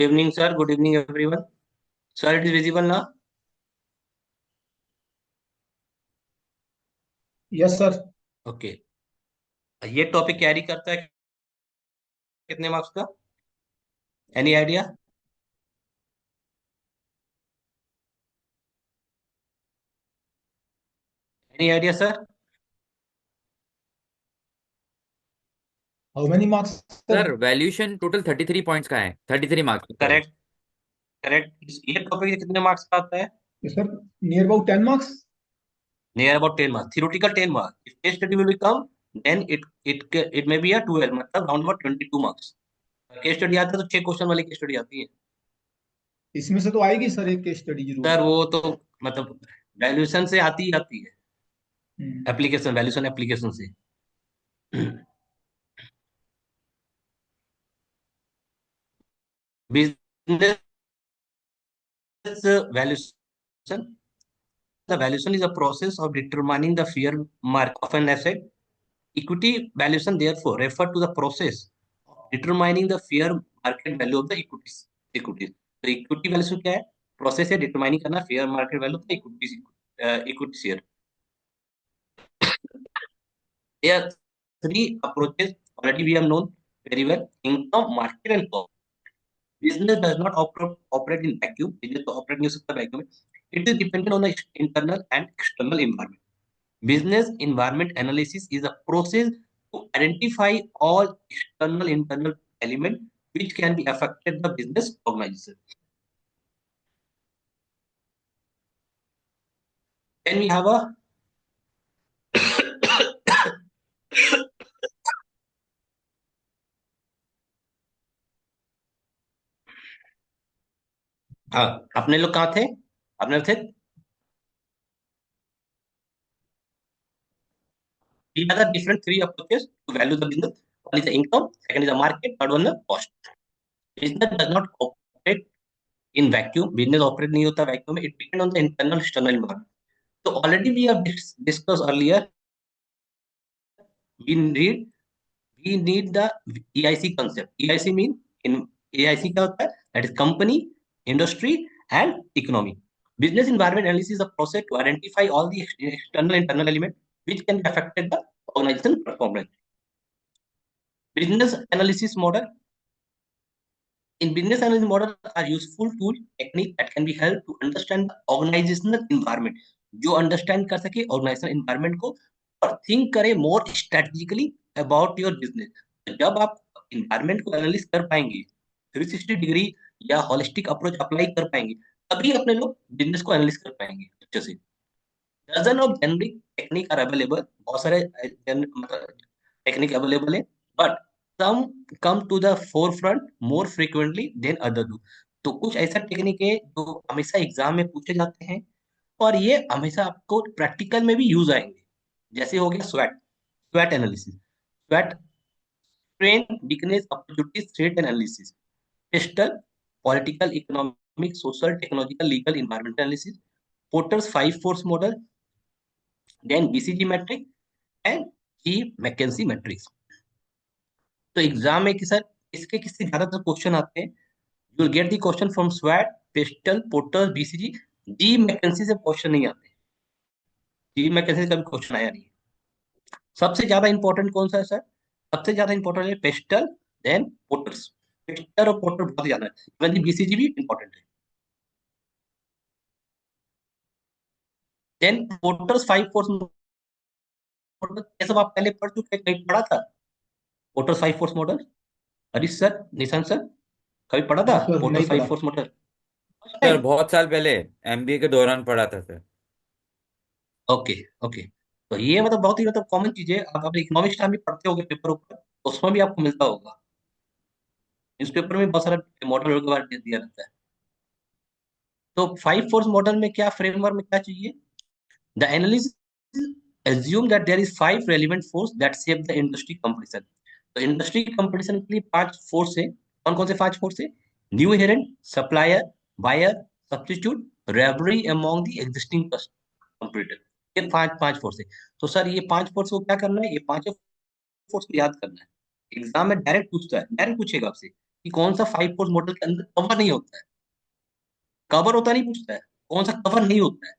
Good evening, sir. Good evening, everyone. Sir, it is visible now? Yes sir. Okay. ये topic carry करता है कितने marks का? Any idea? Any idea, sir? How many marks sir? Sir valuation total 33 points का है, 33 marks का है। Correct. Correct. ये टॉपिक कितने मार्क्स का आता है? Sir near about 10 marks. Near about 10 marks, theoretical 10 marks. Case study will become then it may be a 12, मतलब round about 22 marks. Case study आता है तो 6 क्वेश्चन वाली केस स्टडी आती है। इसमें से तो आएगी सर एक केस स्टडी जरूर। सर वो तो मतलब वैल्यूएशन से आती ही आती है। हम्म। एप्लीकेशन, वैल्यूएशन एप्लीकेशन से। Business valuation, the valuation is a process of determining the fair market of an asset. Equity valuation therefore refer to the process of determining the fair market value of the equities. Equities. तो equity valuation क्या है? Process है determining करना fair market value of the equity share. There are three approaches already we have known very well: income, market, and cost. Business does not operate in vacuum. Business तो operate नहीं हो सकता vacuum में. It is dependent on the internal and external environment. Business environment analysis is a process to identify all external internal elements which can be affected the business organization. Then we have a हाँ, अपने लोग कहाँ थे? अपने थे। We have the different three approaches to value the business. One is the income, second is the market, third one the cost. Business does not operate in vacuum. Business operate नहीं होता vacuum में. It depends on the internal external environment. So already we have discussed earlier. We need the EIC concept. EIC mean in EIC क्या होता है? That is company, industry, and economy. Business environment analysis is a process to identify all the external and internal elements which can affect the organization performance. Business analysis model. In business analysis model are useful tool technique that can be helped to understand the organizational environment. जो understand कर सके organizational environment को और think करे more strategically about your business. जब आप environment को analyze कर पाएंगे, 360 डिग्री या holistic approach apply कर पाएंगे, तभी अपने लोग business को analyze कर पाएंगे अच्छे से. Dozen of generic technique are available. बहुत सारे टेक्निक अवेलेबल है, but some come to the forefront more frequently than other do. तो कुछ ऐसा टेक्निक है जो हमेशा एग्जाम में पूछे जाते हैं और ये हमेशा आपको प्रैक्टिकल में भी यूज आएंगे। जैसे हो गया स्वैट, स्वैट analysis, स्वैट strength weakness opportunity threat analysis, pastel political economic social technological legal environmental analysis, porters 5 force model, then BCG matric and ji McKenzie matrix. तो एग्जाम में कि सर इसके किससे ज्यादातर क्वेश्चन आते हैं? You will get the question from स्वैट, pastel, porters, BCG. D McKinsey से question नहीं आते। डी मैकेंसी से कभी क्वेश्चन आया नहीं। सबसे ज्यादा इंपॉर्टेंट कौन सा है सर? सबसे ज्यादा इंपॉर्टेंट है पेस्टल, देन पोर्टर्स। पेस्टल और पोर्टर बहुत ज्यादा है, इवन बीसीजी भी इंपॉर्टेंट है। देन पोर्टर्स 5 फोर्स मॉडल, ये सब आप पहले पढ़ चुके हैं, कहीं पढ़ा था? Porters 5 force model, Harish sir, Nishant sir, कभी पढ़ा था नो सर, पोर्टर्स नहीं फाइव पढ़ा। Force model? सर बहुत साल पहले एमबीए के दौरान पढ़ा था सर। ओके। ओके। तो ये मतलब बहुत ही मतलब कॉमन चीज है, आप अपने इकोनॉमिक्स टाइम भी पढ़ते होगे पेपर ऊपर, उसमें भी आपको मिलता होगा। न्यूज़पेपर में बहुत सारा मॉडल के बारे में दिया रहता है। तो 5 फोर्स मॉडल में क्या फ्रेमवर्क में क्या चाहिए? The analyst assume that there is 5 relevant force that shape the industry competition. तो इंडस्ट्री कंपटीशन के लिए 5 फोर्स है। कौन कौन से 5 फोर्स है? New entrant, supplier, buyer, substitute, rivalry among the existing competitor. ये पांच पांच फोर्स है। तो सर ये 5 फोर्स को क्या करना है? ये पांचों फोर्स को याद करना है। एग्जाम में डायरेक्ट पूछता है, डायरेक्ट पूछेगा आपसे कि कौन सा 5 फोर्स मॉडल के अंदर कवर नहीं होता है। कवर होता नहीं पूछता है, कौन सा कवर नहीं होता है,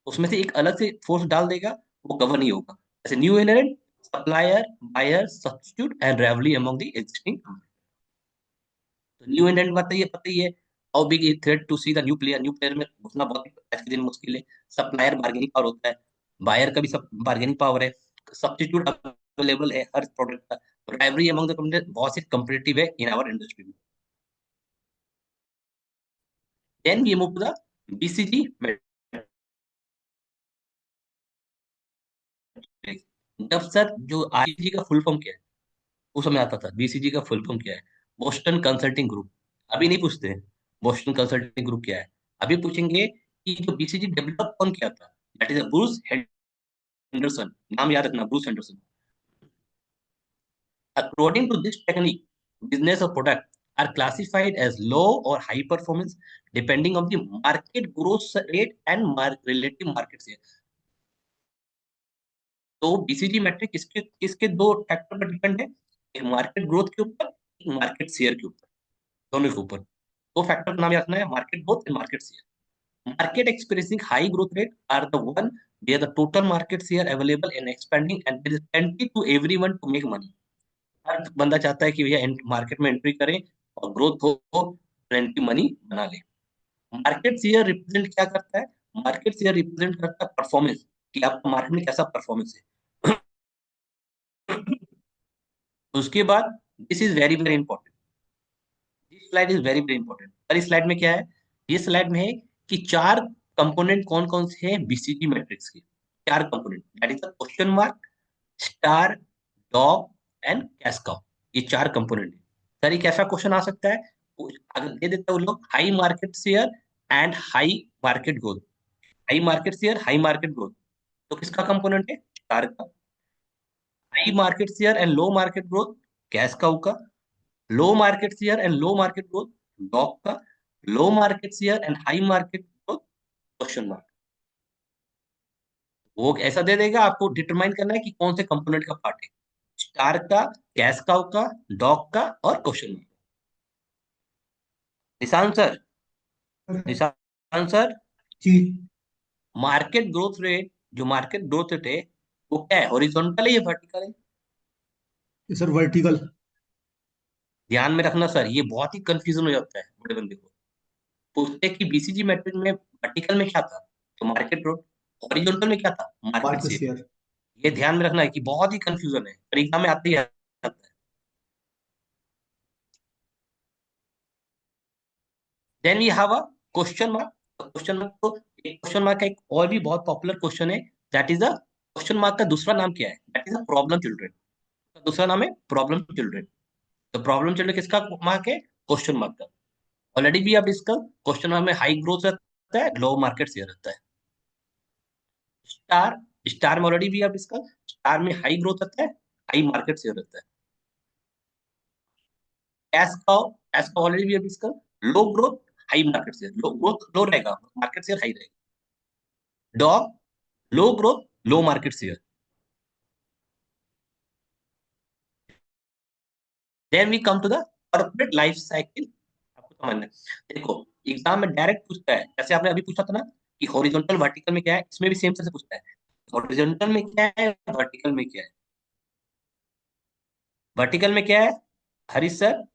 उसमें से एक अलग से फोर्स डाल देगा, वो कवर नहीं होगा। जैसे new inherent, supplier, buyer, substitute and rivalry among the existing. तो न्यू इनहेरेंट पता ही है, how big is threat to see the new player. New player में घुसना बहुत ही आज के दिन मुश्किल है। सप्लायर बार्गेनिंग पावर होता है, बायर का भी सब बार्गेनिंग पावर है, सब्स्टिट्यूट अवेलेबल है हर प्रोडक्ट का। राइवलरी अमंग द कंपनी बहुत ही कंपिटिटिव है इन आवर इंडस्ट्री में। Then we move to the BCG matrix. जब सर जो आईजी का फुल फॉर्म क्या है वो समय आता था, बीसीजी का फुल फॉर्म क्या है, बोस्टन कंसल्टिंग ग्रुप। अभी नहीं पूछते हैं बोस्टन कंसल्टिंग ग्रुप क्या है, अभी पूछेंगे कि जो बीसीजी डेवलप कौन किया था। दैट इज ब्रूस हेंडरसन, नाम याद रखना, Bruce Henderson. According to this technique, business or product are classified as low or high performance depending on the market growth rate and relative market share. तो BCG matric किसके किसके दो factor पर depend है, एक मार्केट ग्रोथ के ऊपर, एक मार्केट शेयर के ऊपर, दोनों के ऊपर। दो फैक्टर का नाम याद रखना है, market growth and market share. Market experiencing high growth rate are the one where the total market share available and expanding and there is plenty to everyone to make money. हर बंदा चाहता है कि भैया मार्केट में entry करें और growth हो, plenty money बना ले। मार्केट शेयर रिप्रेजेंट क्या करता है, मार्केट शेयर रिप्रेजेंट करता है परफॉर्मेंस, कि आपका मार्केट में कैसा परफॉर्मेंस है। उसके बाद this is very very important, this slide is very very important. और इस स्लाइड में क्या है, ये स्लाइड में है कि चार कंपोनेंट कौन कौन से हैं बीसीजी मैट्रिक्स के। चार component, that is the question mark, star, dog and cash cow. ये चार कंपोनेंट है। सर ये कैसा क्वेश्चन आ सकता है, अगर दे देता है वो लोग high market share and high market growth, high market share high market growth, तो किसका कंपोनेंट है, स्टार का। High market share and low market growth, cash cow का। Low market share and low market growth, dog का। Low market share and high market growth, question mark. वो ऐसा दे देगा, आपको डिटरमाइन करना है कि कौन से कंपोनेंट का पार्ट है, स्टार का, कैश काउ का, डॉग का और क्वेश्चन मार्क। निशान सर, निशान सर, जी मार्केट ग्रोथ रेट, जो मार्केट ग्रोथ रेट है वो क्या है, हॉरिजॉन्टल है या वर्टिकल है। Sir, vertical. ध्यान में रखना सर, ये बहुत ही कंफ्यूजन हो जाता है बड़े बंदे को। पूछते हैं कि बीसीजी मैट्रिक में वर्टिकल में क्या था, तो मार्केट ग्रोथ। हॉरिजॉन्टल में क्या था, मार्केट मार्केट शेयर। शेयर। ये ध्यान में रखना है कि बहुत ही कंफ्यूजन है, परीक्षा में आते ही आता है। Then we have a question mark. Question mark को, एक क्वेश्चन मार्क का एक और भी बहुत पॉपुलर क्वेश्चन है, that is a, question mark का दूसरा नाम क्या है, that is a problem children. दूसरा नाम है प्रॉब्लम चिल्ड्रन। तो प्रॉब्लम चिल्ड्रन किसका मार्क है, क्वेश्चन मार्क का। ऑलरेडी भी आप डिस्कस, क्वेश्चन मार्क में हाई ग्रोथ रहता है, लो मार्केट शेयर रहता है। स्टार, स्टार में ऑलरेडी भी आप डिस्कस, स्टार में हाई ग्रोथ रहता है, हाई मार्केट शेयर रहता है। Cash cow, cash cow already भी आप discuss, low growth, high market share, low growth low रहेगा, मार्केट शेयर हाई रहेगा। Dog, low growth, low market share. Then we come to the corporate life cycle. आपको समझना है, देखो exam में direct पूछता है, जैसे आपने अभी पूछा था ना कि हॉरिजॉन्टल वर्टिकल में क्या है, इसमें भी सेम से पूछता है, हॉरिजॉन्टल में क्या है, वर्टिकल में क्या है। वर्टिकल में क्या है हरीश सर,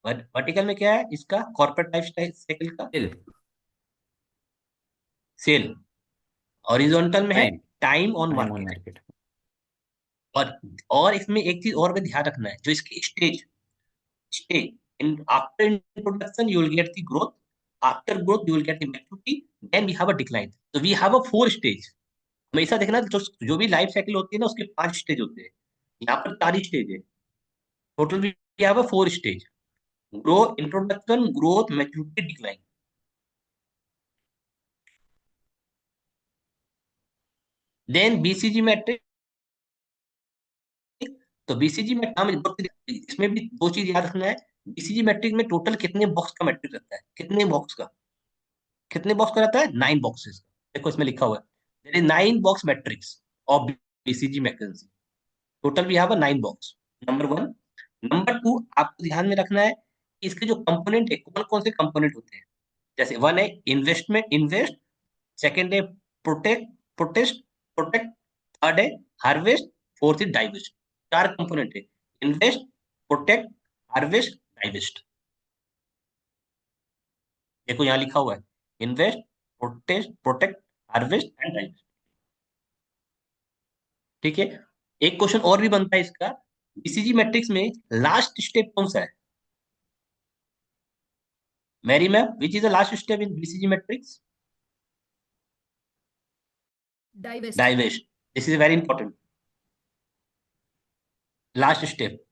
वर्टिकल में क्या है इसका, कॉर्पोरेट लाइफ साइकिल का सेल। सेल। हॉरिजॉन्टल में है time. Time on time on market. Market. और और इसमें एक चीज और भी ध्यान रखना है, जो इसकी stage, stage in after introduction you will get the growth, after growth you will get the maturity, then we have a decline. तो वी हैव अ 4 स्टेज। हमेशा देखना जो भी लाइफ साइकिल होती है ना उसके 5 स्टेज होते हैं, यहाँ पर 4 स्टेज है total. We have a 4 stage, grow, introduction, growth, maturity, decline. Then BCG matrix. तो बीसीजी में नाम, इसमें भी दो चीज याद रखना है, बीसीजी मैट्रिक में टोटल कितने बॉक्स का मैट्रिक रहता है, कितने बॉक्स का, कितने बॉक्स का रहता है, 9 बॉक्सेस का। देखो इसमें लिखा हुआ है, there is 9 box matrix of BCG mechanism. Total we have a 9 box, number 1। Number 2 आपको ध्यान में रखना है इसके जो कंपोनेंट है, कौन कौन से कंपोनेंट होते हैं। जैसे वन है इन्वेस्टमेंट, इन्वेस्ट। सेकंड है प्रोटेक्ट, प्रोटेस्ट, प्रोटेक्ट। थर्ड है हार्वेस्ट। फोर्थ है डाइवेस्ट। चार कंपोनेंट है, इन्वेस्ट, प्रोटेक्ट, हार्वेस्ट, डाइवेस्ट। देखो यहाँ लिखा हुआ है, invest, protest, protect, harvest and divest. ठीक है। एक क्वेश्चन और भी बनता है इसका, बीसीजी मैट्रिक्स में लास्ट स्टेप कौन सा है। Mary ma'am, which is the last step in BCG matrix. Divest. Divest. This is very important, last step.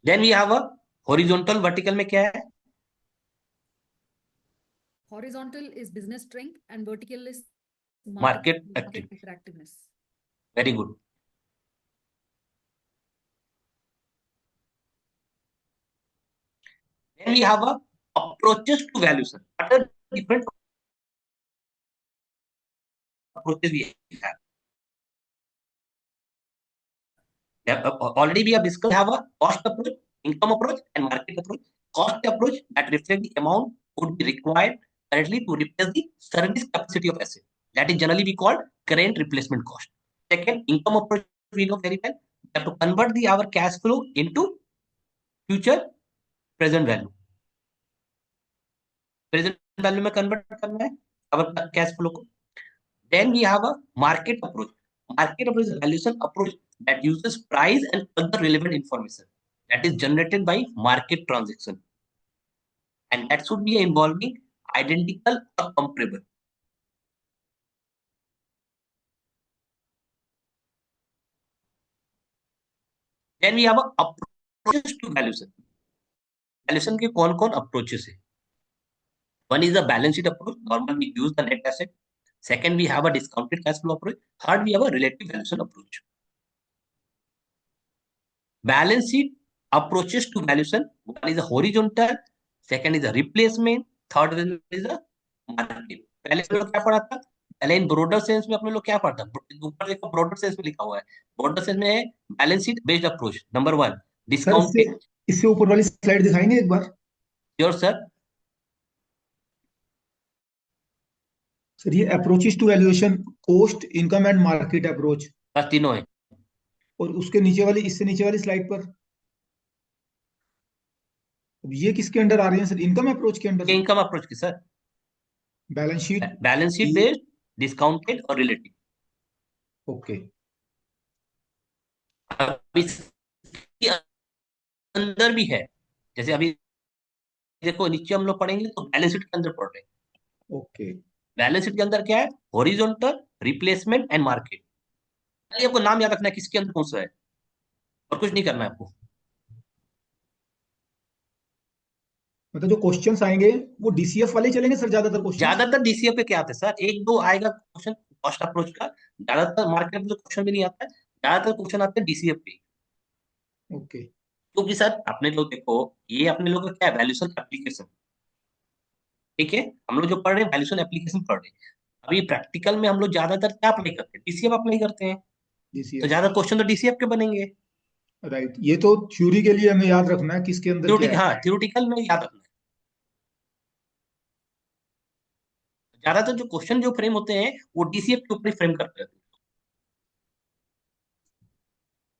Then we have a horizontal, vertical में क्या है। Horizontal is business strength and vertical is Market market attractiveness. Very good. Then we have a approaches to valuation. What are different approaches we have? Already we have discussed, have a cost approach, income approach, and market approach. Cost approach that reflects the amount would be required currently to replace the service capacity of asset. That is generally we call current replacement cost. Second, income approach we know very well. We have to convert the our cash flow into future present value. Present value में convert करना है our cash flow को. Then we have a market approach. Market approach is a valuation approach that uses price and other relevant information that is generated by market transaction, and that should be involving identical or comparable. Then we have a approaches to valuation. Valuation के कौन-कौन approaches है? One is the balance sheet approach. Normally we use the net asset. Second, we have a discounted cash flow approach. Third, we have a relative valuation approach. Balance sheet approaches to valuation. One is a horizontal, second is a replacement, third one is a market. पहले हम लोग क्या पढ़ा था, पहले in broader sense में अपने लोग क्या पढ़ा था, ऊपर देखो ब्रॉडर सेंस में लिखा हुआ है, ब्रॉडर सेंस में है balance sheet based approach number one, sir इससे डिस्काउंटेड। इससे ऊपर वाली स्लाइड दिखाएंगे एक बार। योर सर, सर ये approaches to valuation, cost, income and market approach, बस तीनों है। और उसके नीचे वाली, इससे नीचे वाली स्लाइड पर अब ये किसके अंडर आ रहे हैं सर, इनकम अप्रोच के अंडर। इनकम अप्रोच की sir, balance sheet, balance sheet based, discounted और रिलेटिव। ओके। अब इसके अंदर भी है, जैसे अभी देखो नीचे हम लोग पढ़ेंगे तो बैलेंस शीट के अंदर पढ़ रहे हैं। ओके, बैलेंस शीट के अंदर क्या है, हॉरिजॉन्टल, रिप्लेसमेंट एंड मार्केट। आपको नाम याद रखना है किसके अंदर कौन सा है, और कुछ नहीं करना है आपको। मतलब जो क्वेश्चंस आएंगे वो डीसीएफ वाले चलेंगे सर, ज्यादातर क्वेश्चन। ज्यादातर डीसीएफ पे क्या आते हैं सर, एक दो आएगा क्वेश्चन कॉस्ट अप्रोच का, ज्यादातर मार्केट में क्वेश्चन भी नहीं आता है, ज्यादातर क्वेश्चन आते हैं डीसीएफ पे। ओके, क्योंकि सर अपने लोग देखो, ये अपने लोग का क्या है, वैल्यूएशन एप्लीकेशन। ठीक है, हम लोग जो पढ़ रहे हैं वैल्यूएशन एप्लीकेशन पढ़ रहे हैं। अभी प्रैक्टिकल में हम लोग ज्यादातर क्या अप्लाई करते हैं, डीसीएफ अप्लाई करते हैं, तो डीसीएफ, ज्यादा क्वेश्चन तो डीसीएफ के बनेंगे। राइट। ये तो थ्योरी के लिए हमें याद रखना है किसके अंदर क्या थ्योरेटिकल, है। हाँ थ्योरेटिकल में याद रखना है। ज्यादातर जो क्वेश्चन जो फ्रेम होते हैं वो डीसीएफ के ऊपर ही फ्रेम करते हैं।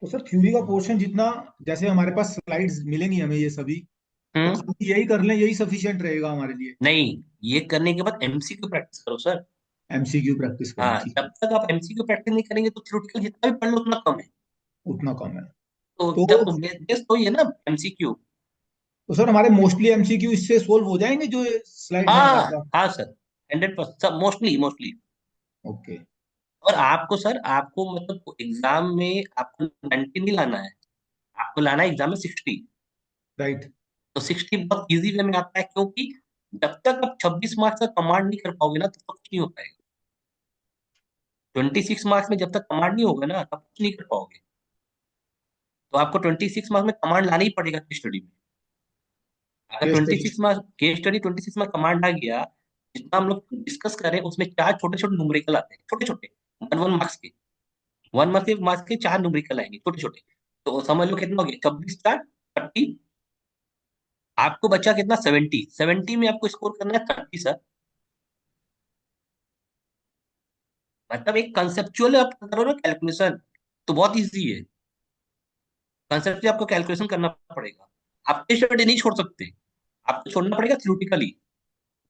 तो सर थ्योरी का पोर्शन जितना, जैसे हमारे पास स्लाइड्स मिलेंगी हमें ये सभी, तो हम्म, खाली यही कर लें, यही सफिशिएंट रहेगा हमारे लिए। नहीं, ये करने के बाद एमसीक्यू प्रैक्टिस करो सर। एमसीक्यू प्रैक्टिस करें, हाँ, ठीक है। जब तक आप एमसीक्यू प्रैक्टिस नहीं करेंगे तो थ्योरेटिकल जितना भी पढ़ लो उतना कम है। उतना कम है। तो तो जब बेस तो ये ना एमसीक्यू। तो सर हमारे मोस्टली एमसीक्यू इससे सोल्व हो जाएंगे, जो स्लाइड में हाँ हमारे पास। हाँ सर, 100% सब, मोस्टली मोस्टली। ओके, और आपको सर, आपको मतलब एग्जाम में आपको 90 नहीं लाना है, आपको लाना है एग्जाम में 60। राइट। तो 60 बहुत इजी वे में आता है, क्योंकि जब तक आप 26 मार्क्स का कमांड नहीं कर पाओगे ना तब तक कुछ नहीं हो पाएगा। 26 मार्क्स में जब तक कमांड नहीं होगा ना तब कुछ नहीं कर पाओगे। तो आपको 26 मार्क्स में कमांड लाना ही पड़ेगा केस स्टडी में। अगर case study. 26 marks case study 26 में कमांड आ गया, जितना हम लोग डिस्कस करें उसमें चार छोटे छोटे न्यूमेरिकल आते हैं, छोटे छोटे, वन वन मार्क्स के, वन मार्क्स के चार न्यूमेरिकल आएंगे छोटे छोटे। तो समझ लो कितना हो गया, 26 4 30, आपको बचा कितना? 70। 70 में आपको स्कोर करना है 30 सर। मतलब एक कंसेप्चुअल आप करो ना कैलकुलेशन, तो बहुत इजी है। कंसेप्चुअली आपको कैलकुलेशन करना पड़ेगा। आप स्टडी नहीं छोड़ सकते, आपको छोड़ना पड़ेगा थ्योरेटिकली।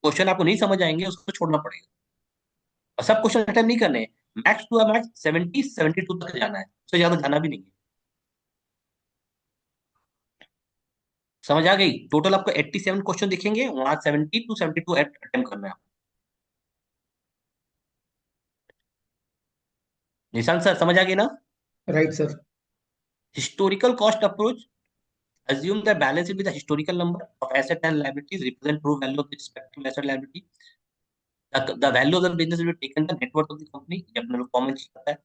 क्वेश्चन आपको नहीं समझ आएंगे, उसको छोड़ना पड़ेगा। और सब क्वेश्चन अटेम्प्ट नहीं करने हैं। मैक्स टू मैक्स 70 72 तक जाना है, उससे ज्यादा जाना भी नहीं है। समझ आ गई? टोटल आपको 87 क्वेश्चन दिखेंगे, वहां 70 to 72 अटेम्प्ट करना है। निशांत सर समझ आ गई ना? Right sir. Historical cost approach assume the balance sheet with a historical number of asset and liabilities represent true value of the respective asset liability. The value of the business will be taken the net worth of the company. ये अपने लोग common चीज पता है।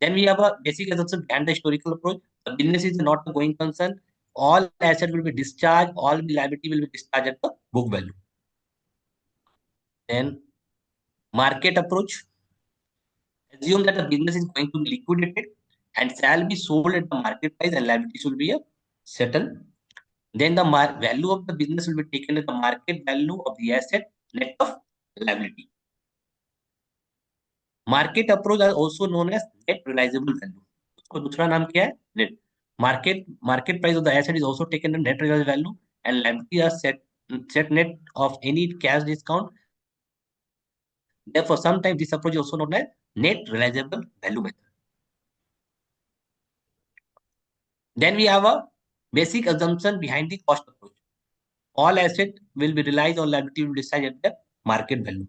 Then we have a basic assumption behind the historical approach. The business is not a going concern. All asset will be discharged. All liability will be discharged at the book value. Then market approach. Assume that the business is going to be liquidated and shall be sold at the market price and liabilities will be a settled. Then the value of the business will be taken as the market value of the asset net of liability. Market approach are also known as net realizable value. उसको दूसरा नाम क्या है? Net. Market price of the asset is also taken as net realizable value and liability are set net of any cash discount. Therefore, sometimes this approach is also known as net realizable value method. Then we have a basic assumption behind the cost approach. All asset will be realized or liability will be decided at the market value.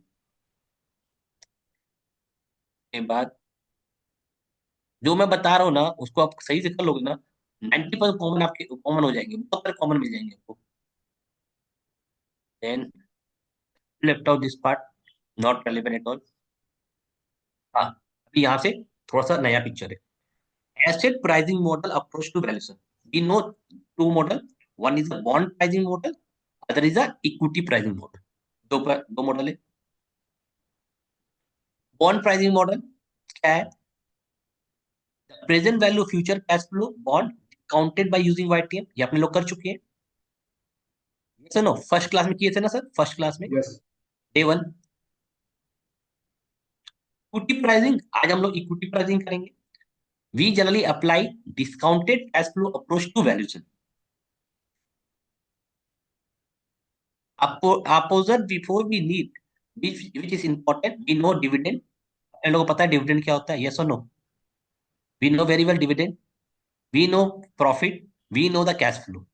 के बाद जो मैं बता रहा हूँ ना, उसको आप सही से कर लोगे ना, 90% कॉमन आपके कॉमन हो जाएंगे, बहुत सारे कॉमन मिल जाएंगे आपको। Then left out this part, not relevant at all. हाँ, अभी यहाँ से थोड़ा सा नया पिक्चर है। Asset pricing model approach to valuation. We know two model, one is a bond pricing model, other is a equity pricing model. दो model है। बॉन्ड प्राइसिंग मॉडल क्या है? Present value future cash flow bond counted by using YTM. ये अपने लोग कर चुके हैं। सर नो, फर्स्ट क्लास में किए थे ना सर, फर्स्ट क्लास में yes. Day one. Equity pricing, आज हम लोग इक्विटी प्राइसिंग करेंगे। We generally apply discounted cash flow approach to valuation. Opposite before we need, which is important, we know dividend। अपने लोगों को पता है डिविडेंड क्या होता है? yes or no? We know very well dividend, we know profit, we know the cash flow।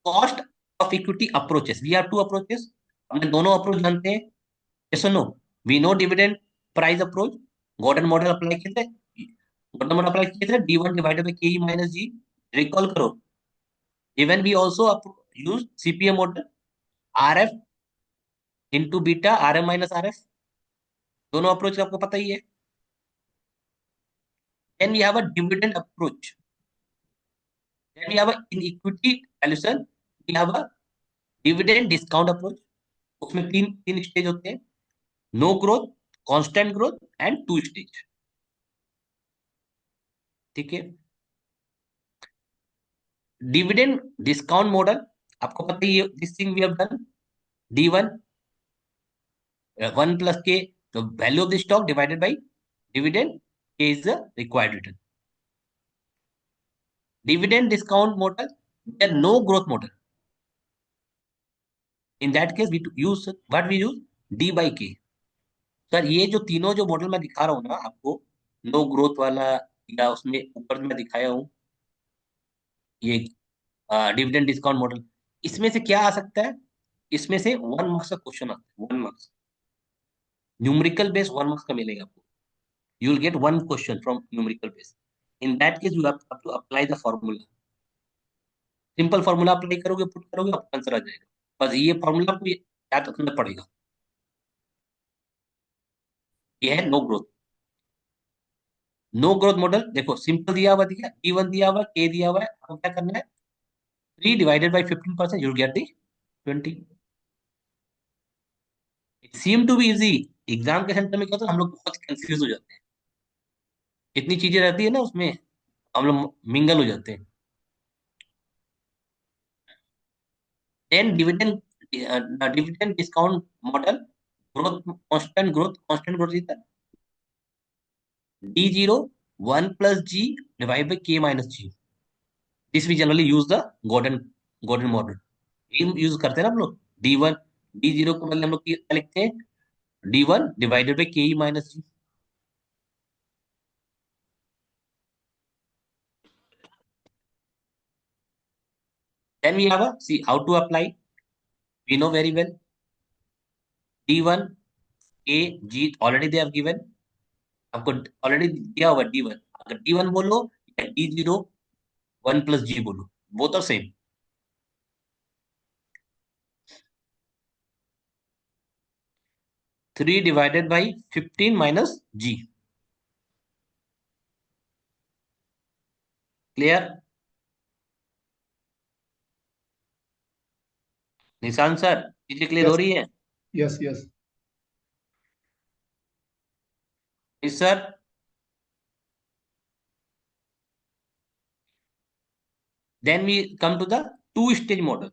Cost of equity approaches, we have two approaches। हमने दोनों अप्रोच जानते हैं। yes or no? We know dividend price approach, Gordon model apply किए थे। Gordon model apply किए थे, D1 divided by KE minus G। Recall करो। Even we also use CPM model, RF into beta, RM minus RF। दोनों approach आपको पता ही है। Then we have a dividend approach। Then we have a in equity valuation, we have a dividend discount approach। उसमें तीन तीन stage होते हैं, no growth, constant growth and two stage. ठीक है। डिविडेंड डिस्काउंट मॉडल आपको पता ही है, this thing we have done. D1 1 plus K, तो value of the stock divided by dividend, K is the required return. Dividend discount model, no growth model. In that case we use what we use, D by K. Sir ये जो तीनों जो model मैं दिखा रहा हूँ ना आपको, नो ग्रोथ वाला, या उसमें ऊपर मैं दिखाया हूँ ये डिविडेंड डिस्काउंट मॉडल, इसमें से क्या आ सकता है? इसमें से 1 मार्क्स का क्वेश्चन आता है, 1 मार्क्स न्यूमेरिकल बेस, 1 मार्क्स का मिलेगा आपको। You will get one question from numerical base. In that case you have to apply the formula. Simple formula apply करोगे, पुट करोगे, आपका आंसर आ जाएगा। बस ये फॉर्मूला आपको याद रखना पड़ेगा। ये है no growth. No growth model देखो, सिंपल दिया हुआ, दिया E1 दिया हुआ, के दिया हुआ है, आपको क्या करना है? 3 divided by 15%, you'll get the 20। It seem to be easy. Exam के सेंटर में क्या होता है, हम लोग बहुत कंफ्यूज हो जाते हैं। इतनी चीजें रहती है ना उसमें, हम लोग मिंगल हो जाते हैं। Then dividend discount model, constant growth is the D0 1 plus G divided by K minus G. This we generally use the Gordon model. ये यूज करते हैं ना हम लोग. D0 को मतलब हम लोग क्या लिखते हैं? D1 divided by Ke minus G. Then we have see how to apply. We know very well. D1 A G already they have given. आपको ऑलरेडी दिया हुआ D1. अगर D1 बोलो या D0 1 plus G बोलो, both are same. Three divided by 15 minus G. Clear? Nishant sir, चीजें clear हो yes रही है? Yes yes. Sir, then we come to the two stage model.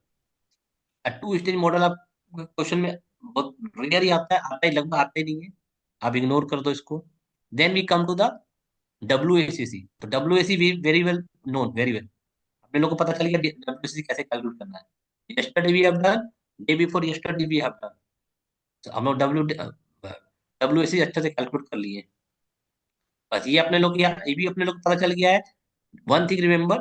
Two stage model आप question में बहुत रेयर ही आता है लगभग आता ही नहीं है. आप इग्नोर कर दो इसको. Then we come to the WACC. तो WACC very well known, very well. अपने लोग को पता चल गया WACC कैसे कैलकुलेट करना है. Yesterday we have done, day before yesterday we have done. हम लोग WACC अच्छे से कैलकुलेट कर लिए. बस ये भी अपने लोग को पता चल गया है. One thing remember,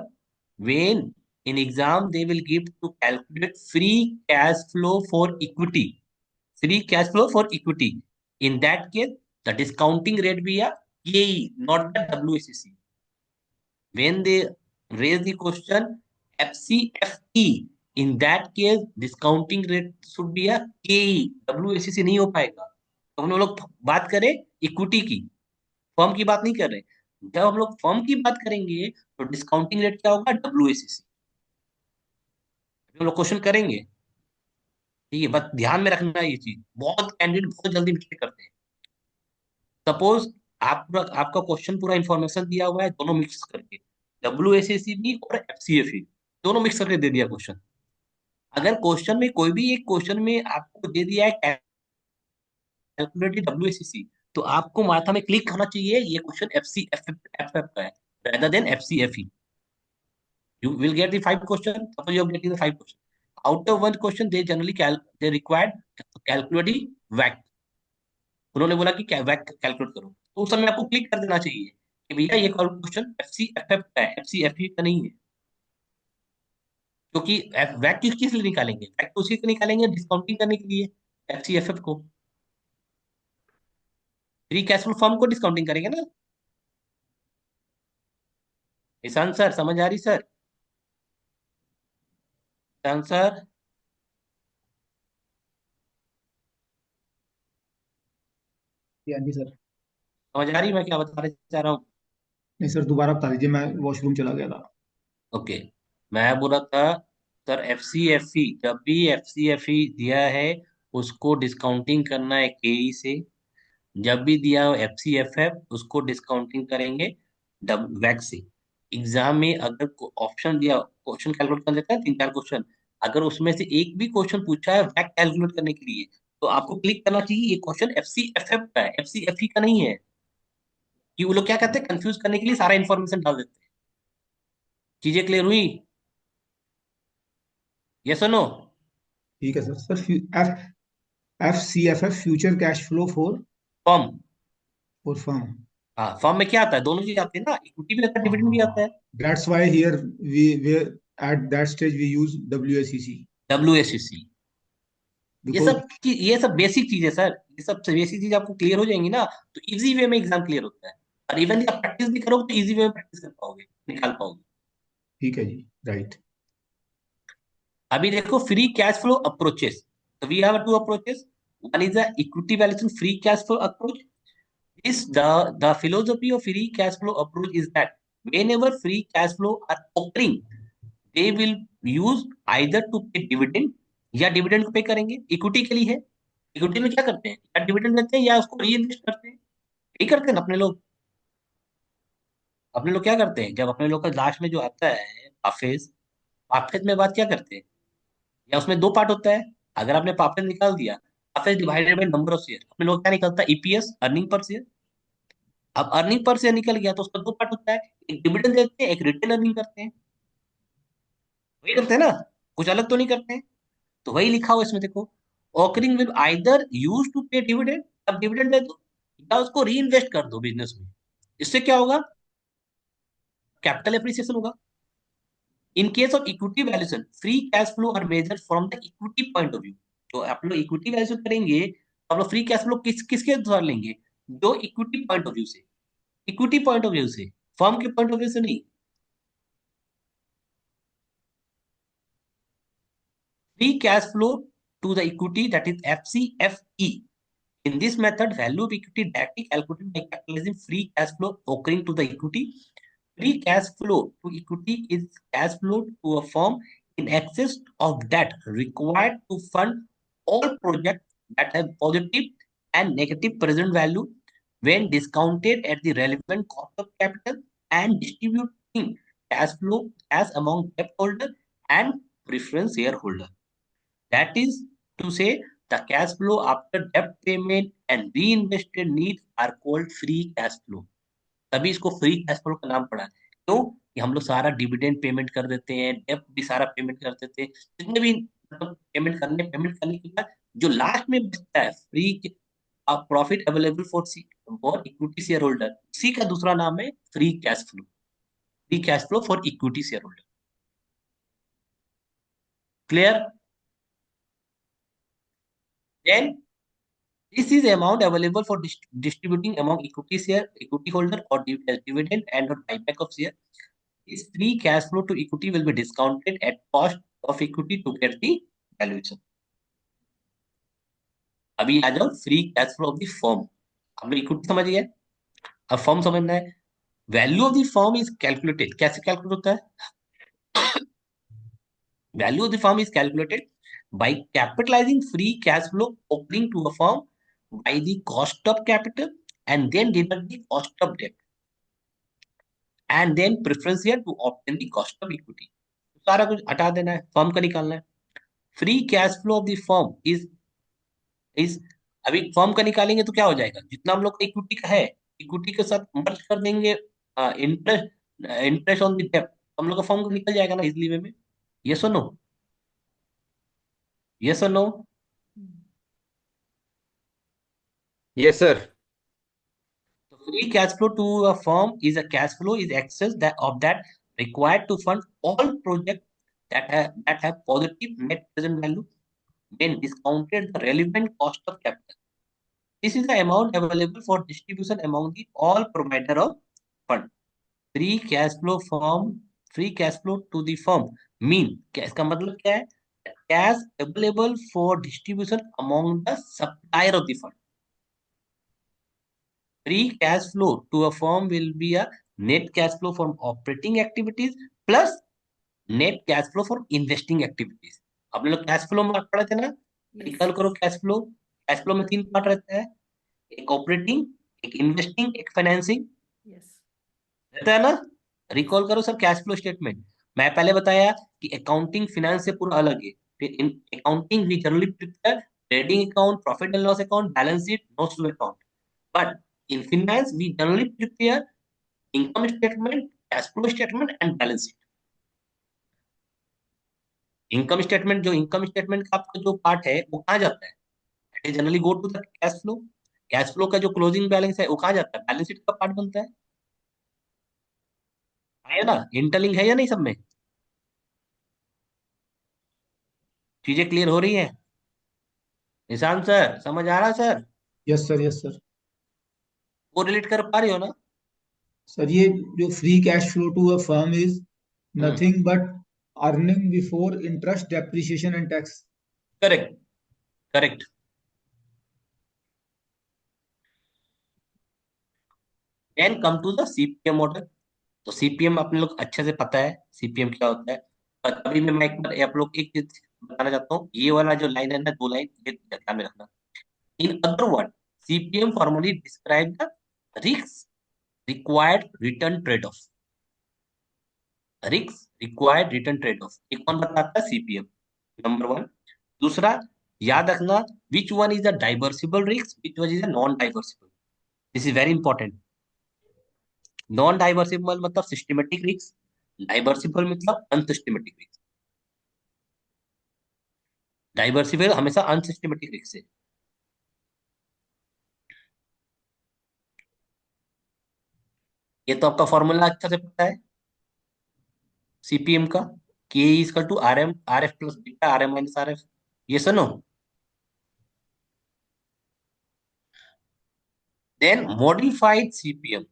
when in exam they will give to calculate free cash flow for equity. Free cash flow for equity. In that case, the discounting rate be a KE, not the WACC. When they raise the question FCFE, in that case, discounting rate should be a KE. WACC नहीं हो पाएगा. तो हम लोग बात करें equity की, firm की बात नहीं कर रहे. जब हम लोग फर्म की बात करेंगे तो डिस्काउंटिंग रेट क्या होगा? WACC. हम लोग क्वेश्चन करेंगे, ठीक है? बस ध्यान में रखना है ये चीज. बहुत कैंडिडेट बहुत जल्दी मिस्टेक करते हैं. सपोज आपका क्वेश्चन पूरा इंफॉर्मेशन दिया हुआ है दोनों मिक्स करके, WACC भी और FCFE दोनों मिक्स करके दे दिया क्वेश्चन. अगर क्वेश्चन में कोई भी एक क्वेश्चन में आपको दे दिया है कैलकुलेटेड WACC, तो आपको माथा में क्लिक करना चाहिए ये क्वेश्चन FCFF का है rather than FCFE. You will get the 5 question. Suppose you are getting the 5 question. Out of 1 question, they generally they required calculate the WACC. उन्होंने बोला कि क्या WACC कैलकुलेट करो, तो उस समय आपको क्लिक कर देना चाहिए कि भैया ये क्वेश्चन FCFF का है, FCFE का नहीं है. क्योंकि WACC किस लिए निकालेंगे? WACC तो उसी को निकालेंगे डिस्काउंटिंग करने के लिए, FCFF को. फ्री कैश फ्लो फॉर्म को डिस्काउंटिंग करेंगे ना. ईशान सर समझ आ रही सर? ईशान सर हाँ जी सर. समझ आ रही मैं क्या बताना चाह रहा हूँ? नहीं सर, दोबारा बता दीजिए, मैं वॉशरूम चला गया था. ओके. मैं बोला था सर FCFE, जब भी FCFE दिया है उसको डिस्काउंटिंग करना है KE से. जब भी दिया हो FCFF उसको डिस्काउंटिंग करेंगे WACC से. एग्जाम में अगर ऑप्शन दिया, क्वेश्चन कैलकुलेट कर देता है 3-4 क्वेश्चन, अगर उसमें से एक भी क्वेश्चन पूछा है WACC कैलकुलेट करने के लिए, तो आपको क्लिक करना चाहिए ये क्वेश्चन FCFF का है, FCFE का नहीं है. कि वो लोग क्या करते हैं, कंफ्यूज करने के लिए सारा इन्फॉर्मेशन डाल देते हैं. चीजें क्लियर हुई? यस और नो? ठीक है sir. Sir FCFF future cash flow for form. For firm. हाँ, फॉर्म में क्या आता है? दोनों चीज आती है ना, इक्विटी भी आता है, डिविडेंड भी आता है. That's why here we at that stage we use WACC WACC. because ये सब बेसिक चीज है सर. ये सब बेसिक चीज आपको क्लियर हो जाएंगी ना, तो इजी वे में एग्जाम क्लियर होता है. और इवन आप प्रैक्टिस भी करोगे तो इजी वे में प्रैक्टिस कर पाओगे, निकाल पाओगे. ठीक है जी. राइट. अभी देखो फ्री कैश फ्लो अप्रोचेस. तो we have two approaches. One is the equity valuation free cash flow approach. Is the philosophy of free cash flow approach is that whenever free cash flow are occurring, they will use either to pay dividend, या dividend को पे करेंगे. Equity के लिए है. Equity में क्या करते हैं, या डिविडेंड देते हैं या उसको री इन्वेस्ट करते हैं. यही करते हैं ना अपने लोग. अपने लोग क्या करते हैं, जब अपने लोग का लास्ट में जो आता है पाफेज, पाफेज में बात क्या करते हैं? या उसमें दो पार्ट होता है। अगर आपने प्रॉफिट निकाल दिया, profit divided by number of share, अपने लोग क्या निकलता है, ईपीएस, अर्निंग पर शेयर। अब अर्निंग पर शेयर निकल गया तो उसका दो पार्ट होता है, एक डिविडेंड देते हैं, एक रिटेन अर्निंग करते हैं। वही करते हैं ना, कुछ अलग तो नहीं करते हैं। तो वही लिखा हुआ इसमें देखो, occurring will either use to pay dividend, अब डिविडेंड दे दो, या उसको री इन्वेस्ट कर दो बिजनेस में। इससे क्या होगा, कैपिटल एप्रिसिएशन होगा। In case of equity valuation, free cash flow are measured from the equity point of view. तो आप लोग इक्विटी वैल्यूएशन करेंगे तो आप लोग फ्री कैश फ्लो किसके द्वारा लेंगे, जो इक्विटी पॉइंट ऑफ व्यू से, इक्विटी पॉइंट ऑफ व्यू से, फर्म के पॉइंट ऑफ व्यू से नहीं। Free cash flow to the equity, that is FCFE. In this method, value of equity directly calculated by capitalizing free cash flow occurring to the equity. Free cash flow to equity is cash flow to a firm in excess of that required to fund all projects that have positive and negative present value when discounted at the relevant cost of capital, and distributing cash flow as among debt holder and preference shareholder. That is to say, the cash flow after debt payment and reinvested needs are called free cash flow. तभी इसको free cash flow का नाम पड़ा। क्यों कि हम लोग सारा डिविडेंड पेमेंट कर देते हैं, डेब्ट भी सारा पेमेंट कर देते हैं, जितने भी मतलब पेमेंट करने के बाद जो लास्ट में बचता है, free profit available for equity shareholder, इसी का दूसरा नाम है free cash flow. Free cash flow for equity shareholder. Clear? Then this is amount available for distributing among equity holder or as dividend and or buyback of share. This free cash flow to equity will be discounted at cost of equity to get the valuation. अभी आ जाओ free cash flow of the firm. हम लोग equity समझ गए, अब firm समझना है। Value of the firm is calculated, कैसे कैलकुलेट होता है? Value of the firm is calculated by capitalizing free cash flow occurring to a firm by the cost of capital and then deduct the cost of debt and then preference here to obtain the cost of equity. सारा कुछ हटा देना है, firm का निकालना है। Free cash flow of the firm is अभी firm का निकालेंगे तो क्या हो जाएगा, जितना हम लोग इक्विटी का है, इक्विटी के साथ मर्ज कर देंगे interest, interest on the debt, हम लोग का फर्म निकल जाएगा ना इजली वे में। यस और नो? यस और no? Yes sir. So free cash flow to a firm is a cash flow is excess that required to fund all projects that have positive net present value when discounted the relevant cost of capital. This is the amount available for distribution among the all provider of fund. Free cash flow to the firm mean क्या, इसका मतलब क्या है? Cash available for distribution among the supplier of the fund. Free cash flow to a firm will be a net cash flow from operating activities plus net cash flow for investing activities. अपने लोग cash flow में पढ़े थे ना, निकाल करो cash flow. Cash flow में तीन पार्ट रहता है, एक ऑपरेटिंग, एक इन्वेस्टिंग, एक फाइनेंसिंग, Yes. रहता है ना। रिकॉल करो सर कैश फ्लो स्टेटमेंट। मैं पहले बताया कि अकाउंटिंग फिनेंस से पूरा अलग है। फिर in accounting we generally prepare trading account, profit and loss account, balance sheet, notes to account. But in finance we generally prepare income statement, cash flow statement and balance sheet. Income statement, जो income statement का आपका जो part है वो कहाँ जाता है, it generally go to the cash flow. Cash flow का जो क्लोजिंग बैलेंस है वो कहाँ जाता है, बैलेंस शीट का पार्ट बनता है ना। इंटरलिंक है या नहीं सब में? चीजें क्लियर हो रही है? निशांत सर समझ आ रहा है sir? Yes sir, yes sir. वो रिलेट कर पा रही हो ना? सर ये जो free cash flow to a firm is hmm, nothing but earning before interest, depreciation and tax. Correct, correct. Then come to the CPM model. तो CPM अपने लोग अच्छे से पता है सीपीएम क्या होता है, पर अभी मैं एक बार आप लोग एक चीज बताना चाहता हूँ। ये वाला जो लाइन है ना, दो लाइन, ये ध्यान में रखना। In other word, CPM formally describe the risk required return trade off. Risk required return trade off ये कौन बताता है? सीपीएम। Number one. दूसरा, याद रखना which one is the diversifiable risk, which one is the non diversifiable. This is very important. Non diversifiable मतलब systematic risk, डाइवर्सिबल मतलब unsystematic risk. डाइवर्सिबल हमेशा अनसिस्टमेटिक रिस्क है। ये तो आपका फॉर्मूला अच्छा से पता है सीपीएम का, K equal to R M R F plus beta R M minus R F. ये सुनो। Then modified CPM.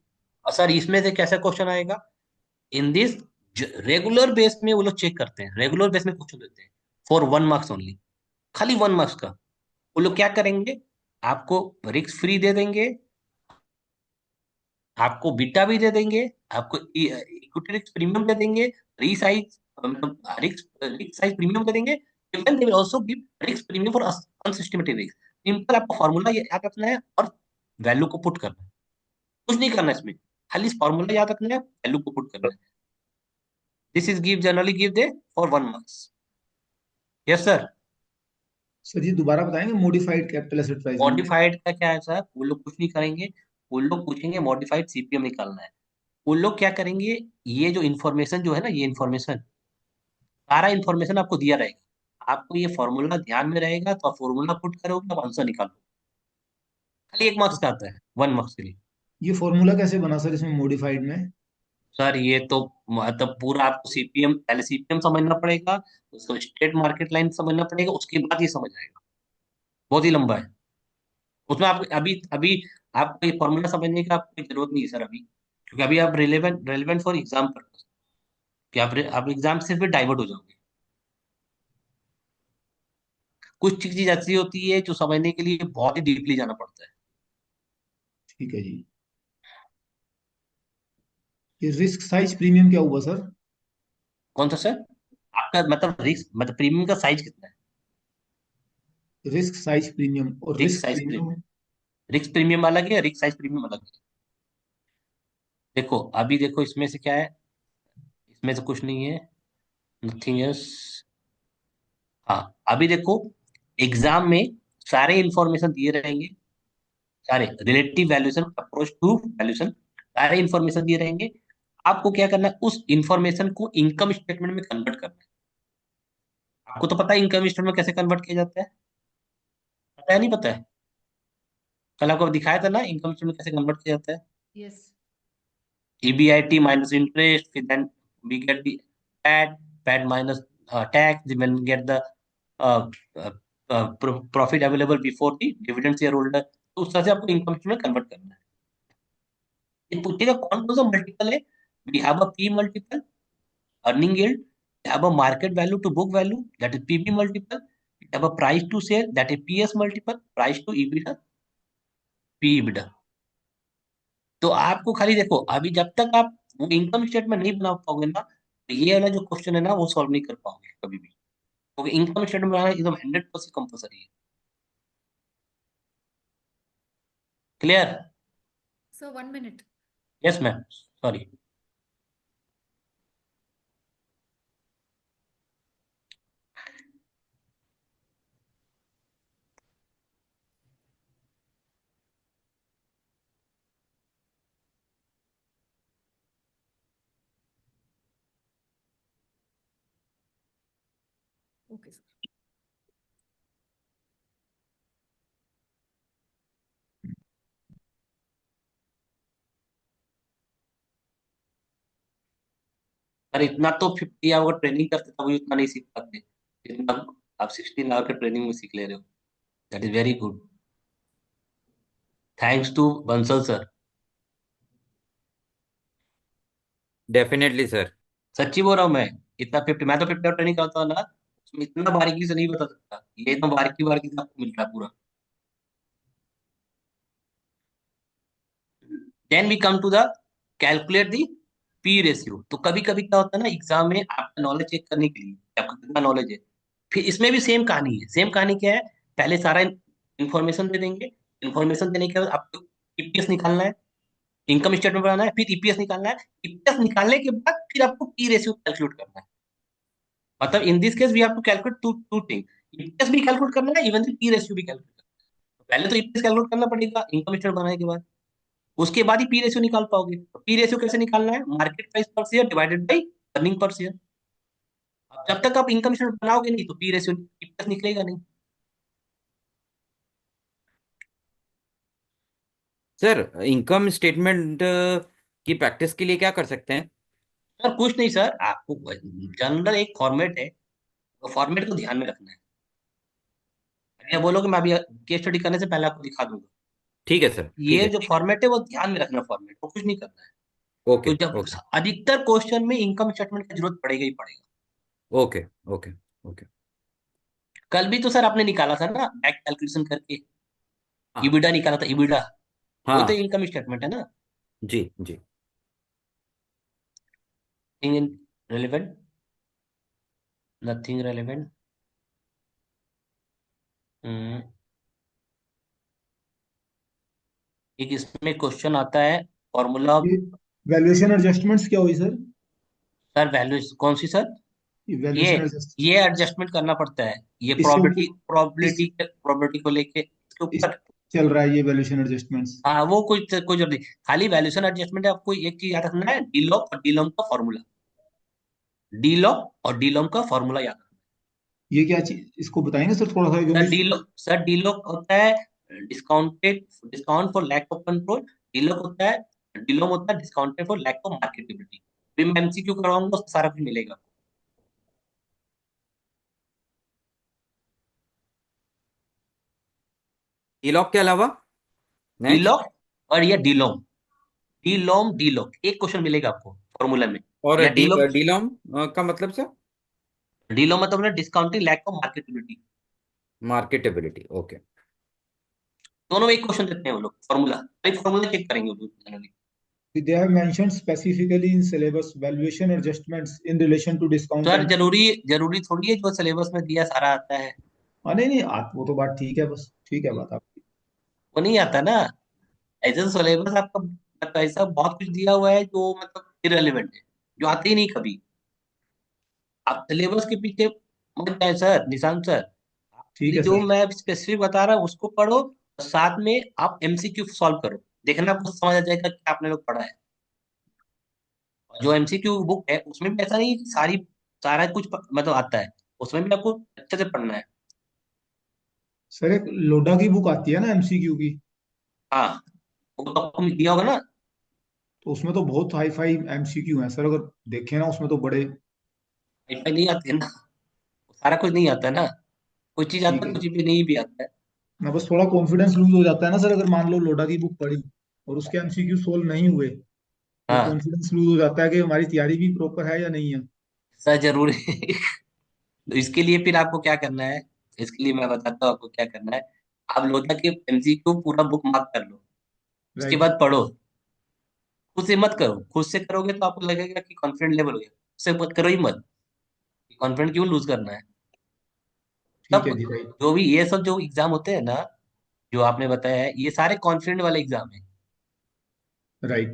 सर इसमें से कैसा क्वेश्चन आएगा इन दिस? रेगुलर बेस में वो लोग चेक करते हैं, रेगुलर बेस में क्वेश्चन देते हैं फॉर 1 मार्क्स ओनली, खाली 1 मार्क्स का। वो लोग क्या करेंगे, आपको रिस्क फ्री दे देंगे, आपको बीटा भी दे देंगे, आपको इक्विटी रिस्क प्रीमियम दे देंगे, रीसाइज मतलब रिस्क रिस्क साइज प्रीमियम दे देंगे, even they will also give risk premium for unsystematic risk. Simple आपको फॉर्मूला याद रखना है और वैल्यू को पुट करना है, कुछ नहीं करना है इसमें, खाली इस फॉर्मूला याद रखना है, वैल्यू को पुट करना है। This is give generally give they for 1 marks. Yes sir. Sir ये दोबारा बताएंगे, मॉडिफाइड कैपिटल एसेट प्राइस में? मॉडिफाइड का क्या है सर, वो लोग कुछ नहीं करेंगे, वो लोग पूछेंगे मॉडिफाइड सीपीएम निकालना है। वो लोग क्या करेंगे, ये जो इन्फॉर्मेशन जो है ना, ये इन्फॉर्मेशन, सारा इन्फॉर्मेशन आपको दिया रहेगा, आपको ये फॉर्मूला ध्यान में रहेगा तो आप फॉर्मूला पुट करोगे, आप आंसर निकालो। खाली 1 मार्क्स का आता है, 1 मार्क्स के लिए। ये फॉर्मूला कैसे बना सर इसमें मॉडिफाइड में? सर ये तो मतलब पूरा आपको सीपीएम, पहले सीपीएम समझना पड़ेगा, उसको स्ट्रेट मार्केट लाइन समझना पड़ेगा, उसके बाद ये समझ आएगा। बहुत ही लंबा है, उसमें आप अभी अभी आपको ये फॉर्मूला समझने का आपको जरूरत नहीं है सर अभी, क्योंकि अभी आप relevant relevant for exam purpose, कि आप एग्जाम से फिर डाइवर्ट हो जाओगे। कुछ चीज ऐसी होती है जो समझने के लिए बहुत ही डीपली जाना पड़ता है। ठीक है जी। ये रिस्क साइज प्रीमियम क्या हुआ सर? कौन सा सर? आपका मतलब रिस्क मतलब प्रीमियम का साइज कितना है? रिस्क साइज प्रीमियम और risk risk size premium, premium? Risk premium अलग है, रिस्क साइज प्रीमियम अलग है। देखो अभी देखो इसमें से क्या है, इसमें से कुछ नहीं है, नथिंग एल्स। हाँ अभी देखो, एग्जाम में सारे इंफॉर्मेशन दिए रहेंगे, सारे relative valuation approach to valuation, सारे इंफॉर्मेशन दिए रहेंगे। आपको क्या करना है, उस इंफॉर्मेशन को इनकम स्टेटमेंट में कन्वर्ट करना है। आपको तो पता है इनकम स्टेटमेंट में कैसे कन्वर्ट किया जाता है, पता है नहीं पता है? कल आपको दिखाया था ना इनकम स्टेटमेंट कैसे कन्वर्ट किया जाता है। Yes. EBIT minus interest, then we get the PAT, PAT minus tax, then we get the uh, profit available before the dividend shareholder। तो उस तरह से आपको इनकम स्टेटमेंट कन्वर्ट करना है। ये पूछेगा कौन कौन सा मल्टीपल है, we have a P multiple, earning yield, we have a market value to book value, that is PB multiple, we have a price to sale, that is PS multiple, price to EBITDA, P EBITDA। तो आपको खाली देखो, अभी जब तक आप वो income statement नहीं बना पाओगे ना, तो ये वाला जो क्वेश्चन है ना वो सॉल्व नहीं कर पाओगे कभी भी, क्योंकि इनकम स्टेटमेंट बनाना एकदम 100% कंपलसरी है। Clear? So 1 minute. Yes ma'am, sorry. Okay, sir. अरे इतना तो 50 आवर ट्रेनिंग करते तब भी उतना नहीं सीख पाते जितना आप 16 आवर के ट्रेनिंग में सीख ले रहे हो। That is very good, thanks to Bansal sir. Definitely sir. सच्ची बोल रहा हूँ मैं, इतना 50, मैं तो 50 आवर ट्रेनिंग करता हूँ ना, उसमें इतना बारीकी से नहीं बता सकता, ये एकदम बारीकी बारीकी से आपको मिल रहा है पूरा। Then we come to the calculate the P ratio. तो कभी कभी क्या होता है ना एग्जाम में आपका नॉलेज चेक करने के लिए कि आपका कितना नॉलेज है, फिर इसमें भी सेम कहानी है। सेम कहानी क्या है, पहले सारा इंफॉर्मेशन दे देंगे, इंफॉर्मेशन देने के बाद आपको ईपीएस निकालना है, इनकम स्टेटमेंट बनाना है, फिर ईपीएस निकालना है, ईपीएस निकालने के बाद फिर आपको पी रेशियो कैलकुलेट करना है। मतलब in this case we have to calculate two thing, EPS भी कैलकुलेट करना है, इवन पी रेशियो भी कैलकुलेट करना है। पहले तो ईपीएस कैलकुलेट करना पड़ेगा इनकम स्टेटमेंट बनाने के बाद, उसके बाद ही पी रेशियो निकाल पाओगे। पी रेशियो कैसे निकालना है, मार्केट प्राइस पर share divided by earning per share. अब जब तक आप इनकम स्टेटमेंट बनाओगे नहीं तो पी रेशियो ईपीएस निकलेगा नहीं। सर इनकम स्टेटमेंट की प्रैक्टिस के लिए क्या कर सकते हैं? सर कुछ नहीं सर, आपको जनरल एक फॉर्मेट है, तो फॉर्मेट को ध्यान में रखना है। अगर बोलोगे मैं अभी केस स्टडी करने से पहले आपको दिखा दूंगा, ठीक है सर, ठीक ये है। जो फॉर्मेट है वो ध्यान में रखना, फॉर्मेट को कुछ नहीं करना है। तो ओके जब ओके अधिकतर क्वेश्चन में इनकम स्टेटमेंट की जरूरत पड़ेगा ही पड़ेगा। Okay okay okay. कल भी तो सर आपने निकाला था ना बैक कैलकुलेशन करके, हाँ इबिडा निकाला था, इबिडा वो तो हाँ। इनकम स्टेटमेंट है ना। जी जी। Thing relevant, nothing relevant. एक इसमें क्वेश्चन आता है, फॉर्मूला। ये वैल्यूएशन एडजस्टमेंट्स क्या हुई सर? सर वैल्यू कौन सी सर? ये वैल्यूएशन एडजस्ट ये एडजस्टमेंट करना पड़ता है, ये इसके ऊपर इस प्रोबेबिलिटी को लेके इसके इस ऊपर। चल रहा है ये वैल्यूएशन एडजस्टमेंट्स। हाँ वो कोई कोई जरूरत नहीं, खाली वैल्यूएशन एडजस्टमेंट है। आपको एक चीज याद रखना है, डीलॉप और डीलॉम का फॉर्मूला, डीलॉप और डीलॉम का फॉर्मूला याद रखना। ये क्या चीज, इसको बताएंगे सर थोड़ा सा, क्योंकि सर डीलॉप होता है discount for lack of control, DLOC होता है, डीलॉम होता है discounted for lack of marketability. फिर मैं एमसीक्यू करवाऊंगा, उसका सारा कुछ मिलेगा। इलॉक के अलावा नेक्स्ट? डीलॉप और या डीलॉम, डीलॉम डीलॉक एक क्वेश्चन मिलेगा आपको फॉर्मूला में। और या डीलॉम, डीलॉम का मतलब सर? डीलॉम मतलब discounting lack of marketability. Marketability, okay. दोनों में एक क्वेश्चन देते हैं वो लोग, फॉर्मूला एक फॉर्मूला चेक करेंगे वो generally. they have mentioned specifically in syllabus valuation adjustments in relation to discount sir and जरूरी जरूरी थोड़ी है जो सिलेबस में दिया सारा आता है। नहीं नहीं आप वो तो बात ठीक है, बस ठीक है बात आपकी। वो नहीं आता ना, ऐसे तो सिलेबस आपका मतलब ऐसा बहुत कुछ दिया हुआ है जो मतलब इरेलीवेंट है, जो आते ही नहीं कभी। आप सिलेबस के पीछे मत जाए सर, निशांत सर। आप ठीक खाली है जो सर। मैं स्पेसिफिक बता रहा हूँ उसको पढ़ो, और साथ में आप एमसीक्यू सॉल्व करो, देखना आपको समझ आ जाएगा कि आपने लोग पढ़ा है। जो एमसीक्यू बुक है उसमें भी ऐसा नहीं है कि सारा कुछ मतलब आता है, उसमें भी आपको अच्छे से पढ़ना है। सर एक लोडा की बुक आती है ना एमसीक्यू की, हाँ वो तो आपको दिया होगा ना। तो उसमें तो बहुत हाई फाई एमसीक्यू है सर, अगर देखें ना उसमें तो बड़े। वाईफाई नहीं आते है ना, सारा कुछ नहीं आता है ना, कुछ चीज ठीक आता है है, कुछ चीज नहीं भी आता है। ना बस थोड़ा कॉन्फिडेंस लूज हो जाता है ना सर, अगर मान लो लोडा की बुक पढ़ी और उसके एमसीक्यू सोल्व नहीं हुए, तो हाँ कॉन्फिडेंस लूज हो जाता है कि हमारी तैयारी भी प्रॉपर है या नहीं है। सर जरूरी तो इसके लिए फिर आपको क्या करना है, इसके लिए मैं बताता हूँ आपको क्या करना है। आप लोटा के एमसीक्यू पूरा बुक मार्क कर लो, उसके राइट। बाद पढ़ो। खुद से मत करो, खुद से करोगे तो आपको लगेगा कि कॉन्फिडेंट लेवल हो गया, उससे मत करो ही मत, कॉन्फिडेंट क्यों लूज करना है। ठीक है तब जी, राइट। जो भी ये सब जो एग्जाम होते हैं ना, जो आपने बताया है ये सारे कॉन्फिडेंट वाले एग्जाम है। राइट।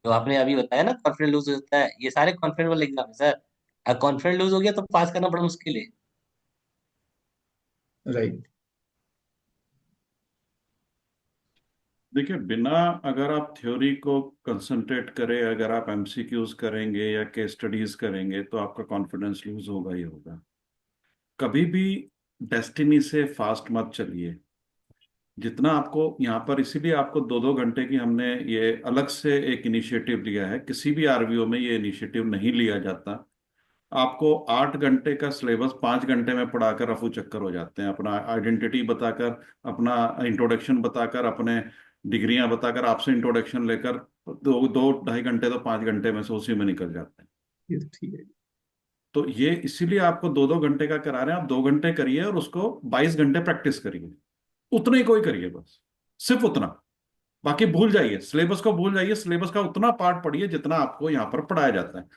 जो आपने अभी बताया ना कॉन्फिडेंट लूज होता है, ये सारे कॉन्फिडेंट वाले एग्जाम है सर। अगर कॉन्फिडेंट लूज हो गया तो पास करना बड़ा मुश्किल है। राइट। देखिए, बिना अगर आप थ्योरी को कंसंट्रेट करें, अगर आप एमसीक्यूज करेंगे या केस स्टडीज करेंगे तो आपका कॉन्फिडेंस लूज होगा ही होगा। कभी भी डेस्टिनी से फास्ट मत चलिए। जितना आपको यहाँ पर, इसीलिए आपको 2-2 घंटे की हमने ये अलग से एक इनिशिएटिव लिया है। किसी भी आरवीओ में ये इनिशिएटिव नहीं लिया जाता। आपको 8 घंटे का सिलेबस 5 घंटे में पढ़ाकर रफू चक्कर हो जाते हैं, अपना आइडेंटिटी बताकर, अपना इंट्रोडक्शन बताकर, अपने डिग्रियां बताकर, आपसे इंट्रोडक्शन लेकर 2-2 ढाई घंटे तो 5 घंटे में से उसी में निकल जाते हैं। ये तो ठीक है। तो ये इसीलिए आपको 2-2 घंटे का करा रहे हैं। आप 2 घंटे करिए और उसको 22 घंटे प्रैक्टिस करिए। उतना ही कोई करिए, बस सिर्फ उतना। बाकी भूल जाइए, सिलेबस को भूल जाइए। सिलेबस का उतना पार्ट पढ़िए जितना आपको यहाँ पर पढ़ाया जाता है।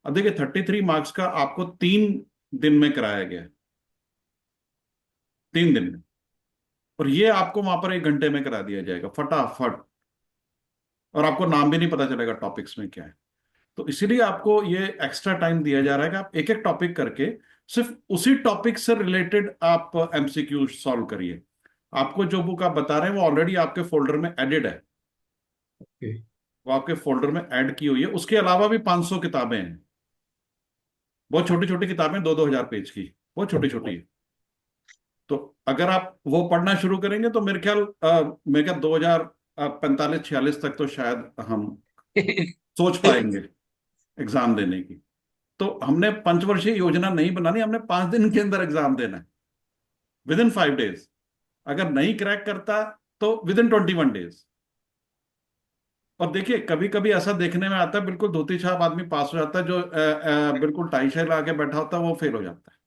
अब देखिए, 33 मार्क्स का आपको 3 दिन में कराया गया है, 3 दिन में। और ये आपको वहां पर 1 घंटे में करा दिया जाएगा फटाफट। और आपको नाम भी नहीं पता चलेगा टॉपिक्स में क्या है। तो इसीलिए आपको ये एक्स्ट्रा टाइम दिया जा रहा है कि आप एक एक टॉपिक करके सिर्फ उसी टॉपिक से रिलेटेड आप एमसीक्यू सॉल्व करिए। आपको जो बुक आप बता रहे हैं वो ऑलरेडी आपके फोल्डर में एडेड है, ओके। वो आपके फोल्डर में ऐड की हुई है। उसके अलावा भी 500 किताबें हैं, बहुत छोटी छोटी किताबें, 2-2 हजार पेज की, बहुत छोटी छोटी है। तो अगर आप वो पढ़ना शुरू करेंगे तो मेरे ख्याल 2045-46 तक तो शायद हम सोच पाएंगे एग्जाम देने की। तो हमने पंचवर्षीय योजना नहीं बनानी, हमने 5 दिन के अंदर एग्जाम देना है, विद इन 5 डेज। अगर नहीं क्रैक करता तो विद इन 21 डेज। और देखिए कभी कभी ऐसा देखने में आता है, बिल्कुल धोती छाप आदमी पास हो जाता है, जो बिल्कुल टाई शाई लगा के बैठा होता है वो फेल हो जाता है।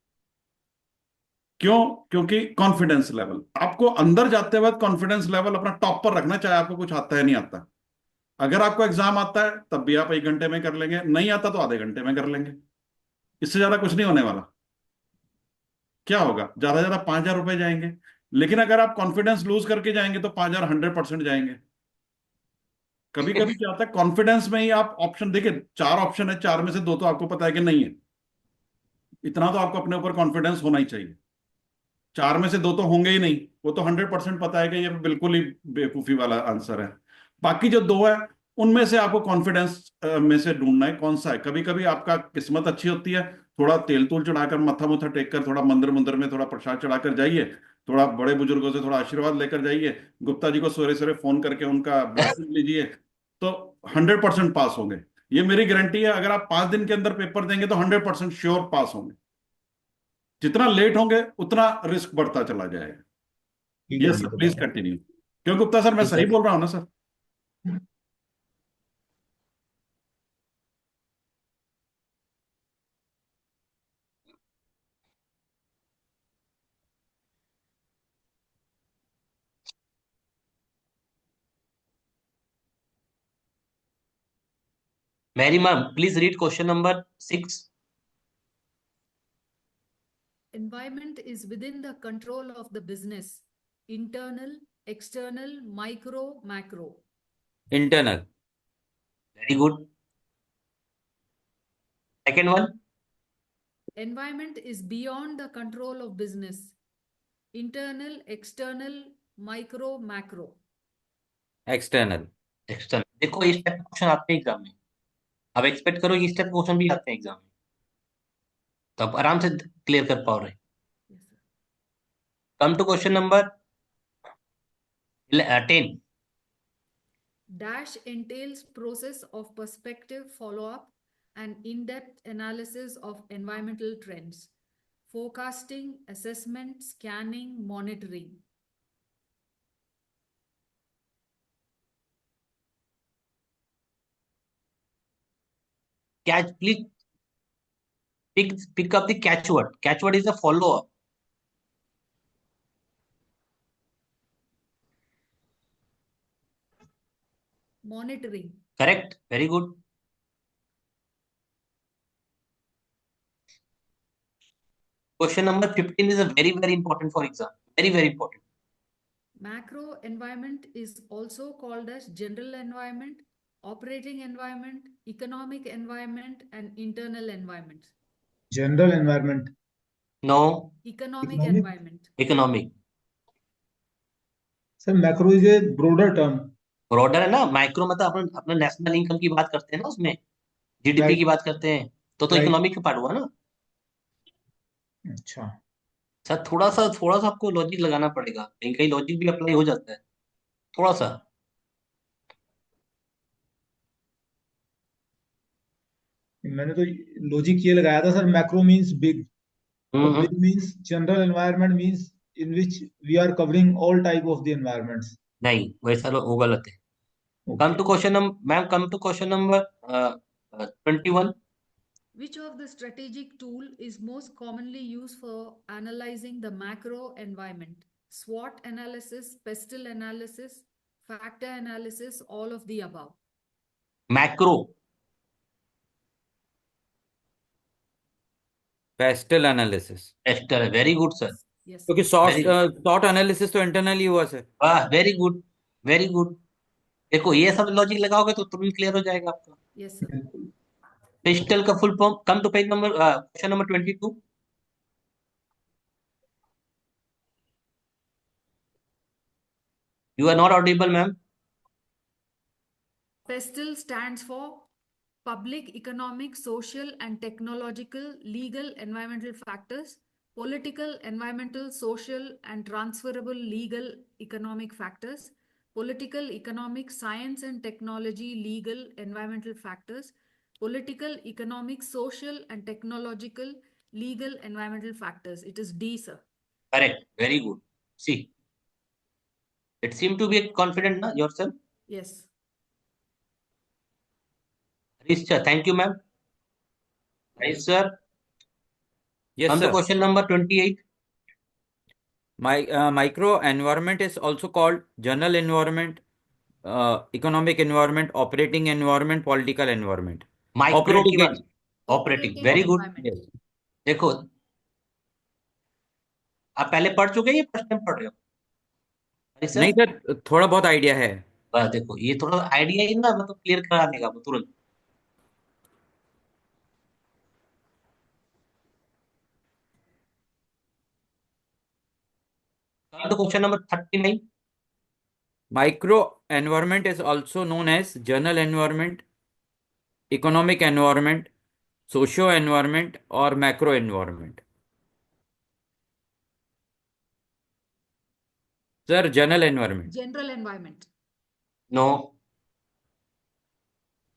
क्यों? क्योंकि कॉन्फिडेंस लेवल, आपको अंदर जाते वक्त कॉन्फिडेंस लेवल अपना टॉप पर रखना, चाहे आपको कुछ आता है नहीं आता। अगर आपको एग्जाम आता है तब भी आप 1 घंटे में कर लेंगे, नहीं आता तो आधे घंटे में कर लेंगे, इससे ज्यादा कुछ नहीं होने वाला। क्या होगा? ज्यादा ज्यादा 5,000 रुपए जाएंगे। लेकिन अगर आप कॉन्फिडेंस लूज करके जाएंगे तो 5,000 100% जाएंगे। कभी कभी क्या होता है, कॉन्फिडेंस में ही आप ऑप्शन देखिए, 4 ऑप्शन है, 4 में से 2 तो आपको पता है कि नहीं है। इतना तो आपको अपने ऊपर कॉन्फिडेंस होना ही चाहिए। 4 में से 2 तो होंगे ही नहीं, वो तो 100% पता है कि ये बिल्कुल ही बेवकूफी वाला आंसर है। बाकी जो 2 है उनमें से आपको कॉन्फिडेंस में से ढूंढना है कौन सा है। कभी कभी आपका किस्मत अच्छी होती है, थोड़ा तेल तूल चढ़ाकर, मत्था मुत्था टेक कर, थोड़ा मंदिर मंदिर में थोड़ा प्रसाद चढ़ाकर जाइए, थोड़ा बड़े बुजुर्गों से थोड़ा आशीर्वाद लेकर जाइए, गुप्ता जी को सवेरे सवेरे फोन करके उनका ब्लेसिंग लीजिए, तो 100% पास होंगे। ये मेरी गारंटी है। अगर आप 5 दिन के अंदर पेपर देंगे तो 100% श्योर पास होंगे। जितना लेट होंगे उतना रिस्क बढ़ता चला जाएगा। ठीक है, यस मुझे सर, पता प्लीज है। कंटिन्यू। क्यों गुप्ता सर, मैं ठीक सही है। बोल रहा हूँ ना sir? Mary ma'am, please read question number 6. Environment is within the control of the business. Internal, external, micro, macro. Internal. Very good. Second one. Environment is beyond the control of business. Internal, external, micro, macro. External. External. देखो इस type के question आते हैं exam में, अब expect करो कि इस टाइप के क्वेश्चन भी आते हैं एग्जाम में, तो आप आराम से क्लियर कर पा रहे हैं। Yes, sir. Come to question number 10. Dash entails process of perspective follow-up and in-depth analysis of environmental trends, forecasting, assessment, scanning, monitoring. Catch, please pick up the catchword. Catchword is a follow up. Monitoring. Correct. Very good. Question number 15 is a very important for exam. Very important. Macro environment is also called as general environment, operating environment, economic environment, and internal environment. General environment. No. Economic Economic? environment. Economic. Sir macro is a brother term. Broader है ना, micro मतलब अपन अपना national income की बात करते हैं ना, उसमें जीडीपी की राइट। बात करते हैं, तो राइट। इकोनॉमिक का पार्ट हुआ ना। अच्छा। सर थोड़ा सा आपको लॉजिक लगाना पड़ेगा, कहीं कहीं लॉजिक भी अप्लाई हो जाता है थोड़ा सा। मैंने तो लॉजिक ये लगाया था सर, मैक्रो मींस बिग और hmm. Big means general environment means in which we are covering all type of the environments. नहीं, वैसा वो गलत है। Come okay. To question number ma'am, come to question number 21. Which of the strategic tool is most commonly used for analyzing the macro environment? SWOT analysis, pestle analysis, factor analysis, all of the above. Macro. PESTEL analysis. Esther, very good sir. Yes, क्योंकि sir. Short very short analysis तो internally हुआ सर। वाह, very good, very good. देखो ये सब logic लगाओगे तो तुरंत क्लियर हो जाएगा आपका। Yes, sir. बिल्कुल। पिस्टल का full form, come to page number question number 22. You are not audible, ma'am. PESTEL stands for public, economic, social, and technological, legal, environmental factors, political, environmental, social, and transferable legal, economic factors, political, economic, science and technology, legal, environmental factors, political, economic, social, and technological, legal, environmental factors. It is D, sir. Correct. Very good. See, it seemed to be confident na yourself. Yes. Harish sir, thank you, ma'am. Harish sir, Yes, come to sir. question number 28. Micro environment is also called general environment, economic environment, operating environment, political environment. Micro की Operating बात, operating, Operating very good. environment. yes. देखो, आप पहले पढ़ चुके हैं या first time पढ़ रहे हो? हरीश नहीं सर, सर, थोड़ा बहुत आइडिया है। बस देखो, ये थोड़ा आइडिया ही ना मतलब क्लियर करा देगा वो तुरंत। Come to question number 39. Micro environment is also known as general environment, economic environment, socio environment, or macro environment. Sir, general environment. General environment. No,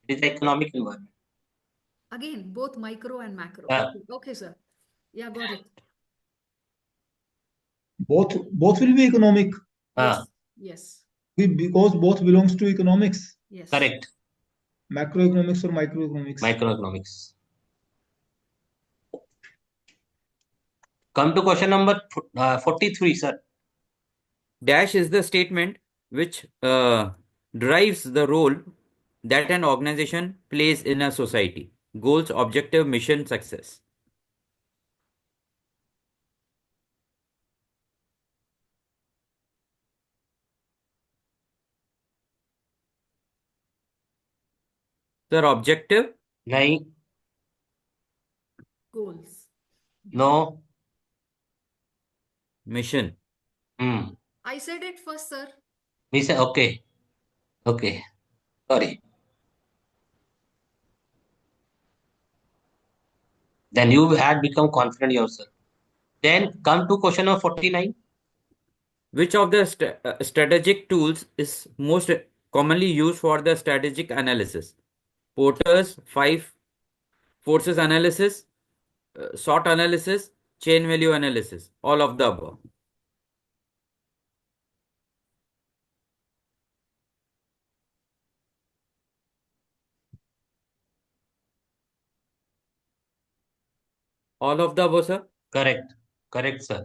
it is economic environment. Again, both micro and macro. Uh, Okay, okay, sir. Yeah, got it. both will be economic Yes, yes, because both belongs to economics, yes. correct. macroeconomics or microeconomics. Microeconomics. Come to question number 43, sir. Dash is the statement which drives the role that an organization plays in a society. Goals, objective, mission, success. Sir, objective, नहीं, Goals. no, mission. I said it first, sir. mission. Okay, okay. Sorry. Then you had become confident yourself. Then come to question number 49. Which of the strategic tools is most commonly used for the strategic analysis? Porter's five forces analysis, SWOT analysis, chain value analysis, all of the above. All of the above, sir. Correct. Correct, sir.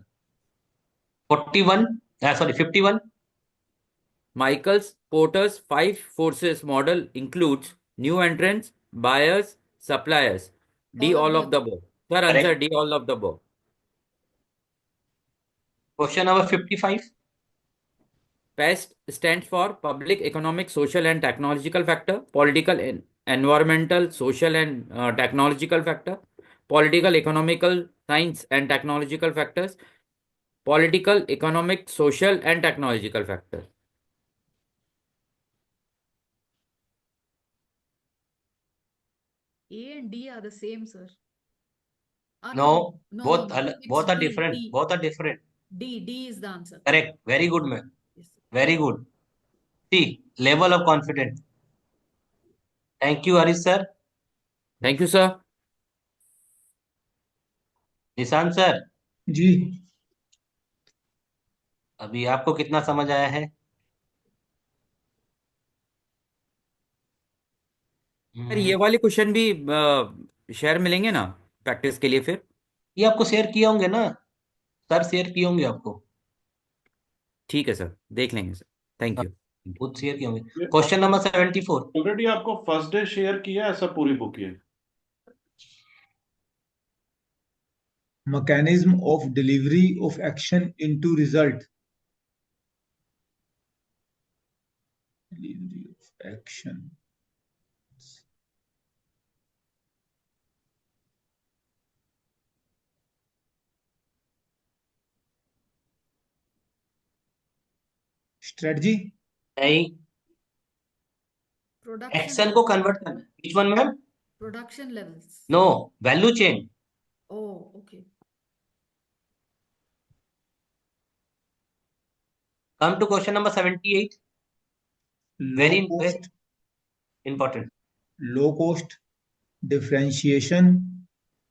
41. Sorry, 51. Michael's Porter's five forces model includes new entrants, buyers, suppliers. D, All of all the of the above. above. Sir, answer Correct. D, all of the above. Question number 55. PEST stands for Public, Economic, Social and Technological Factor, Political, Environmental, Social and Technological Factor, Political, Economical, Science and Technological Factors, Political, Economic, Social and Technological Factors. A and D are the same, sir. No, no, both no. It's both are D, different. D. Both are different. D is the answer. Correct. Very good, man. Yes, sir. Very good. See, level of confidence. Thank you, Harish sir. Thank you, sir. Nishant sir, जी अभी आपको कितना समझ आया है? Sir, ये वाले question भी शेयर मिलेंगे ना प्रैक्टिस के लिए फिर? ये आपको शेयर किए होंगे ना, सर शेयर किए होंगे आपको। ठीक है सर, देख लेंगे सर। थैंक हाँ, यू। खुद शेयर किए होंगे। Question number 74। ऑलरेडी आपको फर्स्ट डे शेयर किया, ऐसा पूरी बुक है। mechanism of delivery of action into result, delivery of action, strategy. नहीं, Production एक्शन को कन्वर्ट करना। Which one ma'am? production levels. No, value chain. Oh, okay. Come to question number 78, low very cost, important. Low cost, differentiation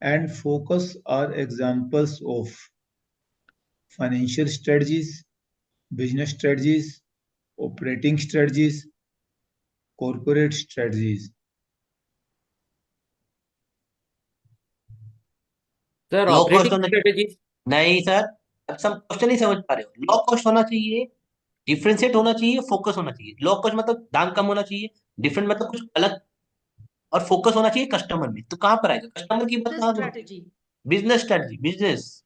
and focus are examples of financial strategies, business strategies, operating strategies, corporate strategies. Sir low cost operating होना strategies. नहीं sir, अब सब question नहीं समझ पा रहे हो। Low cost होना चाहिए, डिफरेंशिएट होना चाहिए, फोकस होना चाहिए। लो कॉस्ट मतलब दाम कम होना चाहिए, डिफरेंट मतलब कुछ अलग, और फोकस होना चाहिए कस्टमर में। तो कहां पर आएगा कस्टमर की बात? Business कहां? strategy. Business strategy, business.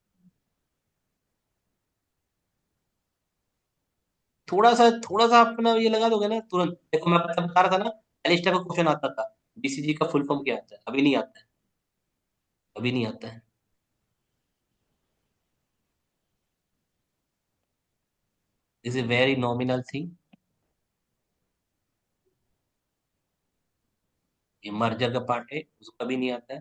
थोड़ा सा अपना ये लगा दोगे ना तुरंत। देखो मैं आपको बता रहा था ना, एलिस्टर का क्वेश्चन आता था, बीसीजी का फुल फॉर्म क्या आता है? अभी नहीं आता है, अभी नहीं आता है। This is very nominal thing. ये मर्जर का पार्ट है, उसको कभी नहीं आता है।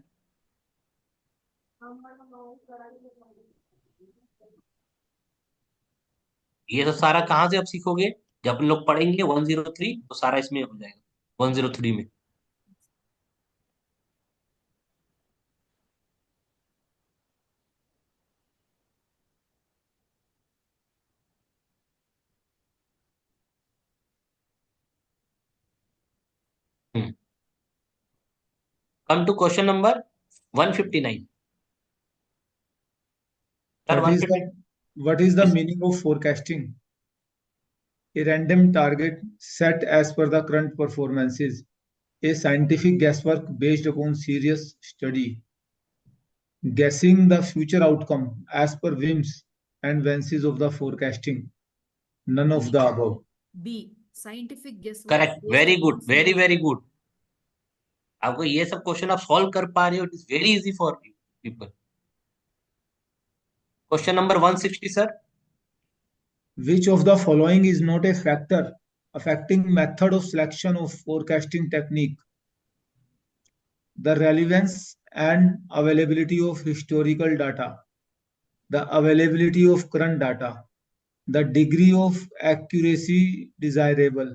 ये तो सारा कहाँ से अब सीखोगे? जब अपन लोग पढ़ेंगे 103, तो सारा इसमें हो जाएगा 103 में। Come to question number 159। Sir What is 150। the meaning of forecasting? A random target set as per the current performances. A scientific guesswork based upon serious study. Guessing the future outcome as per whims and fancies of the forecasting. None of the above. B. Scientific guesswork correct, based very upon good, very serious very study. Good. आपको ये सब question आप solve कर पा रहे हो, it is very easy for people. Question number 160 sir. Which of the following is not a factor affecting method of selection of forecasting technique? The relevance and availability of historical data, the availability of current data, the degree of accuracy desirable,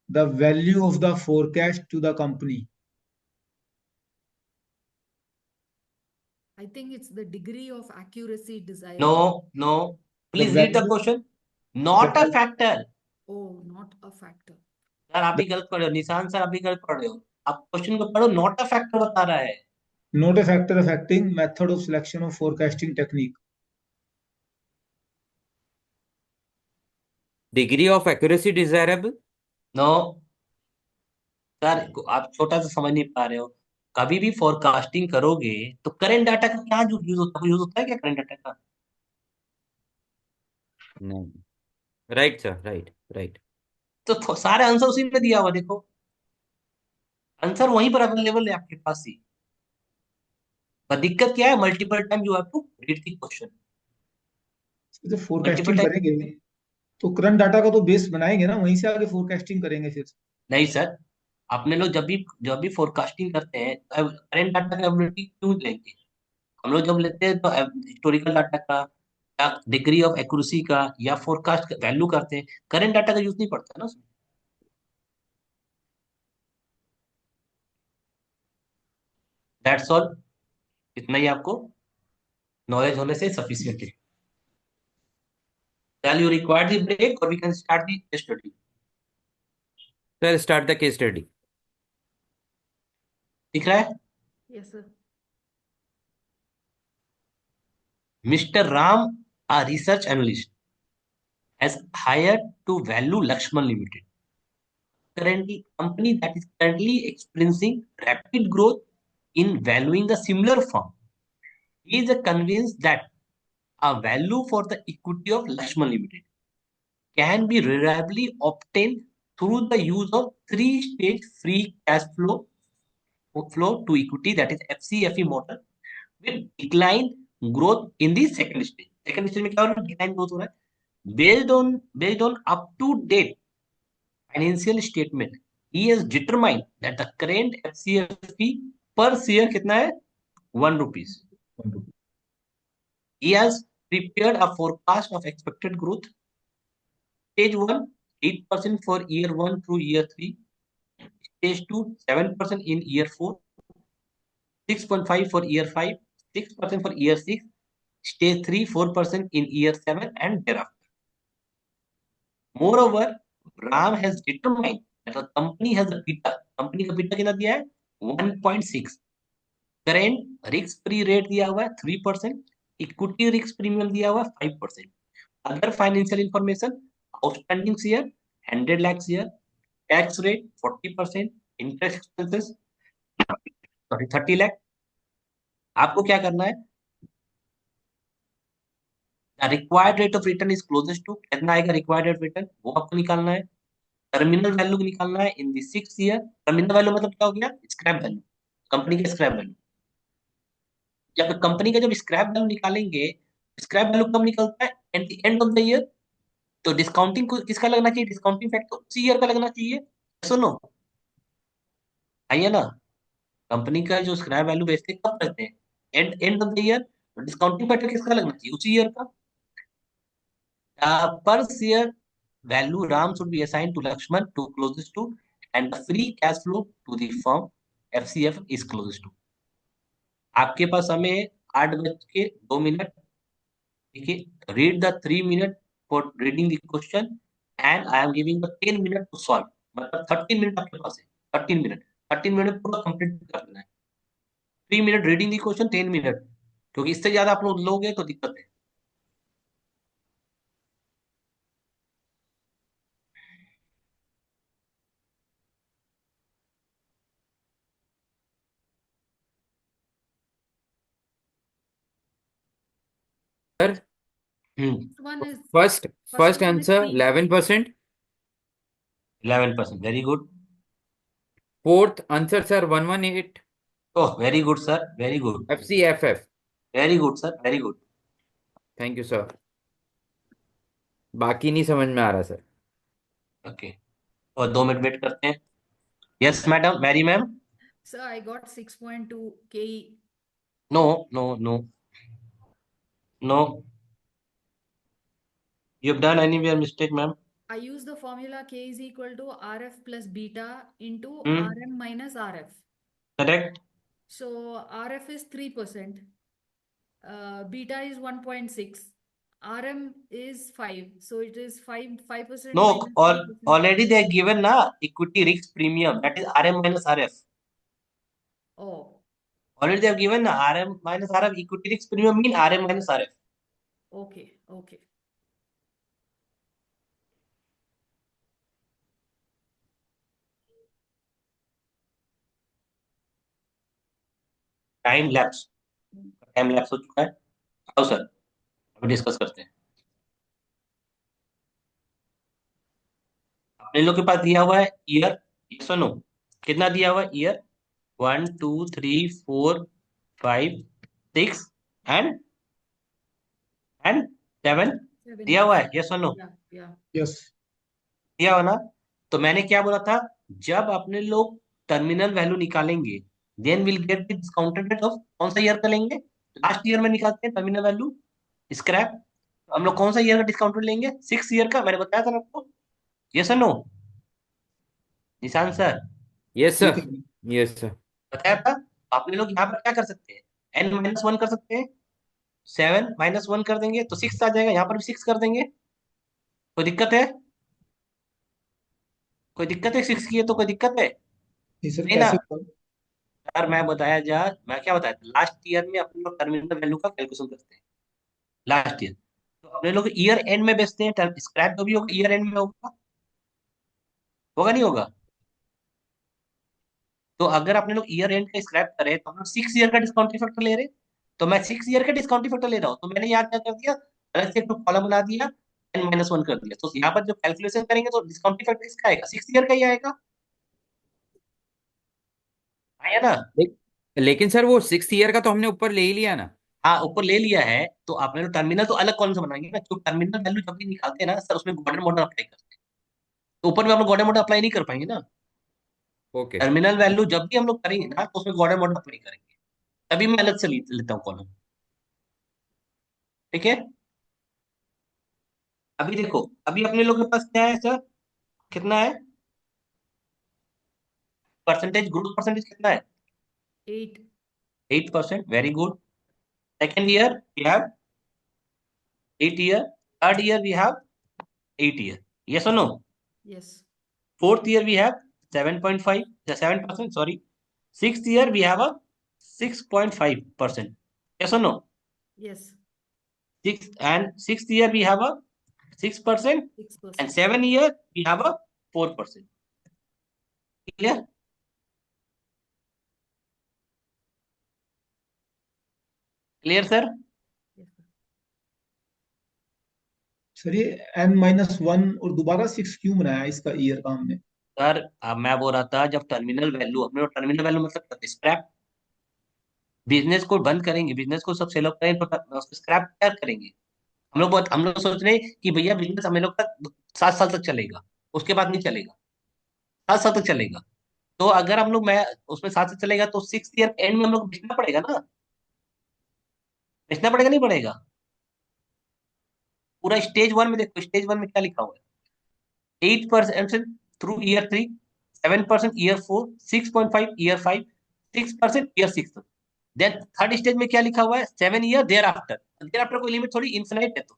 the value of the forecast to the company. I think it's the degree of accuracy no, desirable. No, The please read the value, question. the, not a factor. Oh, not a factor. Sir आप the भी गलत पढ़ रहे हो, निशान sir आप भी गलत पढ़ रहे हो। आप क्वेश्चन को पढ़ो, नॉट अ फैक्टर बता रहा है। not a factor affecting method of selection of forecasting technique. Degree of accuracy desirable. No sir, आप छोटा सा समझ नहीं पा रहे हो। कभी भी फोरकास्टिंग करोगे तो करंट डाटा का क्या यूज होता है? यूज होता है क्या करंट डाटा का? नहीं। Right sir, right right. तो सारे आंसर उसी में दिया हुआ देखो, आंसर वहीं पर अवेलेबल है आपके पास ही। पर दिक्कत क्या है? Multiple time you have to read the question. जब मल्टीपल फोरकास्टिंग टाइम। करेंगे तो करंट डाटा का तो बेस बनाएंगे ना, वहीं से आगे फोरकास्टिंग करेंगे फिर। नहीं सर, अपने लोग जब भी फोरकास्टिंग करते हैं तो करंट डाटा का एबिलिटी क्यों लेंगे? हम लोग जब लेते हैं तो हिस्टोरिकल डाटा का, या डिग्री ऑफ एक्यूरेसी का, या फोरकास्ट वैल्यू करते हैं। करंट डाटा का यूज नहीं पड़ता ना उसमें। That's all. इतना ही आपको नॉलेज होने से सफिशियंट है। Shall you require the break or we can start the study? Sir start the case study. दिख रहा है? Yes, sir. Mr. Ram, a research analyst, has hired to value Lakshman Limited, currently company that is currently experiencing rapid growth in valuing the similar firm. He is convinced that a value for the equity of Lakshman Limited can be reliably obtained through the use of three-stage free cash flow to equity, that is FCFE model, with decline growth in the second stage। Second stage में क्या हो रहा है? Decline growth हो रहा है। Based on up to date financial statement, he has determined that the current FCFP per share कितना है, 1 rupees. He has prepared a forecast of expected growth. Stage 1, 8% for year 1 through year 3. Stage 2, 7% in year 4. 6.5 for year 5. 6% for year 6. Stage 3, 4% in year 7 and thereafter. Moreover, Ram has determined that the company has a beta. Company का beta कितना दिया है, 1.6. Current risk free rate दिया हुआ है 3%. Equity risk premium दिया हुआ है 5%. Other financial information, outstanding share 100 lakh share, tax rate 40%, interest expenses sorry 30 lakh. आपको क्या करना है, required rate of return is closest to, कितना आएगा रिक्वायर्ड रेट ऑफ रिटर्न, वो आपको निकालना है. टर्मिनल वैल्यू निकालना है in the 6 year. Terminal value मतलब क्या हो गया, स्क्रैप वैल्यू, कंपनी का स्क्रैप वैल्यू. जब कंपनी का जब स्क्रैप वैल्यू निकालेंगे, स्क्रैप वैल्यू कब निकलता है, at the end of the year. तो डिस्काउंटिंग को किसका लगना चाहिए, डिस्काउंटिंग फैक्टर उसी ईयर का लगना चाहिए. सुनो आइए ना, कंपनी का जो स्क्रैप वैल्यू बेचते हैं कब करते हैं, and end of the year. तो डिस्काउंटिंग फैक्टर किसका लगना चाहिए, उसी ईयर का. Per share value Ram should be assigned to Lakshman to closest to, and the free cash flow to the firm FCF is closest to. आपके पास समय है 8:02. देखिए, read the 3 minute for reading the question and I am giving the 10 minute to solve. मतलब 13 minute आपके पास है, 13 minute. 13 minute पूरा complete कर देना है. 3 minute reading the question, 10 minute, क्योंकि इससे ज्यादा आप लोग लोगे तो दिक्कत है. Sir One is first first one is answer P. 11%. 11%, very good. Fourth answer sir 118. Oh very good sir, very good, FCFF. Very good sir, very good. Thank you sir. बाकी नहीं समझ में आ रहा सर. ओके, और 2 minute wait करते हैं. Yes madam, Mary ma'am. Sir, I got 6.2 KE. No no no no, you have done anywhere mistake ma'am. I use the formula K is equal to RF plus beta into Hmm. RM minus RF. Correct. So RF is 3%, beta is 1.6, RM is 5. So it is 5% no, minus और 3%. Already they given ना equity risk premium, that is RM minus RF. Oh, already they given ना RM minus RF, equity risk premium mean RM minus RF. okay, okay. Time lapse हो चुका है. आओ sir, अभी discuss करते हैं. अपने लोग के पास दिया हुआ है ईयर, सुनो कितना दिया हुआ है ईयर, 1 2 3 4 5 6 एंड 7 7 दिया years. हुआ है, ये सुनो Yeah, yeah. Yes. दिया हुआ ना. तो मैंने क्या बोला था, जब अपने लोग टर्मिनल वैल्यू निकालेंगे, then will get the discounted rate of, कौन सा ईयर का लेंगे, लास्ट ईयर में निकालते हैं टर्मिनल वैल्यू स्क्रैप. तो हम लोग कौन सा ईयर का डिस्काउंटेड लेंगे, 6 ईयर का. मैंने बताया था ना आपको, ये सुनो निशांत सर, यस ठीक सर. है. Yes sir. बताया था. अपने लोग यहाँ पर क्या कर सकते हैं, n-1 कर सकते हैं, 7 - 1 कर देंगे तो 6 आ जाएगा. यहाँ पर भी 6 कर देंगे. कोई दिक्कत है, कोई दिक्कत है, 6 की है तो कोई दिक्कत है नहीं सर, नहीं ना. कैसे? यार मैं बताया जा, मैं क्या बताया था, लास्ट ईयर में अपने लोग टर्मिनल वैल्यू का कैलकुलेशन करते हैं लास्ट ईयर. तो अपने लोग ईयर एंड में बेचते हैं, स्क्रैप जो भी होगा ईयर एंड में होगा, होगा नहीं होगा. तो अगर अपने लोग ईयर एंड का स्क्रैप करें तो हम लोग 6 ईयर का डिस्काउंट फैक्टर ले रहे हैं. तो मैं 6 ईयर का डिस्काउंट फैक्टर ले रहा हूँ, तो मैंने यहाँ क्या कर दिया, अलग से एक कॉलम बना दिया, n-1 कर दिया. तो यहाँ पर जब कैलकुलेशन करेंगे तो डिस्काउंट फैक्टर इसका आएगा, 6 ईयर का ही आएगा. आया ना. लेकिन सर वो 6th ईयर का तो हमने ऊपर ले ही लिया ना. हाँ ऊपर ले लिया है, तो आपने तो टर्मिनल तो अलग कॉलम से बनाएंगे ना, तो टर्मिनल वैल्यू जब भी निकालते हैं ना सर, उसमें गॉर्डन मॉडल अप्लाई करते हैं, तो ऊपर में हम लोग गॉर्डन मॉडल अप्लाई नहीं कर पाएंगे ना। ओके। टर्मिनल वैल्यू जब भी हम लोग करेंगे ना, तो उसमें गॉर्डन मॉडल अप्लाई करेंगे, तभी मैं अलग से लेता हूँ कॉलम। ठीक है, अभी देखो, अभी अपने लोग के पास क्या है सर, कितना है परसेंटेज, ग्रोथ परसेंटेज कितना है? 8. 8%, very good. Second year we have 8 year, third year we have 8 year, yes or no? Yes. Fourth year we have 7.5, the 7%, sorry. Sixth year we have a 6.5%, yes or no? Yes. Sixth year we have a 6%, and 6%. 7 year we have a 4%. Clear? Clear sir? Yes, sir. Sir ये n-1 और दोबारा 6 क्यों बनाया इसका year का हमने? Sir अब मैं बोल रहा था, जब टर्मिनल वैल्यू, अपने टर्मिनल वैल्यू मतलब स्क्रैप, बिजनेस को बंद करेंगे, बिजनेस को सब सेल ऑफ करेंगे, तो स्क्रैप क्या करेंगे? हम लोग सोच रहे हैं कि भैया बिजनेस हमें लोग तक 7 साल तक चलेगा, उसके बाद नहीं चलेगा, 7 साल तक चलेगा। तो अगर हम लोग, मैं उसमें 7 साल चलेगा, तो 6th ईयर एंड में हम लोग बेचना पड़ेगा ना, बेचना पड़ेगा नहीं पड़ेगा? पूरा स्टेज 1 में देखो, स्टेज 1 में क्या लिखा हुआ है, 8% through year 3, 7% year 4, 6.5 year 5, 6% year 6। Then third stage में क्या लिखा हुआ है, 7 year thereafter, thereafter कोई लिमिट थोड़ी, इन्फिनाइट है। तो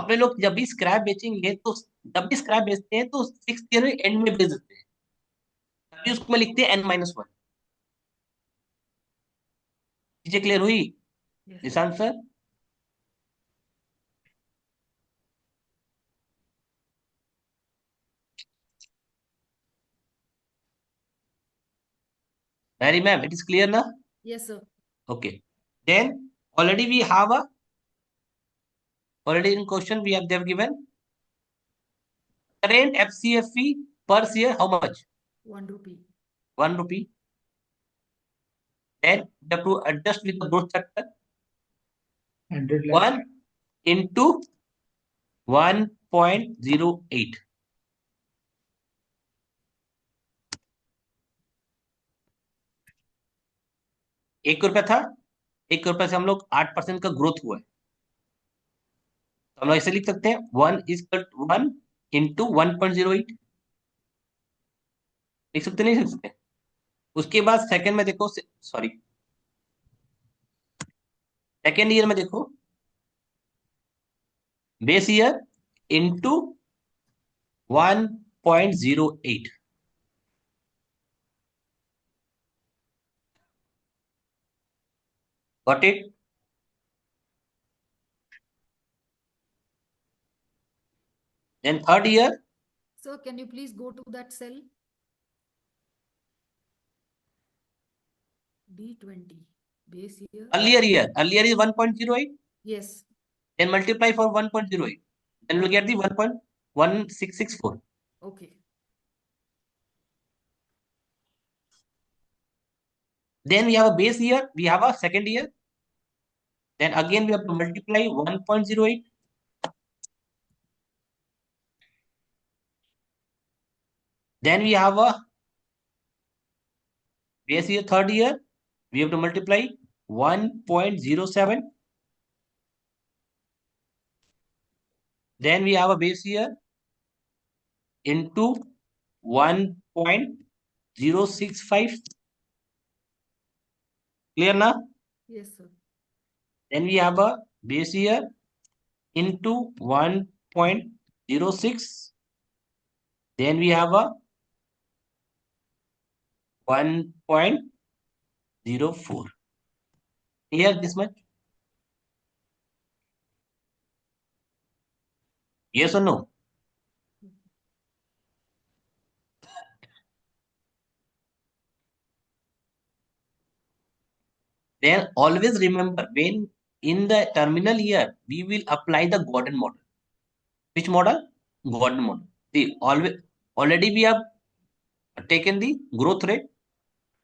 अपने लोग जब भी स्क्रैप बेचेंगे, तो जब भी स्क्रैप बेचते हैं तो 6th ईयर में एंड में बेच देते हैं, तभी उसको लिखते हैं n-1। चीजें क्लियर हुई Yes, sir. Nishant sir? Mary ma'am, it is clear ना? Yes, sir. Okay, then already we have a, already in question we have, they have given current FCFE per share how much? 1 rupee. 1 rupee. Then we have to adjust with the growth factor, 100 lakh. 1 into 1.08, ₹1 था, ₹1 से हम लोग 8% का growth हुआ है, तो हम लोग ऐसे लिख सकते हैं 1 into 1.08, लिख सकते नहीं लिख सकते? उसके बाद सेकंड में देखो, सॉरी सेकेंड ईयर में देखो, base year into 1.08, got it? Then third year, Sir, can you please go to that cell? D20. Base year. earlier is 1.08, Yes. then multiply for 1.08, then we'll get the 1.1664. Okay. Then we have a base year, we have a second year, then again we have to multiply 1.08, then we have a base year third year, we have to multiply 1.07, then we have a base year into 1.065, clear now? Yes, sir. Then we have a base year into 1.06, then we have a 1.04. Clear this much? Yes or no? Then always remember, when in the terminal year we will apply the Gordon model. Which model? Gordon model. See, already we have taken the growth rate.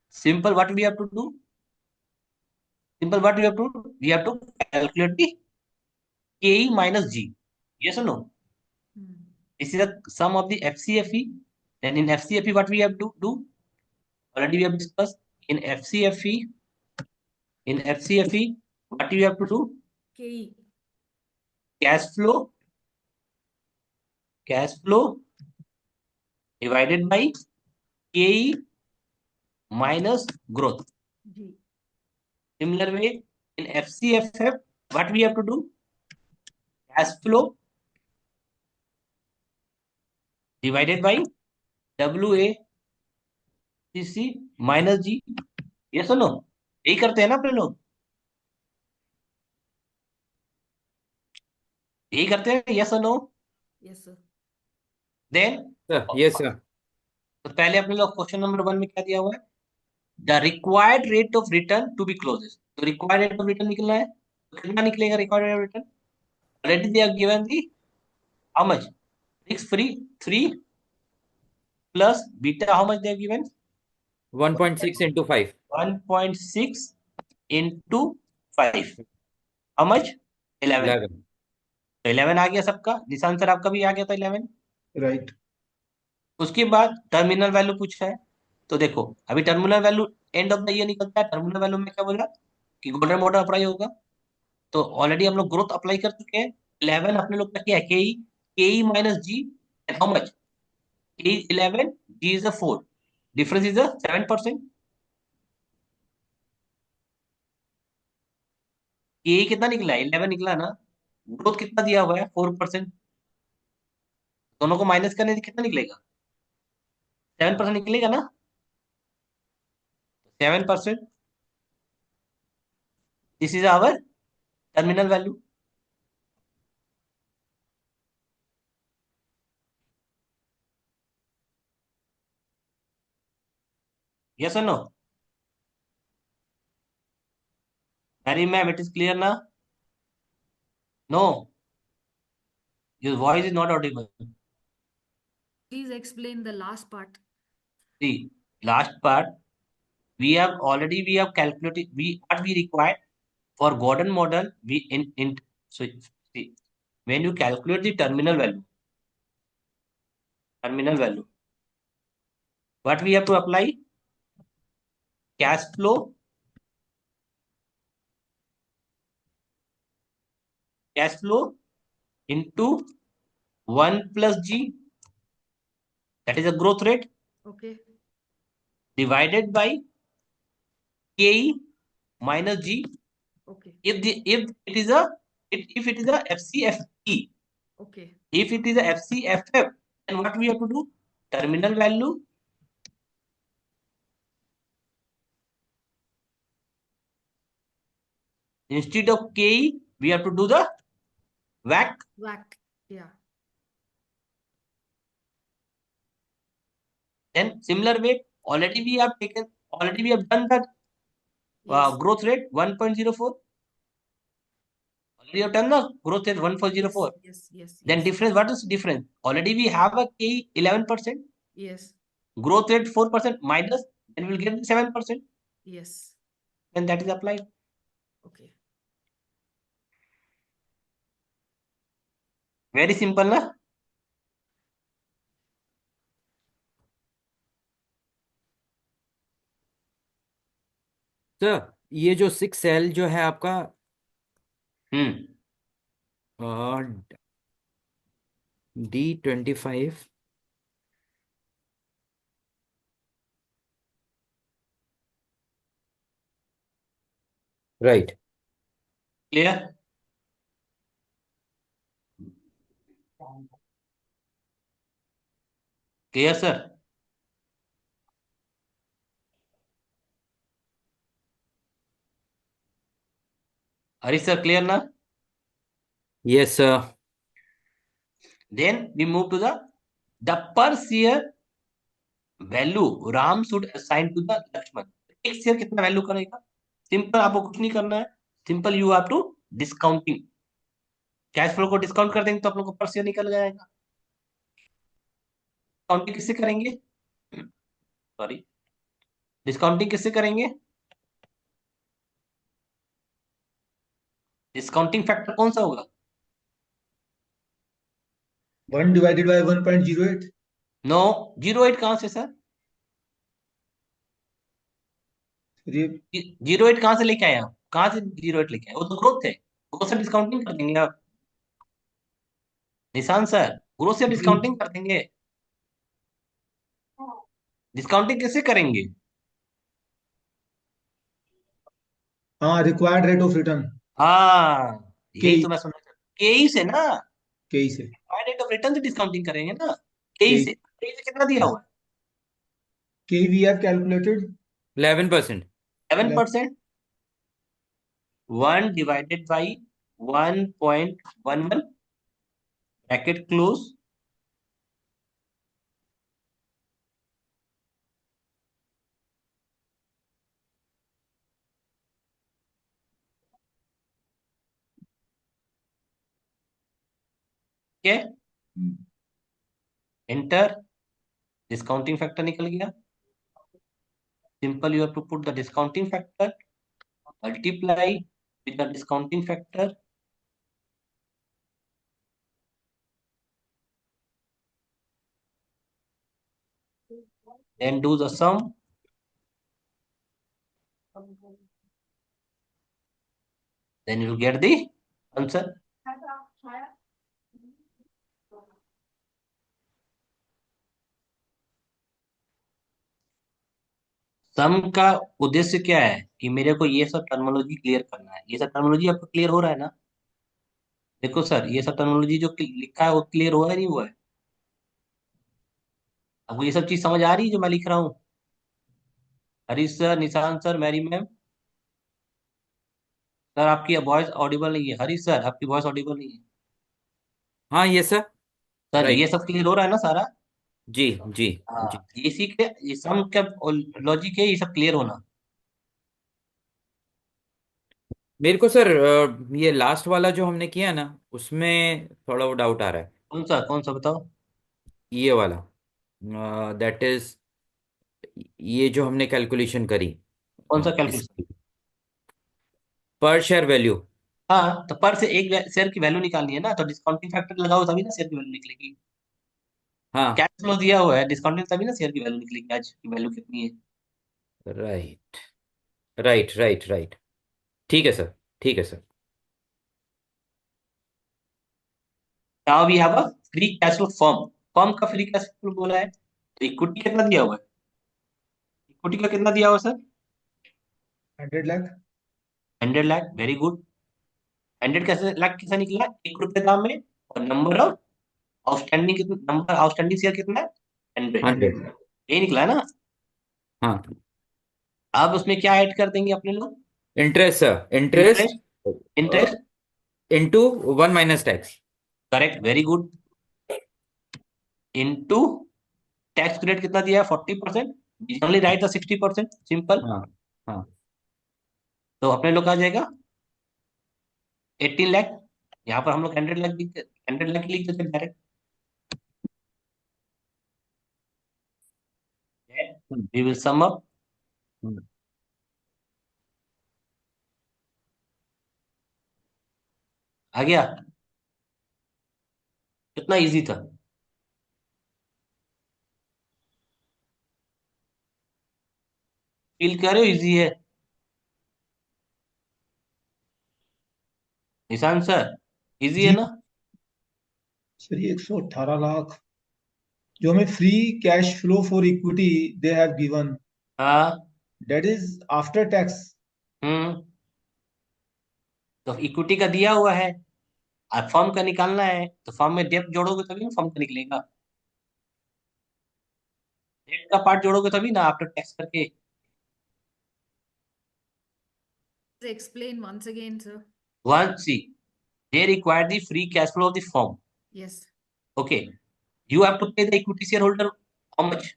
Simple, what we have to do? Simple, what we have to do? We have to calculate the KE minus G. Yes or no? This is the sum of the FCFE. Then in FCFE, what we have to do? Already we have discussed in FCFE. In FCFE, what you have to do? KE. Cash flow divided by KE minus growth. G. Similar way, in FCFF, what we have to do? Cash flow divided by WACC minus G. Yes or no? यही करते हैं ना अपने लोग, यही करते हैं. Yes or no? Yes, sir. Then Yes, sir. तो पहले अपने लोग क्वेश्चन नंबर 1 में क्या दिया हुआ है? The required rate of return to be closest. तो रिक्वायर्ड रेट ऑफ रिटर्न निकलना है, तो कितना निकलेगा required rate of return? Already they are given the how much? Risk free 3 plus beta, how much they have given? 1.6 into 5. 1.6 into 5. How much? 11. 11. तो 11 आ गया सबका. निशान सर आपका भी आ गया था 11. राइट. उसके बाद टर्मिनल वैल्यू पूछा है. तो देखो अभी terminal value end of the year निकलता है. टर्मिनल वैल्यू में क्या बोला कि गोल्डन मॉडल अप्लाई होगा. तो ऑलरेडी हम लोग ग्रोथ अप्लाई कर चुके हैं. 11 अपने लोग का क्या है? K minus G. And how much? K 11, G is a 4. Difference is a 7%. K कितना निकला है? 11 निकला ना. ग्रोथ कितना दिया हुआ है? 4%. दोनों को माइनस करने से कितना निकलेगा? 7% निकलेगा ना. 7%. This is our terminal value. Yes or no? Mary ma'am, it is clear now? No. Your voice is not audible. Please explain the last part. See, last part, we have calculated what we require for Gordon model. So see, when you calculate the terminal value, what we have to apply? Cash flow into 1 plus G, that is a growth rate, Okay. divided by KE minus G. Okay. If it is a FCFE. Okay. If it is a FCFF, then what we have to do? Terminal value instead of KE, we have to do the WACC. WACC. Yeah. Then similar way, already we have done that Yes. growth rate 1.04. Already have done the growth rate 1.04. Yes. Then difference, what is difference? Already we have a KE 11%, Yes. growth rate 4% minus, then we'll get 7%. Yes. Then that is applied. Okay. Very simple, na? Sir ये जो 6L जो है आपका D25, right. Clear? Clear, sir? Harish sir, clear na? Yes, sir. Then we move to the per share value Ram should assign to the Lakshman. एक share कितना value करेगा? Simple, आपको कुछ नहीं करना है. Simple, you have to discounting. Cash flow को discount कर देंगे तो आप लोग को पर शेयर निकल जाएगा. डिस्काउंटिंग किससे करेंगे? सॉरी, डिस्काउंटिंग किससे करेंगे? डिस्काउंटिंग फैक्टर कौन सा होगा? 1 divided by 1.08. नो, 0.8 कहाँ से सर? ये 0.8 कहाँ से लेके आए आप? कहाँ से 0.8 लेके आए? वो तो ग्रोथ है, ग्रोथ से डिस्काउंटिंग कर देंगे आप निशान सर, ग्रोथ से डिस्काउंटिंग कर देंगे। डिस्काउंटिंग कैसे करेंगे? हाँ, रिक्वायर्ड रेट ऑफ रिटर्न हाँ, के यही तो मैं समझ केई से ना, के से रेट ऑफ रिटर्न से डिस्काउंटिंग करेंगे ना, केई के से। केई से कितना दिया हुआ है? के we have calculated 11%। 7%। 1 divided by 1.11 bracket close, ठीक है, एंटर। डिस्काउंटिंग फैक्टर निकल गया। Simple, you have to put the discounting factor, multiply with the discounting factor, then do the sum. Then you will get the answer. सम का उद्देश्य क्या है कि मेरे को ये सब टर्मिनोलॉजी क्लियर करना है। ये सब टर्मिनोलॉजी आपको क्लियर हो रहा है ना? देखो सर, ये सब टर्मिनोलॉजी जो लिखा है वो क्लियर हुआ है नहीं हुआ है? आपको ये सब चीज समझ आ रही है जो मैं लिख रहा हूँ? Harish sir, Nishant sir, Mary ma'am. Sir आपकी वॉइस ऑडिबल नहीं है। हरीश सर आपकी वॉइस ऑडिबल नहीं है। हाँ ये सर। सर ये राइट। सब क्लियर हो रहा है ना सारा? जी जी जी। हाँ, इसी के ये सम का लॉजिक है ये सब क्लियर होना। मेरे को सर ये लास्ट वाला जो हमने किया ना, उसमें थोड़ा वो डाउट आ रहा है। कौन सा बताओ? ये वाला, दैट इज, ये जो हमने कैलकुलेशन करी कौन सा कैलकुलेशन? इसकी पर शेयर वैल्यू। हाँ, तो पर से एक शेयर की वैल्यू निकालनी है ना, तो डिस्काउंटिंग फैक्टर लगाओ तभी ना शेयर की वैल्यू निकलेगी। हाँ। कैश फ्लो दिया हुआ है, डिस्काउंटिंग तभी ना शेयर की वैल्यू निकलेगी, आज की वैल्यू कितनी है। Right right right right. ठीक है सर, ठीक है sir. Now we have a free cash flow firm. Firm का फ्री कैश फ्लो बोला है, तो इक्विटी कितना दिया हुआ है? इक्विटी का कितना दिया हुआ है sir? 100 lakh 100 lakh, very good. 100 lakh कैसे निकला? 1 रुपए दाम में, और नंबर ऑफ आउटस्टैंडिंग कितना, नंबर आउटस्टैंडिंग शेयर कितना है? 100। 100। ये निकला है ना? हाँ। अब उसमें क्या ऐड कर देंगे अपने लोग? Interest sir, interest interest. Interest, into 1 - tax. Correct, very good. Into tax rate कितना दिया है? 40%। Only right the 60%, simple. हाँ हाँ। तो अपने लोग आ जाएगा 18 लाख। यहाँ पर हम लोग 100 लाख, 100 लाख लिख देते direct. Hmm, we will sum up. Hmm. आ गया? कितना इजी था? फील कर रहे हो इजी है? निशांत सर, इजी है जी ना? सर, ये 118 लाख जो हमें free cash flow for equity they have given, हाँ। That is after tax. Hmm. तो इक्विटी का दिया हुआ है, अब फर्म का निकालना है, तो फर्म में डेप्थ जोड़ोगे तभी ना फर्म का निकलेगा। डेप्थ का पार्ट जोड़ोगे तभी ना, आफ्टर टैक्स करके। Explain once again, sir. One C, they require the free cash flow of the firm. Yes. Okay, you have to pay the equity shareholder how much?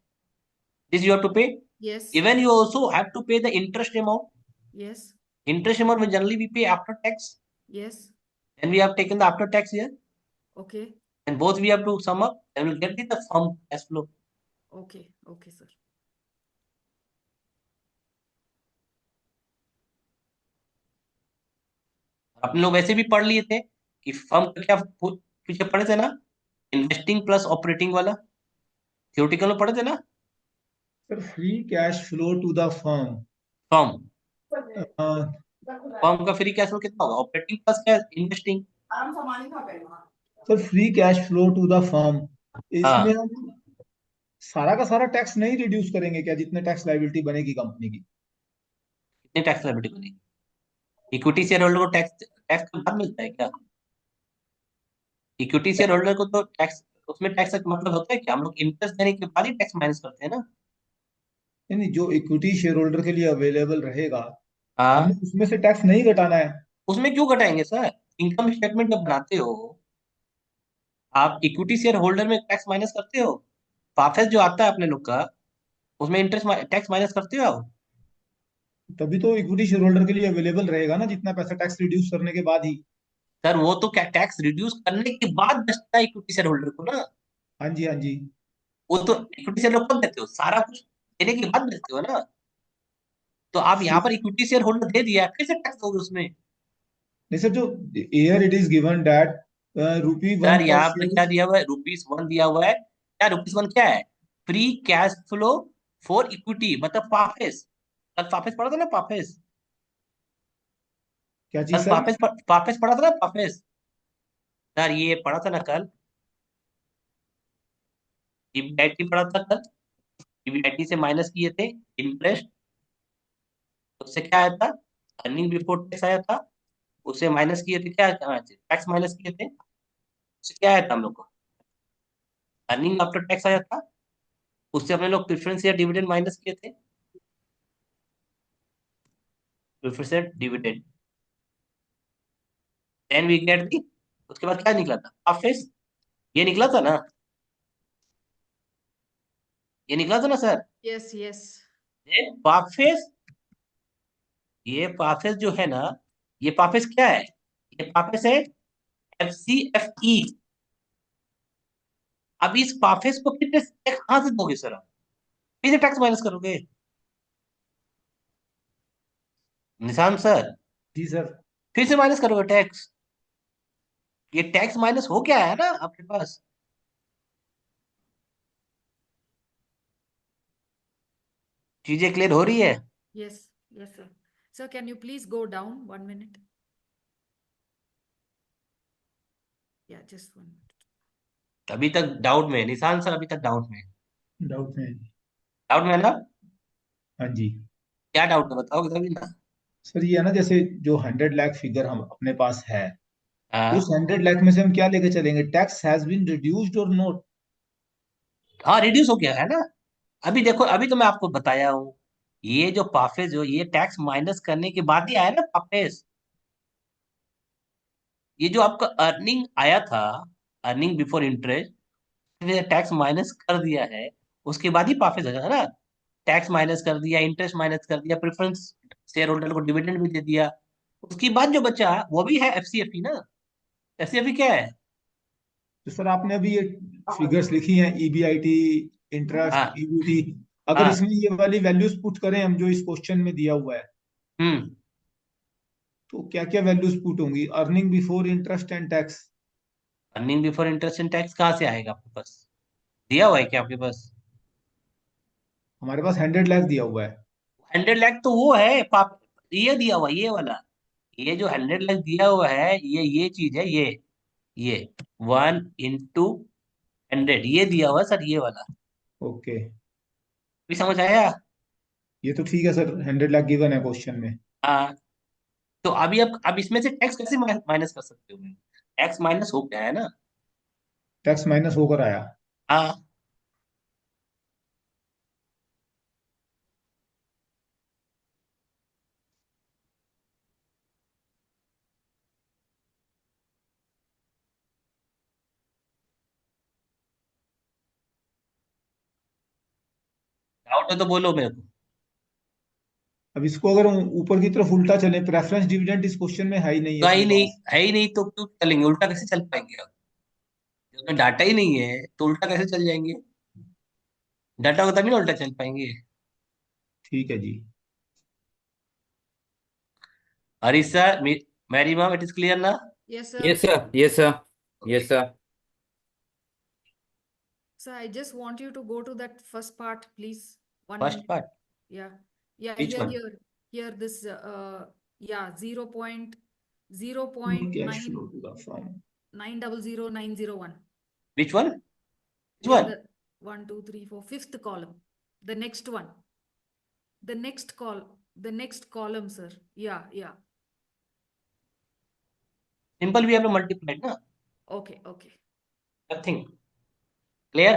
This you have to pay. Yes. Even you also have to pay the interest amount. Yes. Interest amount we generally we pay after tax, Yes. and we have taken the after tax here, Okay. and both we have to sum up, and we'll get the firm cash flow. Okay. Okay, sir. अपने लोग वैसे भी पढ़ लिए थे कि firm का क्या पीछे पढ़े थे ना, इन्वेस्टिंग प्लस ऑपरेटिंग वाला, थियोरटिकल में पढ़े थे ना। Sir free cash flow to the firm, firm firm का फ्री कैश फ्लो कितना होगा, ऑपरेटिंग प्लस क्या, investing. Sir free cash flow to the firm, इसमें हाँ, हम सारा का सारा टैक्स नहीं रिड्यूस करेंगे क्या, जितने टैक्स लाइबिलिटी बनेगी कंपनी की? कितने टैक्स लायबिलिटी बनेगी? इक्विटी शेयर होल्डर को टैक्स टैक्स के बाद मिलता है क्या? इक्विटी शेयर होल्डर को तो टैक्स, उसमें टैक्स का मतलब होता है कि हम लोग इंटरेस्ट देने के बाद ही टैक्स माइनस करते हैं ना। नहीं नहीं, जो इक्विटी शेयर होल्डर के लिए अवेलेबल रहेगा, हाँ, हमें उसमें से टैक्स नहीं घटाना है। उसमें क्यों घटाएंगे सर? इनकम स्टेटमेंट जब बनाते हो, आप इक्विटी शेयर होल्डर में टैक्स माइनस करते हो। पाफेस जो आता है अपने लोग का, उसमें इंटरेस्ट टैक्स माइनस करते हो आप। तभी तो इक्विटी शेयर होल्डर के लिए अवेलेबल रहेगा ना, जितना पैसा टैक्स रिड्यूस करने के बाद ही। सर वो तो क्या टैक्स रिड्यूस करने के बाद बचता है इक्विटी शेयर होल्डर को ना। हाँ जी, हाँ जी। वो तो इक्विटी शेयर होल्डर कब देते हो, सारा कुछ देने के बाद देते हो ना। तो आप यहाँ पर इक्विटी शेयर होल्डर दे दिया, कैसे टैक्स दोगे उसमें? नहीं सर, जो air it is given that rupee one sir पर यहाँ पर क्या शेयर। दिया हुआ है, ₹1 दिया हुआ है। क्या ₹1 क्या है? Free cash flow for equity, मतलब पाफेस। कल पाफेस पढ़ा था ना, पाफेस। क्या कल चीज सर? पाफेस पढ़ा था ना, पाफेस। सर ये पढ़ा था ना कल, ईबीआईटी पढ़ा था कल। ईबीआईटी से माइनस किए थे इंटरेस्ट, उससे क्या आया था, अर्निंग बिफोर टैक्स आया था। उससे माइनस किए थे क्या, टैक्स माइनस किए थे, उससे क्या आया था हम लोग को, अर्निंग आफ्टर टैक्स आया था। उससे अपने लोग प्रेफरेंस या डिविडेंड माइनस किए थे, प्रेफरेंस या dividend. Then we get the, उसके बाद क्या निकला था, प्रॉफिट। ये निकला था ना, ये निकला था ना sir. Yes, yes. Then profit, ये प्रॉफिट जो है ना, ये प्रॉफिट क्या है, ये प्रॉफिट है FCFE। अब इस प्रॉफिट को कितने टैक्स कहां से दोगे सर आप, कितने टैक्स माइनस करोगे निशान सर? जी सर। फिर से माइनस करोगे टैक्स। ये टैक्स माइनस हो क्या है ना आपके पास। चीजें क्लियर हो रही है? Yes, yes, sir. Sir, can you please go down 1 minute? Yeah, just 1 minute. अभी तक डाउट में है निशान सर, अभी तक डाउट में है। डाउट में है। डाउट में है ना? हाँ जी। क्या डाउट है बताओगे तभी ना। सर ये है ना, जैसे जो 100 लाख फिगर हम अपने पास है, उस हाँ, 100 लाख में से हम क्या लेके चलेंगे, टैक्स हैज बीन रिड्यूस्ड और नोट? हाँ रिड्यूस हो गया है ना। अभी देखो, अभी तो मैं आपको बताया हूँ, ये जो पाफेज जो ये टैक्स माइनस करने के बाद ही आया ना पाफेज। ये जो आपका अर्निंग आया था, earning before interest, tax minus कर दिया है, उसके बाद ही पाफेज आया है ना। टैक्स माइनस कर दिया, इंटरेस्ट माइनस कर दिया, प्रेफरेंस शेयर होल्डर को डिविडेंड भी दे दिया, उसके बाद जो बचा वो भी है FCFE ना। FCFE क्या है? तो सर आपने अभी ये फिगर्स लिखी हैं, ईबीआईटी, इंटरेस्ट, हाँ, ईबीटी, अगर हाँ, इसमें ये वाली वैल्यूज पुट करें हम जो इस क्वेश्चन में दिया हुआ है, हम्म। तो क्या क्या वैल्यूज पुट होंगी? Earning before interest and tax. Earning before interest and tax कहाँ से आएगा आपके पास, दिया हुआ है क्या आपके पास? हमारे पास 100 लाख दिया हुआ है। 100 लाख तो वो है पाप, ये दिया हुआ ये वाला, ये जो 100 लाख दिया हुआ है, ये चीज है ये 1 × 100 ये दिया हुआ है सर, ये वाला। ओके। भी समझ आया? ये तो ठीक है सर, 100 लाख गिवन है क्वेश्चन में। हाँ। तो अभी अब इसमें से टैक्स कैसे माइनस कर सकते हो? टैक्स माइनस हो गया है ना। टैक्स माइनस होकर आया। हाँ। डाउट है तो बोलो मेरे को। अब इसको अगर हम ऊपर की तरफ उल्टा चले, प्रेफरेंस डिविडेंड इस क्वेश्चन में है ही नहीं तो है ही अपने नहीं, पास। है ही नहीं तो क्यों चलेंगे, उल्टा कैसे चल पाएंगे अब? उसमें डाटा ही नहीं है तो उल्टा कैसे चल जाएंगे? डाटा होगा तभी ना उल्टा चल पाएंगे। ठीक है जी। अरे sir Mary ma'am, it is clear na? Yes, sir. Yes, sir. Yes, sir. Yes, Okay. sir. So I just want you to go to that first part, please. 1 First minute. part. Yeah. Yeah, Which one? here, this, yeah, 0 point Cash flow to the firm. 9000901. Which one? Which Yeah, one? the 1, 2, 3, 4, fifth column. The next one. The next column, sir. Yeah, yeah. Simple, we have to multiply, na? Okay, okay. Nothing. Clear?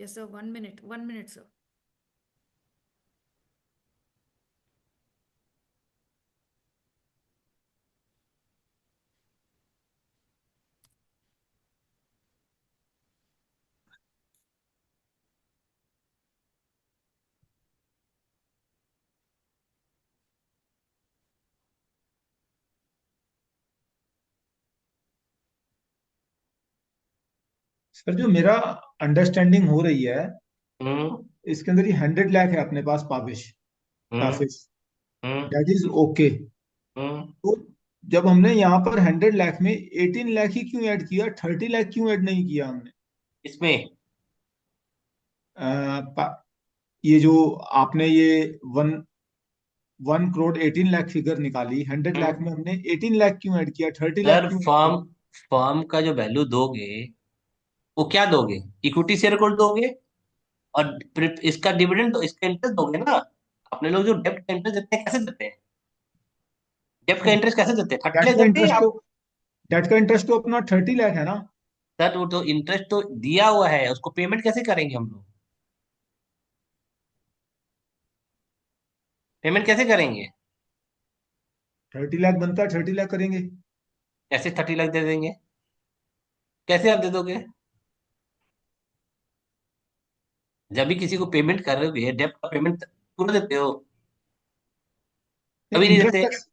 Yes, sir. 1 minute. 1 minute, sir. Sir जो मेरा understanding हो रही है, हम्म इसके अंदर ये 100 लाख है अपने पास पाविश हम्म काफिश, हम्म दैट इज ओके। हम्म तो जब हमने यहाँ पर 100 लाख में 18 लाख ही क्यों ऐड किया, 30 लाख क्यों ऐड नहीं किया हमने? इसमें अ, ये जो आपने ये 1 करोड़ 18 लाख फिगर निकाली, 100 लाख में हमने 18 लाख क्यों ऐड किया, 30 लाख सर, क्यों ऐड किया? फॉर्म फॉर्म का जो वैल्यू दोगे, वो क्या दोगे? इक्विटी शेयर को दोगे, और इसका डिविडेंड, इसका इंटरेस्ट दोगे ना। अपने लोग जो डेब्ट का इंटरेस्ट देते हैं, कैसे देते हैं? डेब्ट का इंटरेस्ट कैसे देते हैं? 30 लाख डेट का देते हैं इंटरेस्ट तो आप। डेट का इंटरेस्ट तो अपना 30 लाख है ना। सर, वो तो इंटरेस्ट तो दिया हुआ है, उसको पेमेंट कैसे करेंगे हम लोग? पेमेंट कैसे करेंगे? 30 लाख बनता है, 30 लाख करेंगे। कैसे 30 लाख दे देंगे? कैसे आप दे दोगे? जब भी किसी को पेमेंट कर रहे हो, डेब्ट का पेमेंट पूरा देते हो? अभी नहीं इंटरेस्ट देते। टैक्स,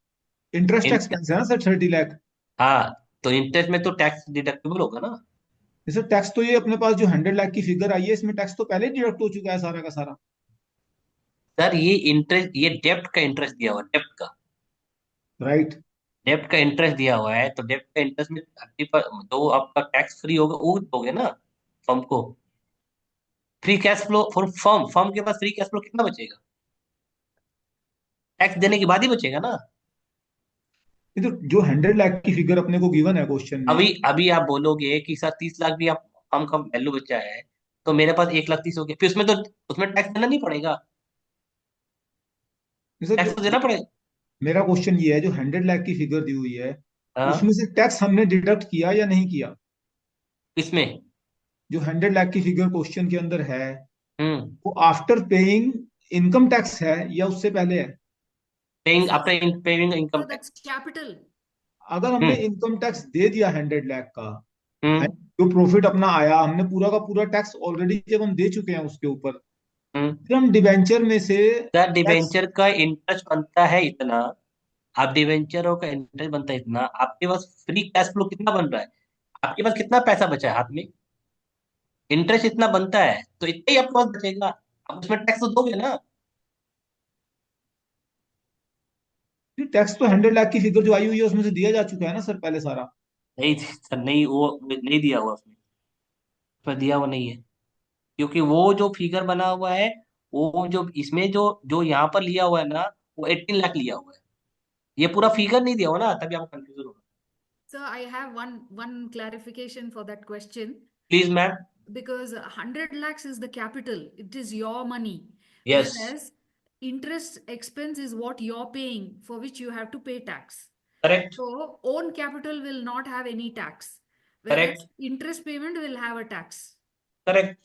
इंटरेस्ट इंट- एक्सपेंस है ना सर 30 लाख। हाँ, तो इंटरेस्ट में तो टैक्स डिडक्टेबल होगा ना। जैसे टैक्स तो ये अपने पास जो 100 लाख की फिगर आई है, इसमें टैक्स तो पहले डिडक्ट हो चुका है सारा का सारा। सर, ये इंटरेस्ट, ये डेब्ट का इंटरेस्ट दिया हुआ है, डेब्ट का। राइट। डेब्ट का इंटरेस्ट दिया हुआ है, तो डेब्ट का इंटरेस्ट में 30 पर जो आपका टैक्स फ्री होगा, वो दोगे ना फर्म को। Free cash flow for firm, firm के पास फ्री कैश फ्लो कितना बचेगा? टैक्स देने के बाद ही बचेगा ना। ये तो जो 100 लाख की फिगर अपने को गिवन है क्वेश्चन में। अभी अभी आप बोलोगे कि सर 30 लाख भी आप फर्म का वैल्यू बचा है, तो मेरे पास 1,30,000 हो गया, फिर उसमें तो, उसमें टैक्स देना नहीं पड़ेगा। सर टैक्स जो तो देना पड़ेगा। मेरा क्वेश्चन ये है, जो 100 लाख की फिगर दी हुई है, हाँ। उसमें से टैक्स हमने डिडक्ट किया या नहीं किया? इसमें जो 100 लाख की फिगर क्वेश्चन के अंदर है, हम्म वो आफ्टर पेइंग इनकम टैक्स है या उससे पहले है? Paying Sir, after paying income sir, that's tax. capital. अगर हमने हम्म इनकम टैक्स दे दिया 100 लाख का, हम्म and जो प्रॉफिट अपना आया, हमने पूरा का पूरा टैक्स ऑलरेडी जब हम दे चुके हैं उसके ऊपर, हम्म फिर हम डिबेंचर में से सर, टैक्स। डिवेंचर का इंटरेस्ट बनता है इतना। आप डिवेंचरों का इंटरेस्ट बनता है इतना, आपके पास फ्री कैश फ्लो कितना बन रहा है? आपके पास कितना पैसा बचा है हाथ में? इंटरेस्ट इतना बनता है, तो इतना ही आपके पास बचेगा। आप उसमें टैक्स तो दोगे ना। टैक्स तो 100 लाख की फिगर जो आई हुई है उसमें से दिया जा चुका है ना सर पहले सारा। नहीं सर, नहीं, वो नहीं दिया हुआ उसमें। उसमें दिया हुआ नहीं है, क्योंकि वो जो फिगर बना हुआ है, वो जो इसमें जो जो यहाँ पर लिया हुआ है ना, वो 18 लाख लिया हुआ है। ये पूरा फिगर नहीं दिया हुआ ना, तभी आपको कंफ्यूजन होगा। Sir, I have one clarification for that question. Please ma'am. Because 100 lakhs is the capital, it is your money. Yes. Whereas interest expense is what you're paying, for which you have to pay tax. Correct. So own capital will not have any tax, correct. whereas interest payment will have a tax. Correct.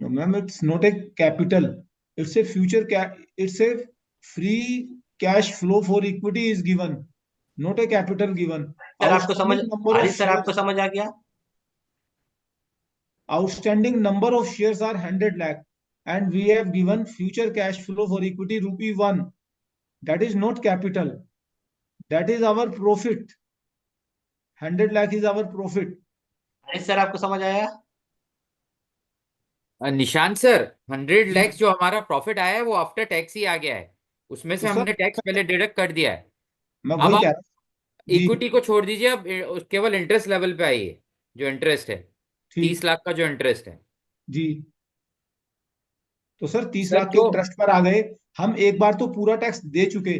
No, ma'am, it's not a capital. It's a it's a free cash flow for equity is given, not a capital given. Sir, आपको समझ, Outstanding number of Arif sir, आपको shares, समझ आ गया? outstanding number of shares are 100 lakh, and we have given future cash flow for equity rupee 1. That is not capital. That is our profit. 100 lakh is our profit. Arif sir, आपको समझ आया? Nishant sir, 100 lakh जी। जो हमारा profit आया है वो after tax ही आ गया है। उसमें तो से सर हमने टैक्स पहले डिडक्ट कर दिया है। मैं अब वही कह आप रहा हूँ जी। इक्विटी को छोड़ दीजिए, अब केवल इंटरेस्ट लेवल पे आइए। जो इंटरेस्ट है, ठीक। 30 लाख का जो इंटरेस्ट है जी। तो सर 30 लाख के तो इंटरेस्ट पर आ गए। हम एक बार तो पूरा टैक्स दे चुके,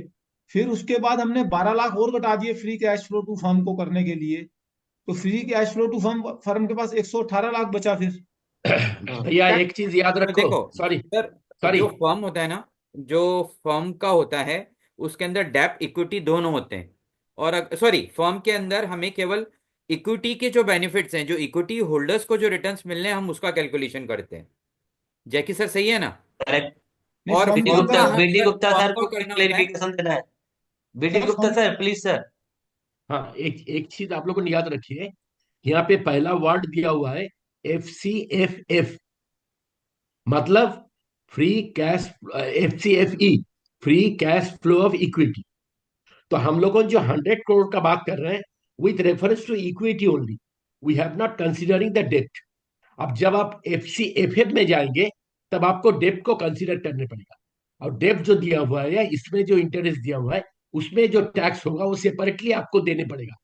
फिर उसके बाद हमने 12 लाख और घटा दिए free cash flow to firm को करने के लिए। तो free cash flow to firm firm के पास 118 लाख बचा फिर। हाँ। भैया टैक्स। एक चीज याद तो रखो, देखो सॉरी सर, सॉरी। जो फर्म होता है ना, जो फर्म का होता है, उसके अंदर डेब्ट इक्विटी दोनों होते हैं। और सॉरी, फर्म के अंदर हमें केवल इक्विटी के जो बेनिफिट्स हैं, जो इक्विटी होल्डर्स को जो रिटर्न्स मिलने हैं, हम उसका कैलकुलेशन करते हैं। जैकी सर सही है ना? करेक्ट। नहीं, और फर्म बीडी के फर्म गुप्ता, का अंदर। BD sir, Gupta firm sir का को करना होता है। क्लेरिफिकेशन देना है। BD sir Gupta firm. Sir, please sir. हाँ, एक एक चीज आप लोगों ने याद रखी है। यहाँ पे पहला वर्ड दिया हुआ है FCFF, मतलब free cash, FCFE, free cash flow of equity. तो हम लोगों जो 100 करोड़ का बात कर रहे हैं, with reference to equity only, we have not considering the डेप्ट। अब जब आप FCFF में जाएंगे, तब आपको डेप्ट को कंसिडर करने पड़ेगा। और डेप्ट जो दिया हुआ है, या इसमें जो इंटरेस्ट दिया हुआ है, उसमें जो टैक्स होगा वो सेपरेटली आपको देने पड़ेगा।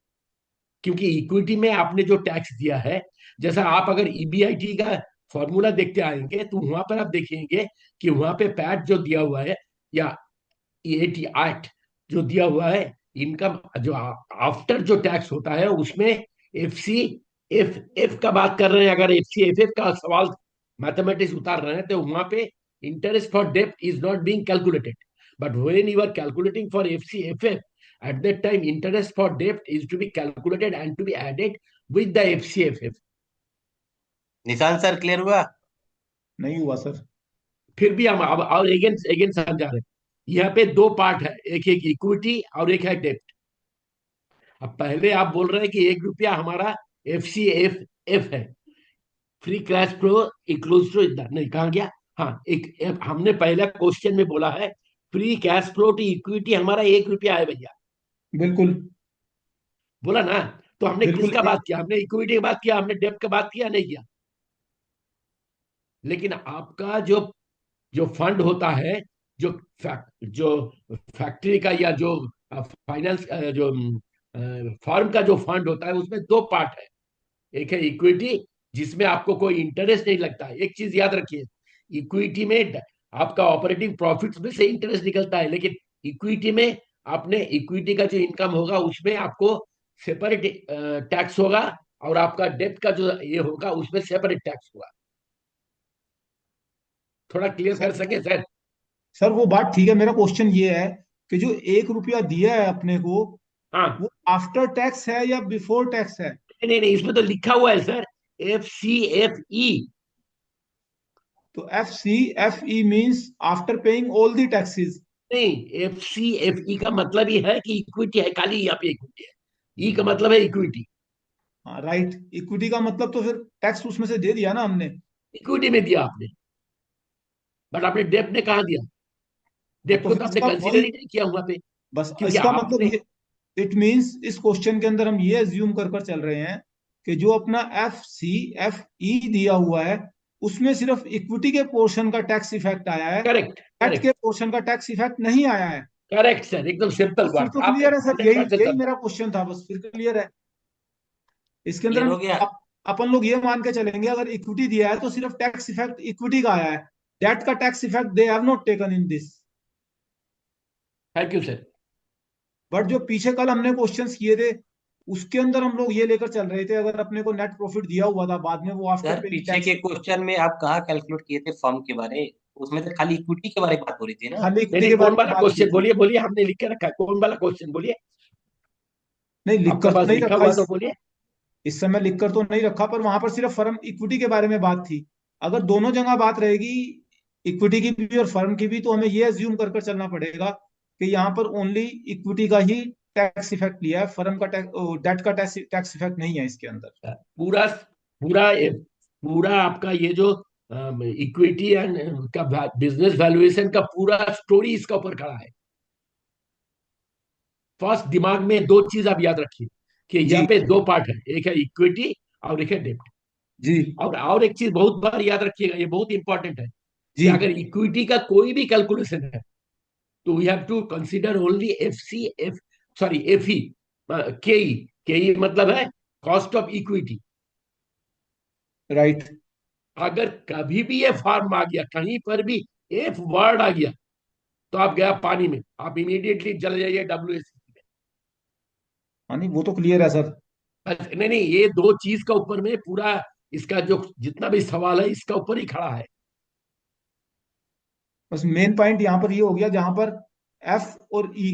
क्योंकि इक्विटी में आपने जो टैक्स दिया है, जैसा आप अगर EBIT का फॉर्मूला देखते आएंगे, तो वहां पर आप देखेंगे कि वहां पे पैट जो दिया हुआ है, या EAT जो दिया हुआ है, इनकम जो आफ्टर जो टैक्स होता है, उसमें FCFF का बात कर रहे हैं। अगर FCFF का सवाल मैथमेटिक्स उतार रहे हैं, तो वहां पे इंटरेस्ट फॉर डेप्ट is not being calculated. But when you are calculating for FCFF, at that time interest for debt is to be calculated and to be added with the FCFF. Nishant sir clear हुआ? नहीं हुआ sir. फिर भी हम अब और again again समझा रहे हैं। यहाँ पे दो पार्ट है, एक एक इक्विटी और एक है डेप्ट। अब पहले आप बोल रहे हैं कि 1 रुपया हमारा FCFF है, free cash flow equals to इतना, नहीं कहा गया। हाँ, एक हमने पहला क्वेश्चन में बोला है free cash flow to equity हमारा 1 रुपया है भैया, बिल्कुल। बोला ना। तो हमने बिल्कुल किसका बात किया? हमने इक्विटी की बात किया, हमने डेप्ट का बात किया नहीं किया? लेकिन आपका जो जो फंड होता है, जो जो फैक्ट्री का, या जो फाइनेंस, जो फर्म का जो फंड होता है, उसमें दो पार्ट है। एक है इक्विटी, जिसमें आपको कोई इंटरेस्ट नहीं लगता है। एक चीज याद रखिए, इक्विटी में आपका ऑपरेटिंग प्रॉफिट्स में से इंटरेस्ट निकलता है, लेकिन इक्विटी में आपने इक्विटी का जो इनकम होगा, उसमें आपको सेपरेट टैक्स होगा, और आपका डेप्ट का जो ये होगा, उसमें सेपरेट टैक्स होगा। थोड़ा क्लियर कर सर सके सर? सर वो बात ठीक है। मेरा क्वेश्चन ये है कि जो 1 रुपया दिया है अपने को, हाँ, वो आफ्टर टैक्स है या बिफोर टैक्स है? नहीं नहीं, इसमें तो लिखा हुआ है सर, FCFE। तो FCFE means after paying all the taxes. नहीं, FCFE का मतलब ही है कि इक्विटी है, खाली यहाँ पे इक्विटी है। ई का मतलब है इक्विटी। हाँ राइट। इक्विटी का मतलब तो फिर टैक्स उसमें से दे दिया ना हमने। इक्विटी में दिया आपने, बट आपने डेप्ट ने कहा दिया? हाँ, डेप्ट तो को फिर तो आपने इसका कंसीडर वही, ही नहीं किया वहां पे, बस क्योंकि इसका मतलब आपने। ये, इट मींस इस क्वेश्चन के अंदर हम ये एज्यूम कर कर चल रहे हैं कि जो अपना FCFE दिया हुआ है, उसमें सिर्फ इक्विटी के पोर्शन का टैक्स इफेक्ट आया है, करेक्ट डेट के करेक्ट पोर्शन का टैक्स इफेक्ट नहीं आया है। करेक्ट सर, एकदम सिंपल तो फिर बात, तो आप क्लियर है सर। यही 100% यही समझ। मेरा क्वेश्चन था, बस फिर क्लियर है। इसके अंदर क्लियर हम हो गया? अपन लोग ये मान के चलेंगे, अगर इक्विटी दिया है तो सिर्फ टैक्स इफेक्ट इक्विटी का आया है, डेट का tax effect they have not taken in this. Thank you sir. But जो पीछे कल हमने क्वेश्चंस किए थे, उसके अंदर हम लोग ये लेकर चल रहे थे, अगर अपने को नेट प्रॉफिट दिया हुआ था, बाद में वो आफ्टर सर पेइंग पीछे टैक्स। के क्वेश्चन में आप कहाँ कैलकुलेट किए थे फर्म के बारे? उसमें तो खाली इक्विटी के बारे में बात हो रही थी ना। खाली नहीं इक्विटी नहीं, के कौन बारे में वाला बात की क्वेश्चन? थी। बोलिए बोलिए, हमने लिख के रखा है, कौन वाला क्वेश्चन बोलिए। नहीं, आपके लिखकर तो पास नहीं लिखा रखा हुआ तो बोलिए। इस समय लिखकर तो नहीं रखा, पर वहां पर सिर्फ फर्म इक्विटी के बारे में बात थी। अगर दोनों जगह बात रहेगी, इक्विटी की भी और फर्म की भी, तो हमें ये एज्यूम कर कर चलना पड़ेगा कि यहाँ पर ओनली इक्विटी का ही टैक्स इफेक्ट लिया है, फर्म का टैक्स, डेट का टैक्स इफेक्ट नहीं है इसके अंदर। पूरा पूरा पूरा आपका ये जो इक्विटी एंड का बिजनेस वैल्यूएशन का पूरा स्टोरी इसका ऊपर खड़ा है। फर्स्ट, दिमाग में दो चीज आप याद रखिए, कि यहाँ जी। पे दो पार्ट है, एक है इक्विटी और एक है डेब्ट। जी। और एक चीज बहुत बार याद रखिएगा, ये बहुत इंपॉर्टेंट है, कि जी। अगर इक्विटी का कोई भी कैलकुलेशन है, तो we have to consider only FCF, sorry FE, KE, KE मतलब है कॉस्ट ऑफ इक्विटी। राइट। अगर कभी भी ये फॉर्म आ गया, कहीं पर भी एफ वर्ड आ गया, तो आप गया पानी में, आप इमीडिएटली चले जाइए WSC में। हाँ नहीं, वो तो क्लियर है सर। बस नहीं नहीं, ये दो चीज का ऊपर में पूरा इसका जो जितना भी सवाल है इसका ऊपर ही खड़ा है। बस मेन पॉइंट यहाँ पर ये हो गया, जहां पर एफ और ई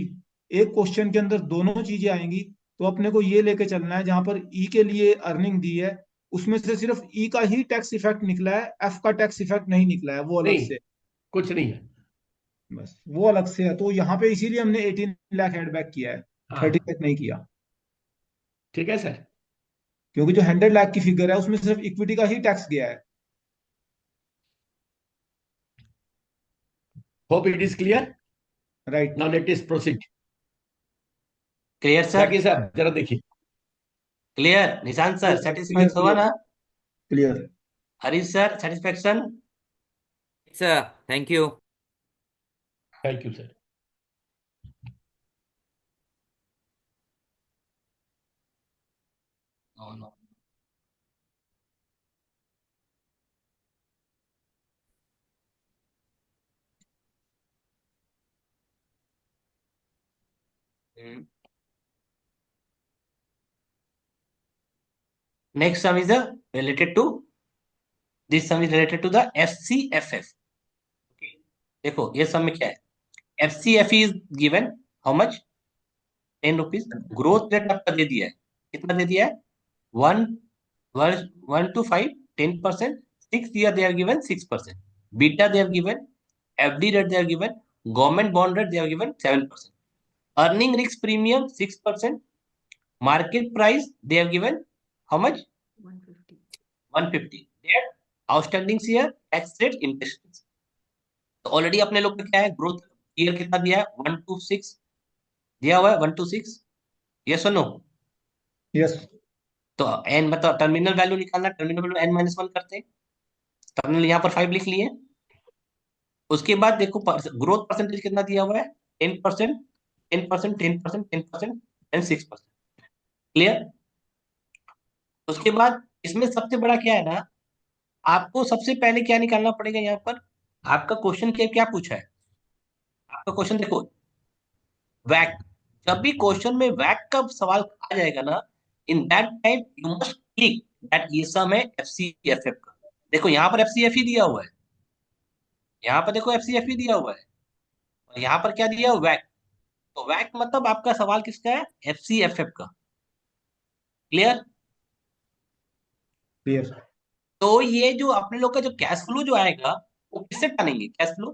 एक क्वेश्चन के अंदर दोनों चीजें आएंगी, तो अपने को ये लेके चलना है जहां पर ई के लिए अर्निंग दी है उसमें से सिर्फ ई का ही टैक्स इफेक्ट निकला है, एफ का टैक्स इफेक्ट नहीं निकला है, वो अलग नहीं, से। कुछ नहीं है। बस वो अलग से है, तो यहाँ पे इसीलिए हमने 18 लाख एड बैक किया है, हाँ 30 लाख नहीं किया। ठीक है सर। क्योंकि जो 100 लाख की फिगर है उसमें सिर्फ इक्विटी का ही टैक्स गया है। Hope it is clear. Right. Now let us proceed. Clear sir? Zakir साहब जरा देखिए। Clear? Nishant sir clear satisfied हुआ क्लियर ना? Clear. Harish sir satisfaction? Sir thank you. Thank you sir. Next sum is related to this sum is related to the FCFF. Okay. देखो ये सम में क्या है, FCF is given how much? 10 rupees. Growth rate आपका दे दिया है, कितना दे दिया है? 1 to 5 10%। 6 year they are given 6%। Beta they are given, FD rate they are given, government bond rate they are given 7%। Earning risk premium 6%। Market price they are given how much? 150. 150। Their outstanding share, tax rate, interest rate। तो already अपने लोग का क्या है, growth year कितना दिया है? 1 to 6 दिया हुआ है, 1 to 6। यस और नो? यस। तो एन मतलब टर्मिनल वैल्यू निकालना, टर्मिनल वैल्यू n-1 करते हैं। टर्मिनल यहाँ पर 5 लिख लिए। उसके बाद देखो ग्रोथ परसेंटेज कितना दिया हुआ है? 10%, 10%, 10%, 10% एंड 6%। क्लियर? उसके बाद इसमें सबसे बड़ा क्या है ना, आपको सबसे पहले क्या निकालना पड़ेगा यहाँ पर? आपका क्वेश्चन क्या क्या पूछा है? आपका क्वेश्चन देखो, वैक। जब भी क्वेश्चन में वैक का सवाल आ जाएगा ना, in that time you must click that ये सम है FCFF का। देखो यहाँ पर FCF ही दिया हुआ है, यहाँ पर देखो FCF ही दिया हुआ है, और यहाँ पर क्या दिया हुआ? वैक। तो वैक मतलब आपका सवाल किसका है? FCFF का। क्लियर? क्लियर। तो ये जो अपने लोग का जो कैश फ्लो जो आएगा, वो किससे टानेंगे कैश फ्लो?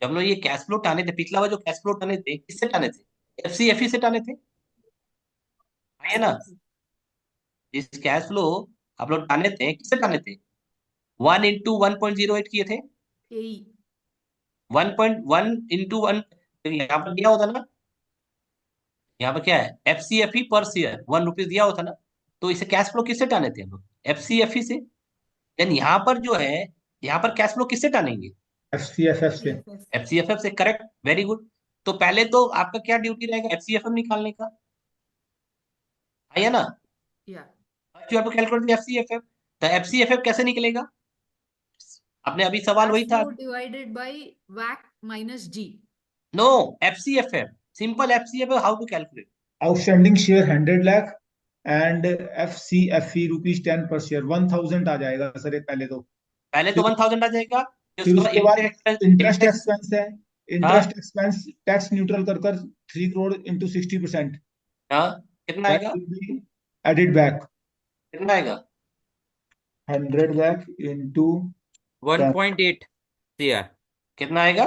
जब हम लोग ये कैश फ्लो टाने थे, पिछला बार जो कैश फ्लो टाने थे, किससे टाने थे? FCFE से टाने थे, है ना? इस कैश फ्लो आप लोग टाने थे, किससे टाने थे? 1 into 1.08 किए थे। AE. 1.1 into 1 यहाँ पर दिया होता ना, यहाँ पर क्या है? FCFE पर शेयर 1 रुपीज दिया होता ना। तो इसे कैश फ्लो किससे टाने थे हम लोग? FCFE से। देन यहाँ पर जो है, यहाँ पर कैश फ्लो किससे टानेंगे? FCFF से। CFF. FCFF से। Correct, very good. तो पहले तो आपका क्या ड्यूटी रहेगा? FCFF निकालने का, है ना? Yeah. First you have to calculate the FCFF। तो FCFF कैसे निकलेगा? आपने अभी सवाल Cash वही था। flow divided by WACC minus G. नो, FCFF, simple FCFF, how to calculate? Outstanding share 100 lakh and FCFE ₹10 पर शेयर 1000 आ जाएगा सर, पहले तो। पहले तो फिर 1000 आ जाएगा, फिर फिर उसके उसके बाद बाद इंटरेस्ट इंटरेस्ट इंटरेस्ट। एक्सपेंस है। हाँ इंटरेस्ट एक्सपेंस टैक्स न्यूट्रल कर कर 3 करोड़ इंटू 60%, हाँ, कितना दैट आएगा? Will be added back. कितना आएगा? 100 लाख इंटू 1.8 CR। कितना आएगा?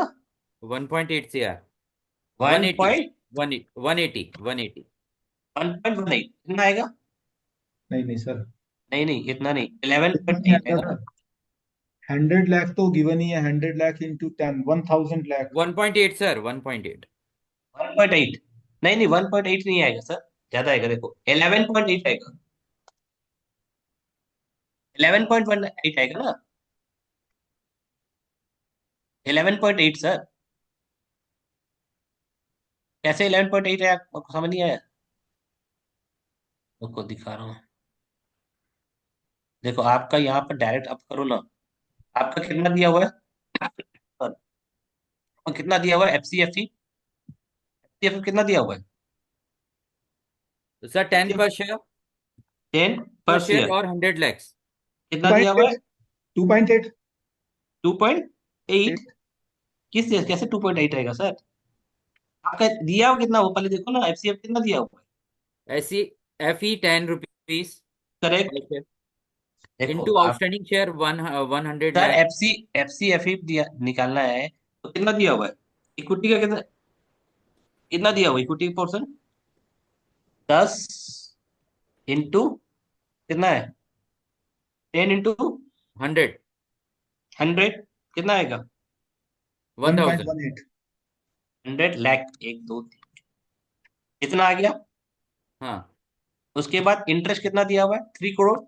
1.8 CR। 1 180। पॉइंट 180। 180। 1.18 कितना आएगा? नहीं नहीं सर, नहीं नहीं, इतना नहीं, इतना नहीं 11.8 आएगा आएगा। सर। 100 लाख तो गिवन ही है, 100 लाख इंटू 10 1000 लाख। 1.8 सर, 1.8। 1.8? नहीं नहीं, 1.8 नहीं आएगा सर, ज्यादा आएगा। देखो 11.8 आएगा, 11.18 आएगा ना, 11.8 सर। कैसे 11.8 है, आपको समझ नहीं आया? आपको दिखा रहा हूँ। देखो आपका यहाँ पर डायरेक्ट आप करो ना, आपका कितना दिया हुआ है? और कितना दिया हुआ है? एफसीएफसी एफसीएफ कितना दिया हुआ है? तो सर 10 एफसीएफ पर शेयर, 10 पर पर शेयर शेयर और 100 lakhs। कितना दिया हुआ है? 2.8 2.8। किस चीज कैसे 2.8 रहेगा सर? आपका दिया हुआ कितना, वो पहले देखो ना, एफसीएफ कितना दिया हुआ है? ऐसी FE 10 rupees correct. per share देखो into आप, outstanding share 100 sir lakh। FCF दिया निकालना है तो कितना दिया हुआ है? इक्विटी का कितना, कितना दिया हुआ है इक्विटी पोर्शन? 10 इंटू कितना है? 10 इंटू 100, 100 कितना आएगा? 1000। 1.18। 100 लाख, एक दो तीन, कितना आ गया? हाँ, उसके बाद इंटरेस्ट कितना दिया हुआ है? 3 करोड़।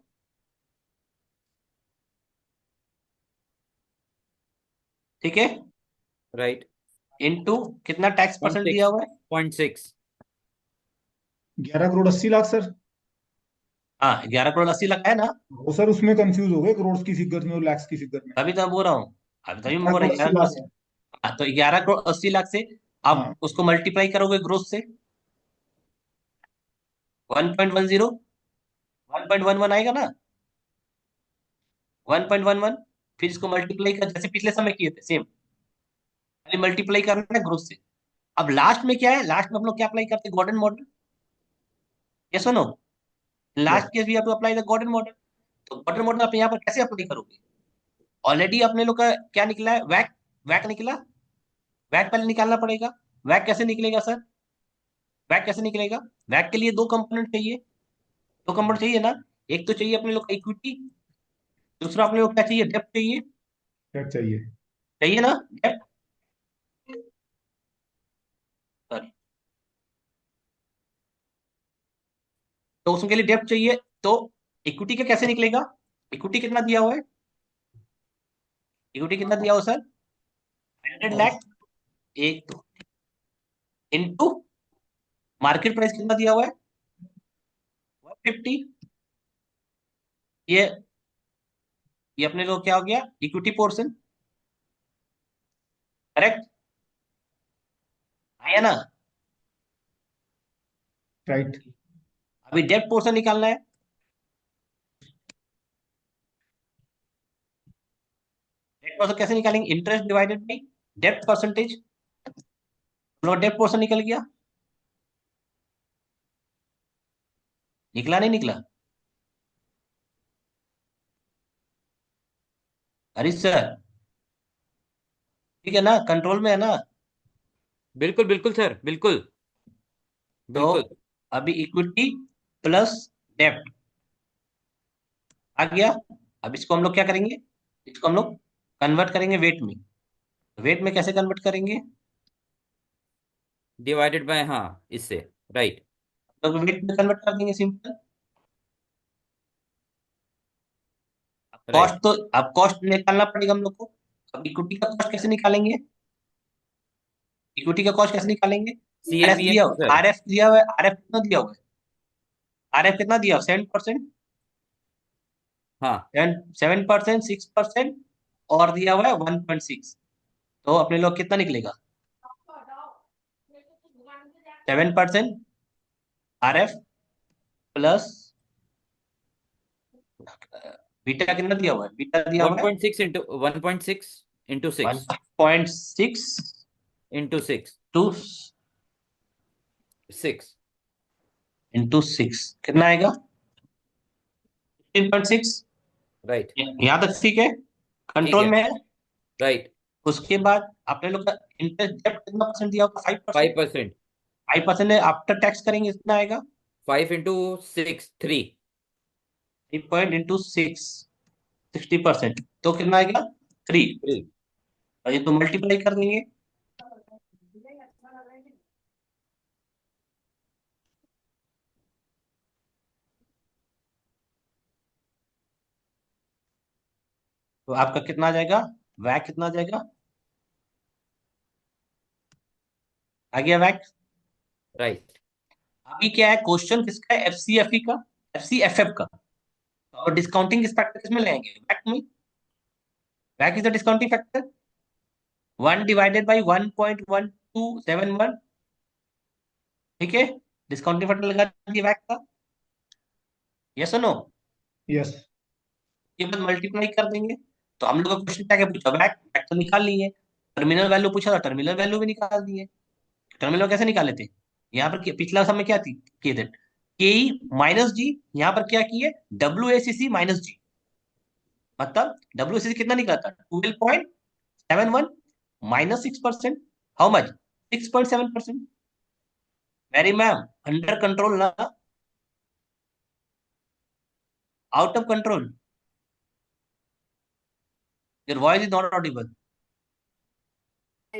ठीक है। राइट। इंटू कितना टैक्स पॉइंट परसेंट दिया सिक्स हुआ है? 0.6। 11 करोड़ 80 लाख सर। हाँ, 11 करोड़ 80 लाख है ना? वो सर उसमें कंफ्यूज हो गए करोड़ की फिगर में और लैक्स की फिगर में। तभी तो मैं बोल रहा हूँ, अभी तभी मैं ग्यारह बोल रहा करोड़ हूँ अस्सी 11 करोड़। लाख है। हाँ, तो 11 करोड़ 80 लाख से आप हाँ उसको मल्टीप्लाई करोगे ग्रोथ से, 1.10, 1.11 आएगा ना? 1.11, फिर इसको मल्टीप्लाई कर जैसे पिछले समय किए थे सेम, खाली मल्टीप्लाई करना है ग्रोथ से। अब लास्ट में क्या है? लास्ट में हम लोग क्या अप्लाई करते हैं? Gordon model. ये सुनो, last yes. Case we have to apply the Gordon model. तो गॉर्डन मॉडल आप यहाँ पर कैसे अप्लाई करोगे? ऑलरेडी अपने लोग का क्या निकला है? वैक। वैक निकला। वैक पहले निकालना पड़ेगा। वैक कैसे निकलेगा सर? वैक कैसे निकलेगा? वैक के लिए दो कंपोनेंट चाहिए। दो कंपोनेंट चाहिए ना? एक तो चाहिए अपने लोग इक्विटी, दूसरा अपने लोग क्या चाहिए? डेप्ट चाहिए। क्या चाहिए? चाहिए ना डेप्ट? सॉरी, तो उसके लिए डेप्ट चाहिए। तो इक्विटी का कैसे निकलेगा? इक्विटी कितना दिया हुआ है? इक्विटी कितना दिया हुआ सर? 100 लाख, एक दो, इंटू मार्केट प्राइस कितना दिया हुआ है? 150। ये ये अपने लोग क्या हो गया? Equity portion. करेक्ट आया ना? राइट। अभी डेप्ट पोर्शन निकालना है। डेप्ट पोर्शन कैसे निकालेंगे? इंटरेस्ट डिवाइडेड बाई डेप्ट परसेंटेज। डेप्ट पोर्शन निकल गया। निकला नहीं निकला? हरीश सर, ठीक है ना? कंट्रोल में है ना? बिल्कुल बिल्कुल सर, बिल्कुल तो बिल्कुल। अभी इक्विटी प्लस डेप्ट आ गया। अब इसको हम लोग क्या करेंगे? इसको हम लोग कन्वर्ट करेंगे वेट में। वेट में कैसे कन्वर्ट करेंगे? डिवाइडेड बाय, हाँ, इससे। राइट। तो वेट में कन्वर्ट कर देंगे, सिंपल। Cost right. तो अब कॉस्ट निकालना पड़ेगा हम लोग को। अब इक्विटी का कॉस्ट कैसे निकालेंगे? इक्विटी का कॉस्ट कैसे निकालेंगे? आरएफ CAPM दिया, सर। आरएफ दिया हुआ है। आरएफ कितना दिया हुआ है? आरएफ कितना दिया? 7%। हाँ, 7%, 6%, और दिया हुआ है 1.6। तो अपने लोग कितना निकलेगा? 7% आरएफ प्लस बीटा कितना दिया हुआ है? बीटा दिया हुआ है 1.6 into 6 into 6 टू 6। इंटू 6 कितना आएगा? 15.6। राइट। यहाँ तक ठीक है, ठीक कंट्रोल है। में है। राइट। उसके बाद अपने लोग का इंटरेस्ट डेब्ट कितना परसेंट दिया होगा? 5%। 5%। 5% है, आफ्टर टैक्स करेंगे कितना आएगा? 5 into 6 3। 3.6, 60%, तो कितना आएगा? 3। 3। और ये तो मल्टीप्लाई कर देंगे। तो आपका कितना आ जाएगा? वैक कितना आ जाएगा? आ गया वैक? राइट। अभी क्या है क्वेश्चन किसका है, एफसीएफई का, एफसीएफएफ का। और डिस्काउंटिंग किस फैक्टर किसमें लेंगे, वैक में। वैक is the discounting factor, 1 divided by 1.1271। ठीक है, डिस्काउंटिंग फैक्टर लगा दिया वैक का, यस और नो। यस। ये बाद मल्टीप्लाई कर देंगे। तो हम लोग का क्वेश्चन क्या क्या पूछा, वैक, वैक तो निकाल लिए। टर्मिनल वैल्यू पूछा था, टर्मिनल वैल्यू भी निकाल दिए। टर्मिनल कैसे निकाले थे, यहाँ पर पिछला समय क्या थी, किए थे के माइनस जी, यहाँ पर क्या किए WACC माइनस जी। मतलब WACC कितना निकला था, 12.71 minus 6%, how much, 6.7%। Very ma'am, under control ना, out of control. Your voice is not audible. I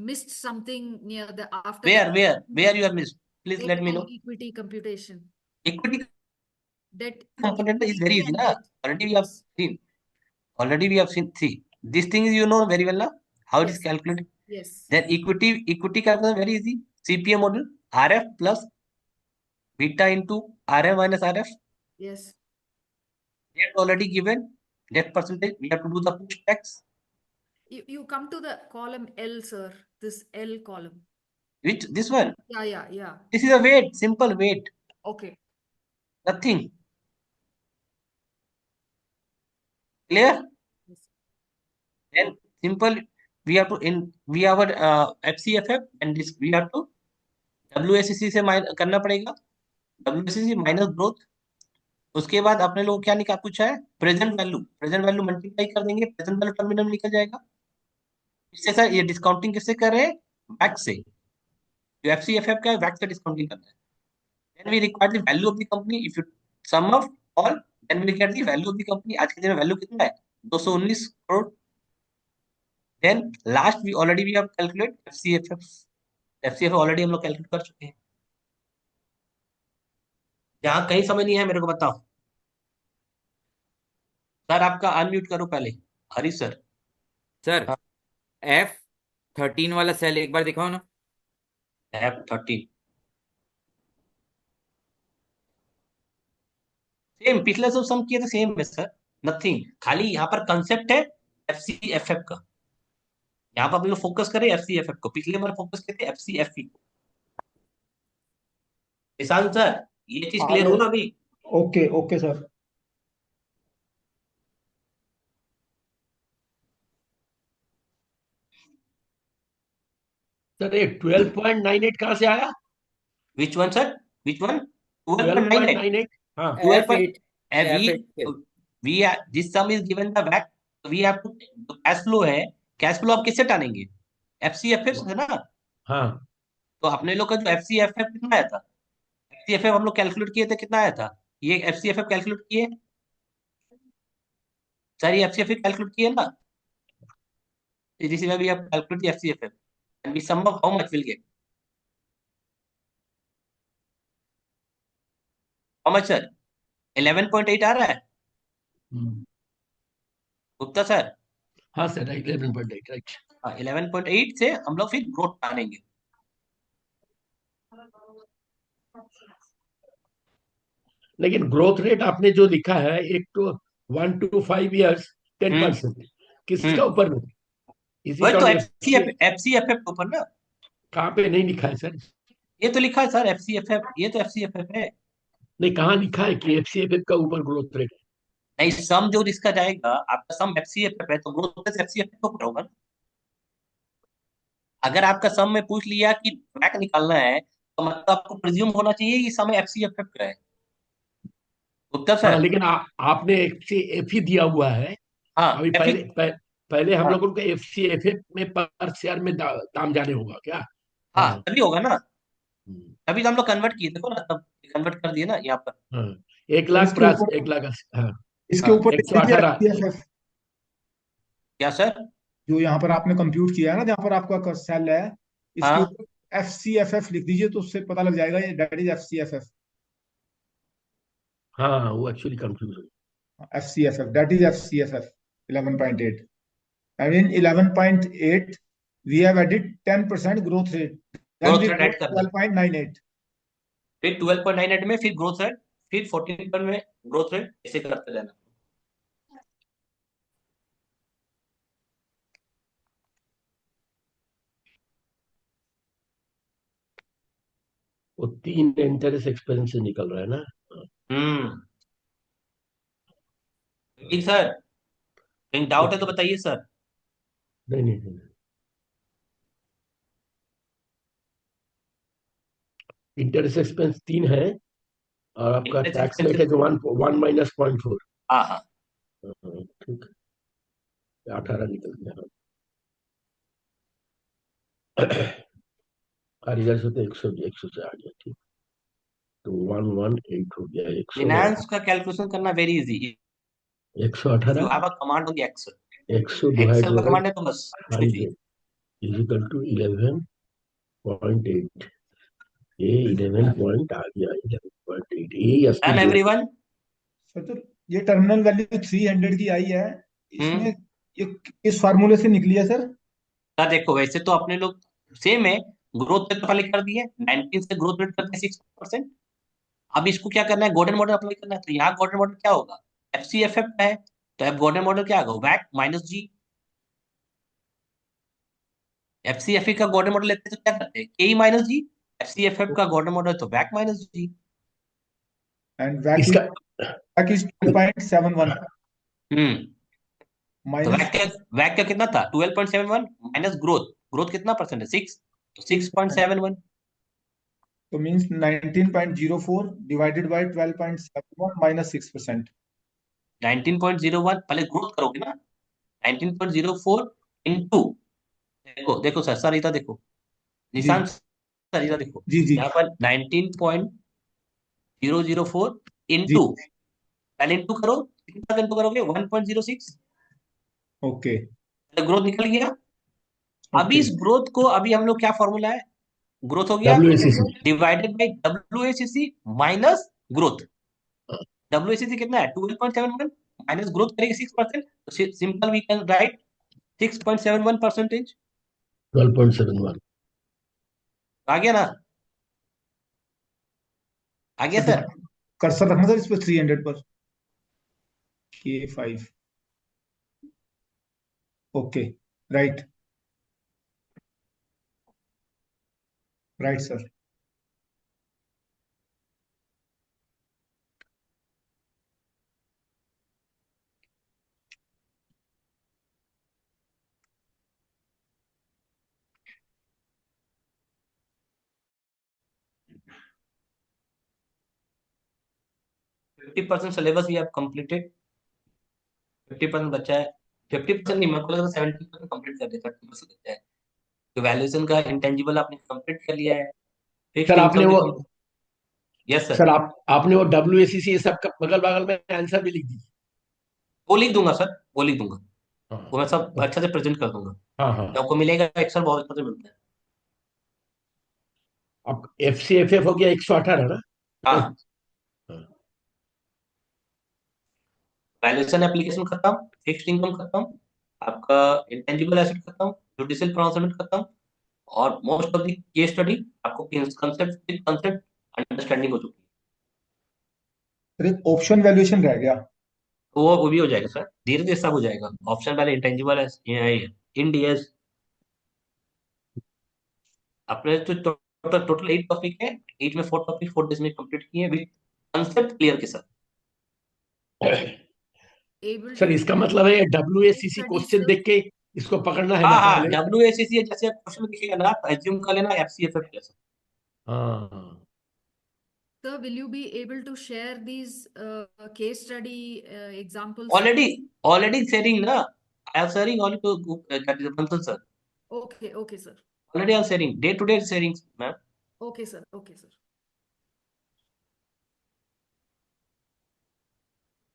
missed something near the after Where, the where you have missed? Please debt let me and know. equity computation. Equity Debt, component is very equity easy, and na? debt. Already we have Yes. seen. Already we have seen. See, these things you know very well, na? How it is Yes. calculated. Yes. Then equity calculation very easy. CPM model, RF plus beta into RM minus RF. Yes. Debt already given. Debt percentage. We have to do the push tax. You come to the column L, sir. This L column. Which this one? Yeah. This is a weight. Simple weight. Okay. Nothing. Clear? Yes. Then simple. We have to we have a FCFF and this we have to WACC से करना पड़ेगा, WACC minus growth. उसके बाद अपने लोग क्या निकाल पूछा है, प्रेजेंट वैल्यू मल्टीप्लाई कर देंगे, प्रेजेंट वैल्यू टर्मिनल निकल जाएगा। इससे सर ये डिस्काउंटिंग किससे कर रहे हैं, वैक से। जो FCFF का है वैक से डिस्काउंटिंग करना है। Then we require the value of the company, if you sum of all then we get the value of the company. आज के दिन में वैल्यू कितना है, 219 crore. Then last we already we have calculate FCFF already हम लोग calculate कर चुके हैं। जहाँ कहीं समझ नहीं है मेरे को बताओ। सर आपका अनम्यूट करो पहले, हरी सर। सर हाँ, F13 वाला सेल एक बार दिखाओ ना। F13 सेम पिछले सब सम किए थे, सेम है सर, नथिंग। खाली यहाँ पर कंसेप्ट है FCFF का। यहाँ पर हम लोग फोकस करें FCFF को, पिछले बार फोकस किए थे FCFE को। ईशान सर ये चीज क्लियर आगे। हो ना अभी। Okay okay sir. सर ये 12.98 कहाँ से आया? Which one sir, which one, 12.98। 12.98। हाँ F8 we F8 we this sum is given the back, we have to cash flow है, कैश फ्लो आप किससे टानेंगे, FCFF से ना। हाँ तो अपने लोग का जो FCFF कितना आया था, FCFF हम लोग कैलकुलेट किए थे, कितना आया था, ये FCFF कैलकुलेट किए सर, ये FCFF कैलकुलेट किए ना। this is why we have calculate the FCFF and we sum of how much will get, how much sir, 11.8 आ रहा है हम्म, गुप्ता सर। हाँ सर 11.8 राइट। हाँ 11.8 से हम लोग फिर ग्रोथ टानेंगे। लेकिन ग्रोथ रेट आपने जो लिखा है, एक तो 1 to 5 years 10%, किसका हम्म ऊपर में? इज वही इट तो ऑन FCFF के ऊपर ना। कहाँ पे नहीं लिखा है सर? ये तो लिखा है सर FCFF, ये तो FCFF है। नहीं, कहाँ लिखा है कि एफसीएफएफ का ऊपर ग्रोथ रेट? नहीं सम जो जिसका जाएगा, आपका सम FCFF है तो ग्रोथ FCFF के ऊपर होगा ना। अगर आपका सम में पूछ लिया कि बैक निकालना है तो मतलब आपको प्रिज्यूम होना चाहिए कि सम FCFF का है गुप्ता हाँ सर। लेकिन आपने एफसीएफ ही दिया हुआ है। हाँ अभी FE, पहले हम हाँ लोगों को एफसीएफएफ में पर शेयर में दाम जाने होगा क्या? हाँ हाँ तभी होगा ना। हम्म, तभी तो हम लोग कन्वर्ट किए, देखो ना तब कन्वर्ट कर दिए ना यहाँ पर। हाँ 1 तो लाख प्राइस 1 लाख हाँ इसके हाँ ऊपर लिख दीजिए 118। FCFF। क्या सर, जो यहाँ पर आपने कंप्यूट किया है ना, जहाँ पर आपका सेल है, इसके हाँ ऊपर FCFF लिख दीजिए, तो उससे पता लग जाएगा ये दैट इज FCFF। हाँ वो एक्चुअली कंफ्यूज हो। FCFF, that is FCFF 11.8. And in 11.8, we have added 10% growth rate. then growth we rate got add करना है, 12.98. फिर 12.98 में फिर ग्रोथ रेट, फिर 14 में ग्रोथ रेट, ऐसे करते रहना। वो 3 इंटरेस्ट एक्सपेंस से निकल रहा है ना। ठीक सर, कहीं डाउट है तो बताइए सर। नहीं नहीं नहीं, इंटरेस्ट एक्सपेंस 3 है और आपका इंटरेस्ट टैक्स रेट है एक्सपेंसेस, जो 1 माइनस 0.4। हाँ हाँ, ठीक, 18 निकल गया। रिजल्ट से तो 100 से आ गया। ठीक, तो 118 हो गया। फाइनेंस का कैलकुलेशन करना very easy, you 118 have a command on the excel, 100 divide excel का बाय कमांड है तो बस कुछ नहीं चाहिए। 100 इज इक्वल टू 11.8। ये 11 पॉइंट आ गया, 11.8। यही असली डन ग्रोथ। एवरीवन। सर तो ये टर्मिनल वैल्यू 300 की आई है, इसमें हम्म, ये इस फार्मूले से निकली है सर? सर देखो वैसे तो अपने लोग सेम है, ग्रोथ रेट तो पहले कर दिए, 19 से ग्रोथ रेट करते हैं 6%। अब इसको क्या करना है, गोल्डन मॉडल अप्लाई करना है, तो यहाँ गोल्डन मॉडल क्या होगा, एफसीएफएफ है, तो अब गोल्डन मॉडल क्या होगा, वैक माइनस जी। एफसीएफए का गोल्डन मॉडल लेते हैं तो क्या करते हैं, के माइनस जी, एफसीएफएफ का गोल्डन मॉडल तो वैक माइनस जी। एंड इसका वैक इज 12.71 हम्म, तो माइनस, वैक का कितना था, 12.71 माइनस ग्रोथ, ग्रोथ कितना परसेंट है, 6, तो 6.71। तो मींस 19.04 डिवाइडेड बाय 12.71 माइनस 6%। 19.01 पहले ग्रोथ करोगे ना, 19.04 इंटू, देखो देखो सर, सर इधर देखो, जी निशान सर इधर देखो, जी जी यहाँ पर 19.004 जी, इंटू, पहले इंटू करो, कितना इंटू करोगे, 1.06, ओके ग्रोथ निकल गया। अभी ओके। इस ग्रोथ को, अभी हम लोग क्या फॉर्मूला है, ग्रोथ हो गया WACC divided by WACC minus growth. WACC कितना है, 12.71 माइनस ग्रोथ करेंगे 6%, तो सिंपल वी कैन राइट 6.71%। 12.71। आ गया ना, आ गया सर सर। ध्यान, कर्सर रखना सर इस पर 300 पर, K5, okay, right right sir. 50% syllabus भी आप कंप्लीटेड, 50% बचा है, 50% नहीं, मेरे को लगा 70% कंप्लीट कर दिया, 30% बचा है। तो वैल्यूएशन का इंटेंजिबल आपने कंप्लीट कर लिया है, फिक्स्ड सर आपने इनकम भी वो यस सर, सर आपने वो WACC ये सब का बगल बगल में आंसर भी लिख दीजिए। वो लिख दूंगा सर, वो लिख दूंगा, हाँ वो मैं सब अच्छा से प्रेजेंट कर दूंगा, हाँ हाँ। आपको मिलेगा, एक्सेल बहुत अच्छा से मिलता है। अब FCFF हो गया 118 ना। हाँ, हाँ। वैल्यूएशन एप्लीकेशन खत्म, फिक्स्ड इनकम खत्म, आपका इंटेंजिबल एसेट खत्म, जुडिशियल प्रोनाउंसमेंट खत्म, और most of the case study आपको कंसेप्ट कंसेप्ट अंडरस्टैंडिंग हो चुकी है। सर एक ऑप्शन वैल्यूएशन रह गया। तो वो भी हो जाएगा सर, धीरे धीरे सब हो जाएगा, ऑप्शन पहले इंटेंजिबल है, इंडियस, अपने तो टोटल टोटल 8 टॉपिक है, 8 में 4 टॉपिक 4 डेज में कंप्लीट किए विद कंसेप्ट क्लियर के साथ। Able सर to इसका share मतलब है case WACC study, question sir? देख के इसको पकड़ना है ना हाँ हाँ, पहले। WACC जैसे क्वेश्चन में दिखेगा ना, एज्यूम कर लेना एफसीएफएफ जैसा। हाँ Sir, will you be able to share these case study examples? Already sharing ना, I am sharing only to that is Bansal sir, Okay, okay, sir. already I am sharing day to day sharing, ma'am. Okay, sir. Okay, sir.